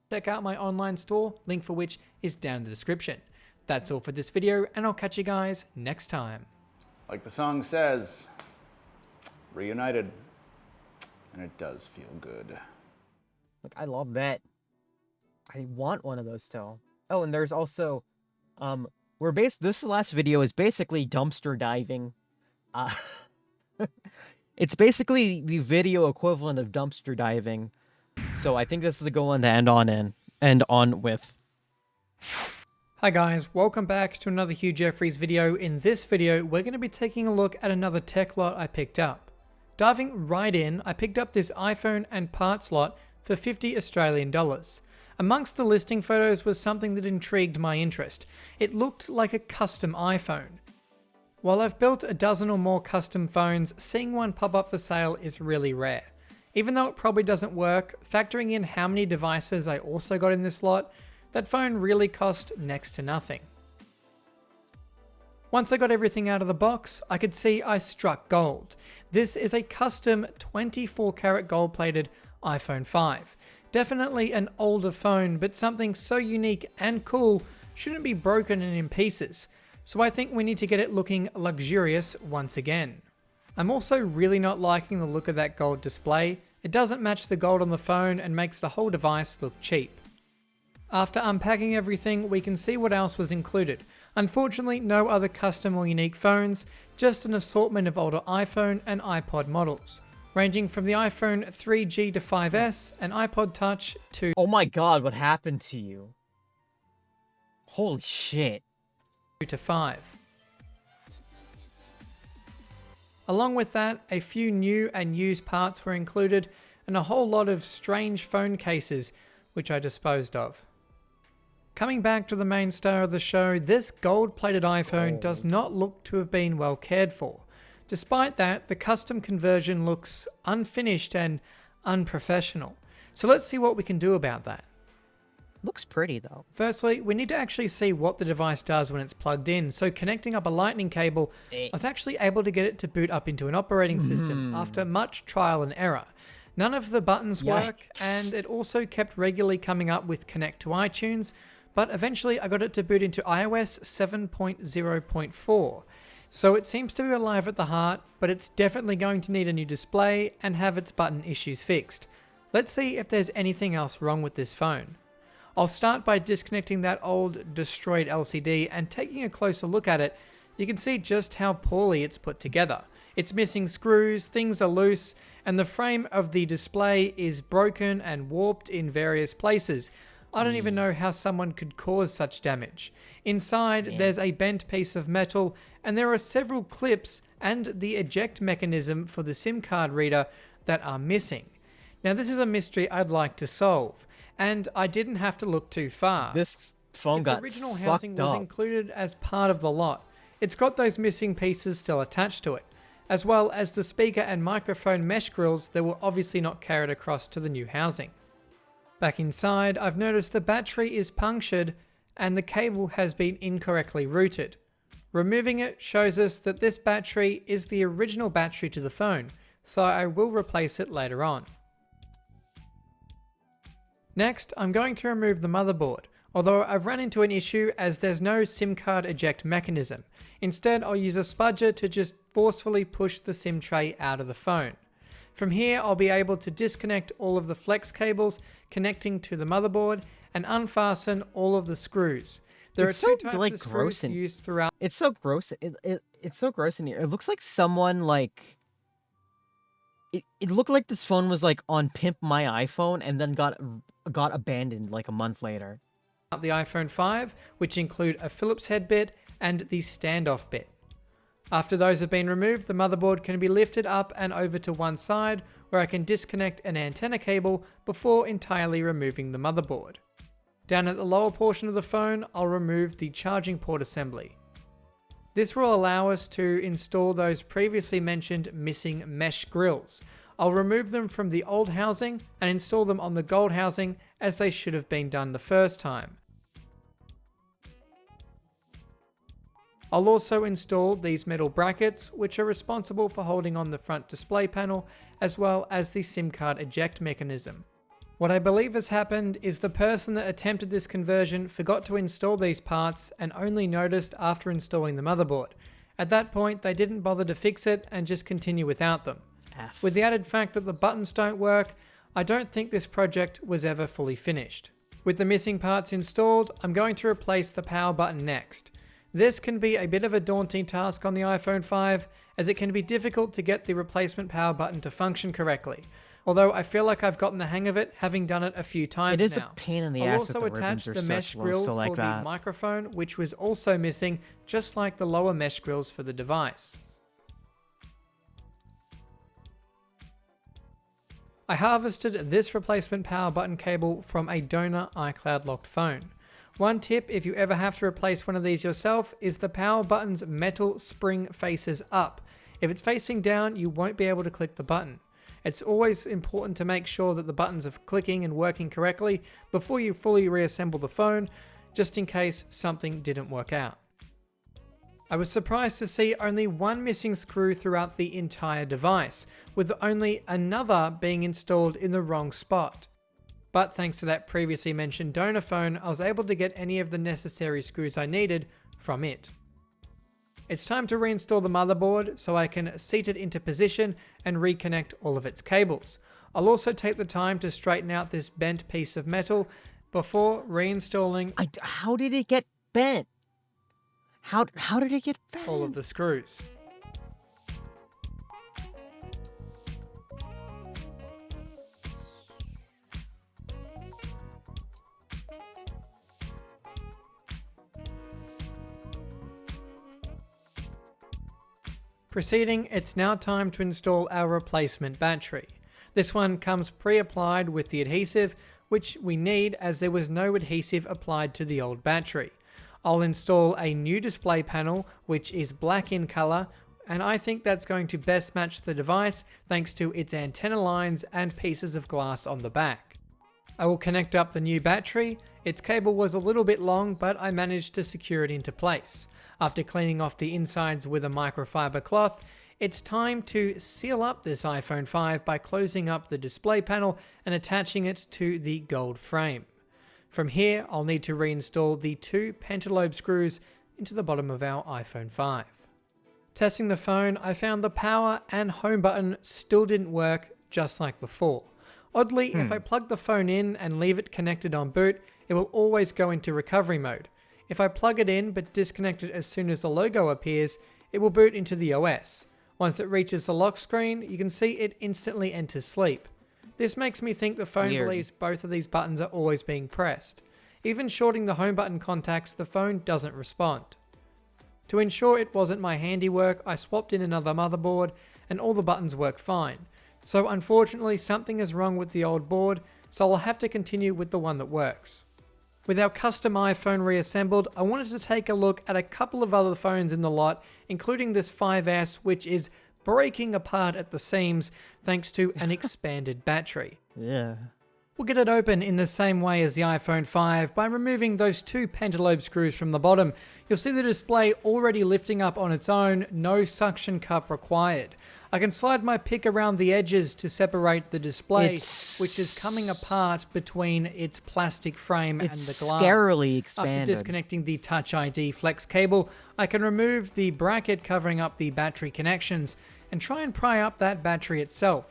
Check out my online store, link for which is down in the description. That's all for this video, and I'll catch you guys next time. Like the song says, reunited, and it does feel good. Like, I love that. I want one of those still. Oh, and there's also, this last video is basically dumpster diving. It's basically the video equivalent of dumpster diving. So I think this is a good one to end on with. Hi guys, welcome back to another Hugh Jeffries video. In this video, we're going to be taking a look at another tech lot I picked up. Diving right in, I picked up this iPhone and parts lot for $50 Australian. Amongst the listing photos was something that intrigued my interest. It looked like a custom iPhone. While I've built a dozen or more custom phones, seeing one pop up for sale is really rare. Even though it probably doesn't work, factoring in how many devices I also got in this lot, that phone really cost next to nothing. Once I got everything out of the box, I could see I struck gold. This is a custom 24 karat gold plated iPhone 5. Definitely an older phone, but something so unique and cool shouldn't be broken and in pieces. So I think we need to get it looking luxurious once again. I'm also really not liking the look of that gold display. It doesn't match the gold on the phone and makes the whole device look cheap. After unpacking everything, we can see what else was included. Unfortunately, no other custom or unique phones, just an assortment of older iPhone and iPod models, ranging from the iPhone 3G to 5S and iPod Touch to... Oh my god, what happened to you? Holy shit. ...to 5. Along with that, a few new and used parts were included and a whole lot of strange phone cases, which I disposed of. Coming back to the main star of the show, this gold-plated iPhone does not look to have been well cared for. Despite that, the custom conversion looks unfinished and unprofessional. So let's see what we can do about that. Looks pretty though. Firstly, we need to actually see what the device does when it's plugged in. So connecting up a lightning cable, I was actually able to get it to boot up into an operating system after much trial and error. None of the buttons work, and it also kept regularly coming up with connect to iTunes, but eventually I got it to boot into iOS 7.0.4. So it seems to be alive at the heart, but it's definitely going to need a new display and have its button issues fixed. Let's see if there's anything else wrong with this phone. I'll start by disconnecting that old destroyed LCD and taking a closer look at it. You can see just how poorly it's put together. It's missing screws, things are loose, and the frame of the display is broken and warped in various places. I don't even know how someone could cause such damage. Inside, there's a bent piece of metal, and there are several clips and the eject mechanism for the SIM card reader that are missing. Now, this is a mystery I'd like to solve, and I didn't have to look too far. This phone Its got original fucked housing was up. included as part of the lot. It's got those missing pieces still attached to it, as well as the speaker and microphone mesh grills that were obviously not carried across to the new housing. Back inside, I've noticed the battery is punctured and the cable has been incorrectly routed. Removing it shows us that this battery is the original battery to the phone, so I will replace it later on. Next, I'm going to remove the motherboard, although I've run into an issue as there's no SIM card eject mechanism. Instead, I'll use a spudger to just forcefully push the SIM tray out of the phone. From here, I'll be able to disconnect all of the flex cables connecting to the motherboard and unfasten all of the screws. There It's are two so, types like, of gross screws and- used throughout. It's so gross. It's so gross in here. It looks like someone like. It looked like this phone was like on Pimp My iPhone and then got abandoned like a month later. The iPhone 5, which include a Phillips head bit and the standoff bit. After those have been removed, the motherboard can be lifted up and over to one side where I can disconnect an antenna cable before entirely removing the motherboard. Down at the lower portion of the phone, I'll remove the charging port assembly. This will allow us to install those previously mentioned missing mesh grills. I'll remove them from the old housing and install them on the gold housing as they should have been done the first time. I'll also install these metal brackets, which are responsible for holding on the front display panel, as well as the SIM card eject mechanism. What I believe has happened is the person that attempted this conversion forgot to install these parts and only noticed after installing the motherboard. At that point, they didn't bother to fix it and just continue without them. With the added fact that the buttons don't work, I don't think this project was ever fully finished. With the missing parts installed, I'm going to replace the power button next. This can be a bit of a daunting task on the iPhone 5, as it can be difficult to get the replacement power button to function correctly. Although I feel like I've gotten the hang of it, having done it a few times now. It is a pain in the I'll ass that also the attach ribbons are the mesh such low, grill so like for the that. microphone, which was also missing, just like the lower mesh grills for the device. I harvested this replacement power button cable from a donor iCloud locked phone. One tip if you ever have to replace one of these yourself is the power button's metal spring faces up. If it's facing down, you won't be able to click the button. It's always important to make sure that the buttons are clicking and working correctly before you fully reassemble the phone, just in case something didn't work out. I was surprised to see only one missing screw throughout the entire device, with only another being installed in the wrong spot. But thanks to that previously mentioned donor phone, I was able to get any of the necessary screws I needed from it. It's time to reinstall the motherboard so I can seat it into position and reconnect all of its cables. I'll also take the time to straighten out this bent piece of metal before reinstalling How did it get bent? How did it get bent? all of the screws. Proceeding, it's now time to install our replacement battery. This one comes pre-applied with the adhesive, which we need as there was no adhesive applied to the old battery. I'll install a new display panel, which is black in color, and I think that's going to best match the device thanks to its antenna lines and pieces of glass on the back. I will connect up the new battery. Its cable was a little bit long, but I managed to secure it into place. After cleaning off the insides with a microfiber cloth, it's time to seal up this iPhone 5 by closing up the display panel and attaching it to the gold frame. From here, I'll need to reinstall the two pentalobe screws into the bottom of our iPhone 5. Testing the phone, I found the power and home button still didn't work just like before. Oddly, if I plug the phone in and leave it connected on boot, it will always go into recovery mode. If I plug it in but disconnect it as soon as the logo appears, it will boot into the OS. Once it reaches the lock screen, you can see it instantly enters sleep. This makes me think the phone believes both of these buttons are always being pressed. Even shorting the home button contacts, the phone doesn't respond. To ensure it wasn't my handiwork, I swapped in another motherboard and all the buttons work fine. So unfortunately something is wrong with the old board, so I'll have to continue with the one that works. With our custom iPhone reassembled, I wanted to take a look at a couple of other phones in the lot, including this 5S, which is breaking apart at the seams thanks to an expanded battery. Yeah. We'll get it open in the same way as the iPhone 5 by removing those two pentalobe screws from the bottom. You'll see the display already lifting up on its own, no suction cup required. I can slide my pick around the edges to separate the display, which is coming apart between its plastic frame and the glass. Scarily expanded. After disconnecting the Touch ID flex cable, I can remove the bracket covering up the battery connections and try and pry up that battery itself.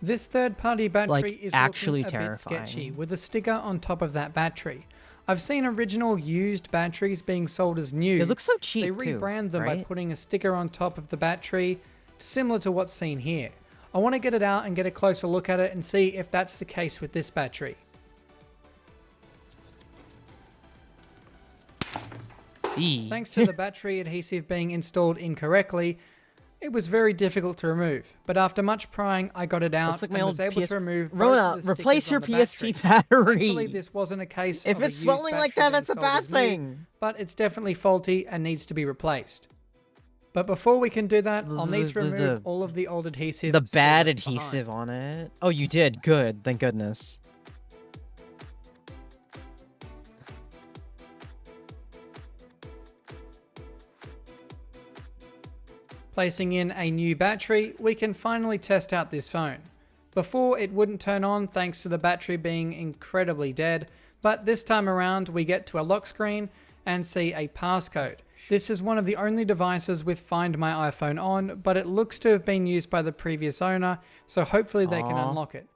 This third-party battery is actually looking a bit terrifying. sketchy with a sticker on top of that battery. I've seen original used batteries being sold as new. It looks so cheap They too, rebrand them by right? putting a sticker on top of the battery, similar to what's seen here. I want to get it out and get a closer look at it and see if that's the case with this battery. Thanks to the battery adhesive being installed incorrectly, it was very difficult to remove. But after much prying, I got it out Looks like my and old was able PS to remove both Rona, of the replace stickers your on the PSP battery. battery. Thankfully, this wasn't a case If of a it's used swelling like battery that, that's a being bad sold as new, thing. but it's definitely faulty and needs to be replaced. But before we can do that, I'll need to remove all of the old adhesive. The bad still left adhesive on it. Oh, you did. Good. Thank goodness. Placing in a new battery, we can finally test out this phone. Before, it wouldn't turn on thanks to the battery being incredibly dead, but this time around we get to a lock screen and see a passcode. This is one of the only devices with Find My iPhone on, but it looks to have been used by the previous owner, so hopefully they can unlock it.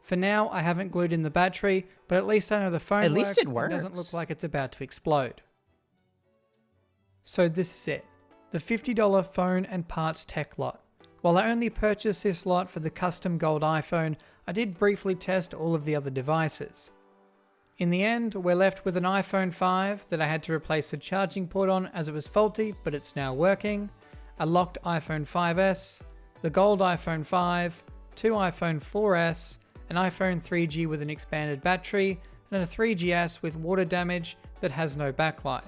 For now, I haven't glued in the battery, but at least I know the phone At least it and doesn't works. look like it's about to explode. So this is it. The $50 phone and parts tech lot. While I only purchased this lot for the custom gold iPhone, I did briefly test all of the other devices. In the end, we're left with an iPhone 5 that I had to replace the charging port on as it was faulty, but it's now working, a locked iPhone 5S, the gold iPhone 5, two iPhone 4S, an iPhone 3G with an expanded battery, and a 3GS with water damage that has no backlight.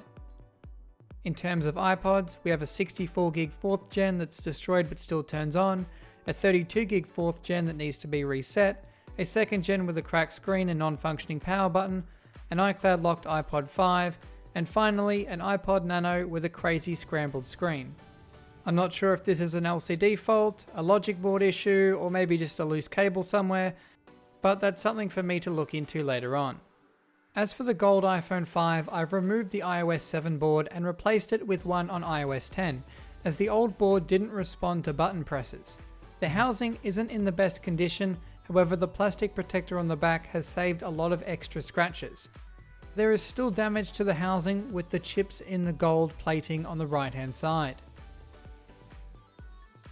In terms of iPods, we have a 64 gig 4th gen that's destroyed but still turns on, a 32 gig 4th gen that needs to be reset, a 2nd gen with a cracked screen and non-functioning power button, an iCloud locked iPod 5, and finally an iPod Nano with a crazy scrambled screen. I'm not sure if this is an LCD fault, a logic board issue, or maybe just a loose cable somewhere, but that's something for me to look into later on. As for the gold iPhone 5, I've removed the iOS 7 board and replaced it with one on iOS 10, as the old board didn't respond to button presses. The housing isn't in the best condition, however the plastic protector on the back has saved a lot of extra scratches. There is still damage to the housing with the chips in the gold plating on the right hand side.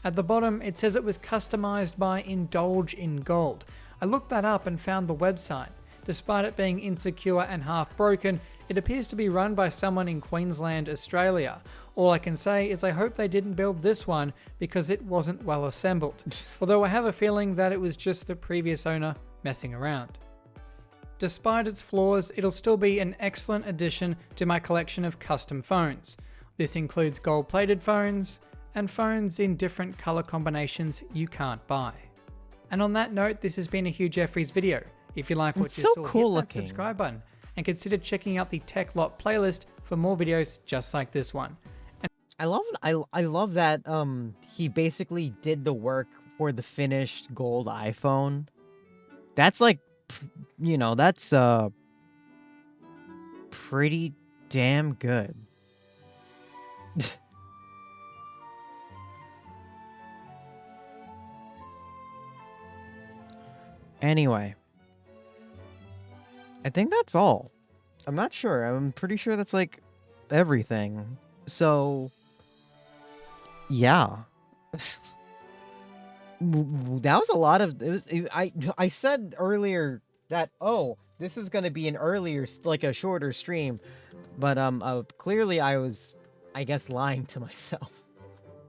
At the bottom it says it was customized by Indulge in Gold. I looked that up and found the website. Despite it being insecure and half broken, it appears to be run by someone in Queensland, Australia. All I can say is I hope they didn't build this one because it wasn't well assembled. Although I have a feeling that it was just the previous owner messing around. Despite its flaws, it'll still be an excellent addition to my collection of custom phones. This includes gold-plated phones and phones in different color combinations you can't buy. And on that note, this has been a Hugh Jeffries video. If you like what It's you so saw, cool hit that looking. subscribe button and consider checking out the Tech Lot playlist for more videos just like this one. I love that he basically did the work for the finished gold iPhone. That's like, you know, that's pretty damn good. Anyway, I think that's all. I'm not sure. I'm pretty sure that's like everything. So, yeah. That was a lot of I said earlier that this is going to be an earlier like a shorter stream, but clearly I was, I guess, lying to myself.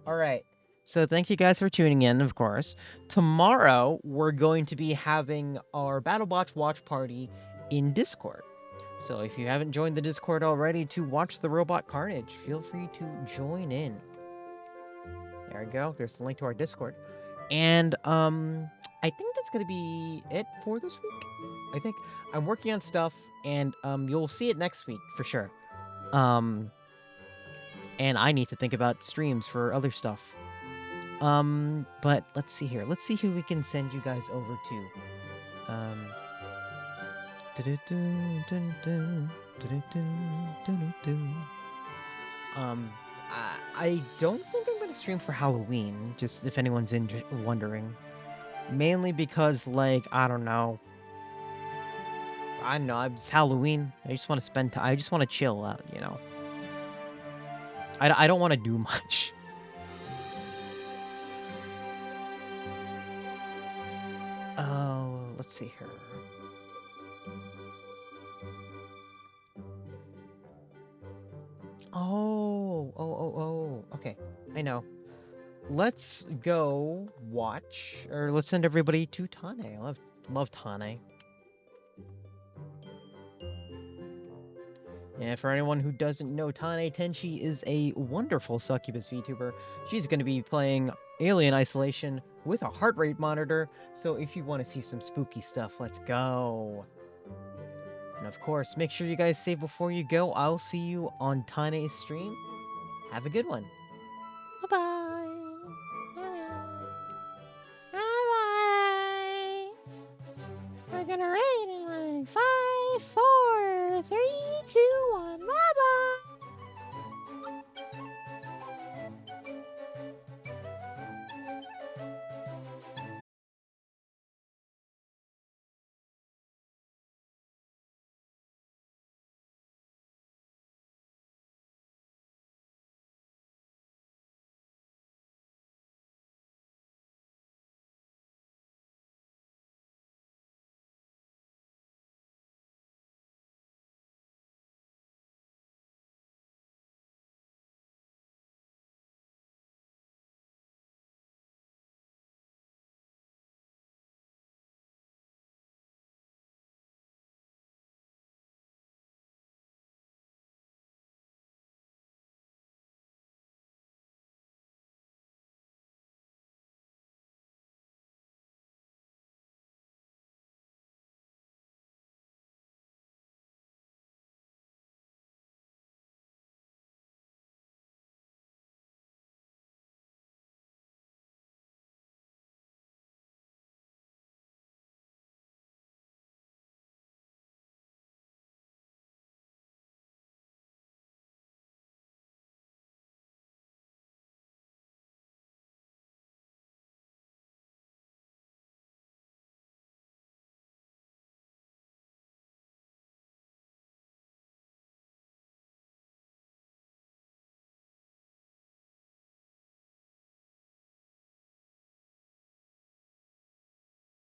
All right. So thank you guys for tuning in, of course. Tomorrow we're going to be having our BattleBots watch party in Discord. So if you haven't joined the Discord already to watch the robot carnage, feel free to join in. There we go. There's the link to our Discord. And I think that's going to be it for this week. I think I'm working on stuff, and you'll see it next week for sure. And I need to think about streams for other stuff. But let's see here. Let's see who we can send you guys over to. I don't think I'm gonna stream for Halloween, just if anyone's wondering. Mainly because, like, I don't know, it's Halloween. I just want to spend time. I just want to chill out, you know. I don't want to do much. Let's see here. Okay, I know. Let's go watch, or let's send everybody to Tane. I love Tane. And for anyone who doesn't know, Tane Tenshi is a wonderful succubus VTuber. She's going to be playing Alien Isolation with a heart rate monitor, so if you want to see some spooky stuff, let's go. And of course, make sure you guys save before you go. I'll see you on Tane's stream. Have a good one. Bye-bye. Bye-bye. We're gonna rate in like 5, 4,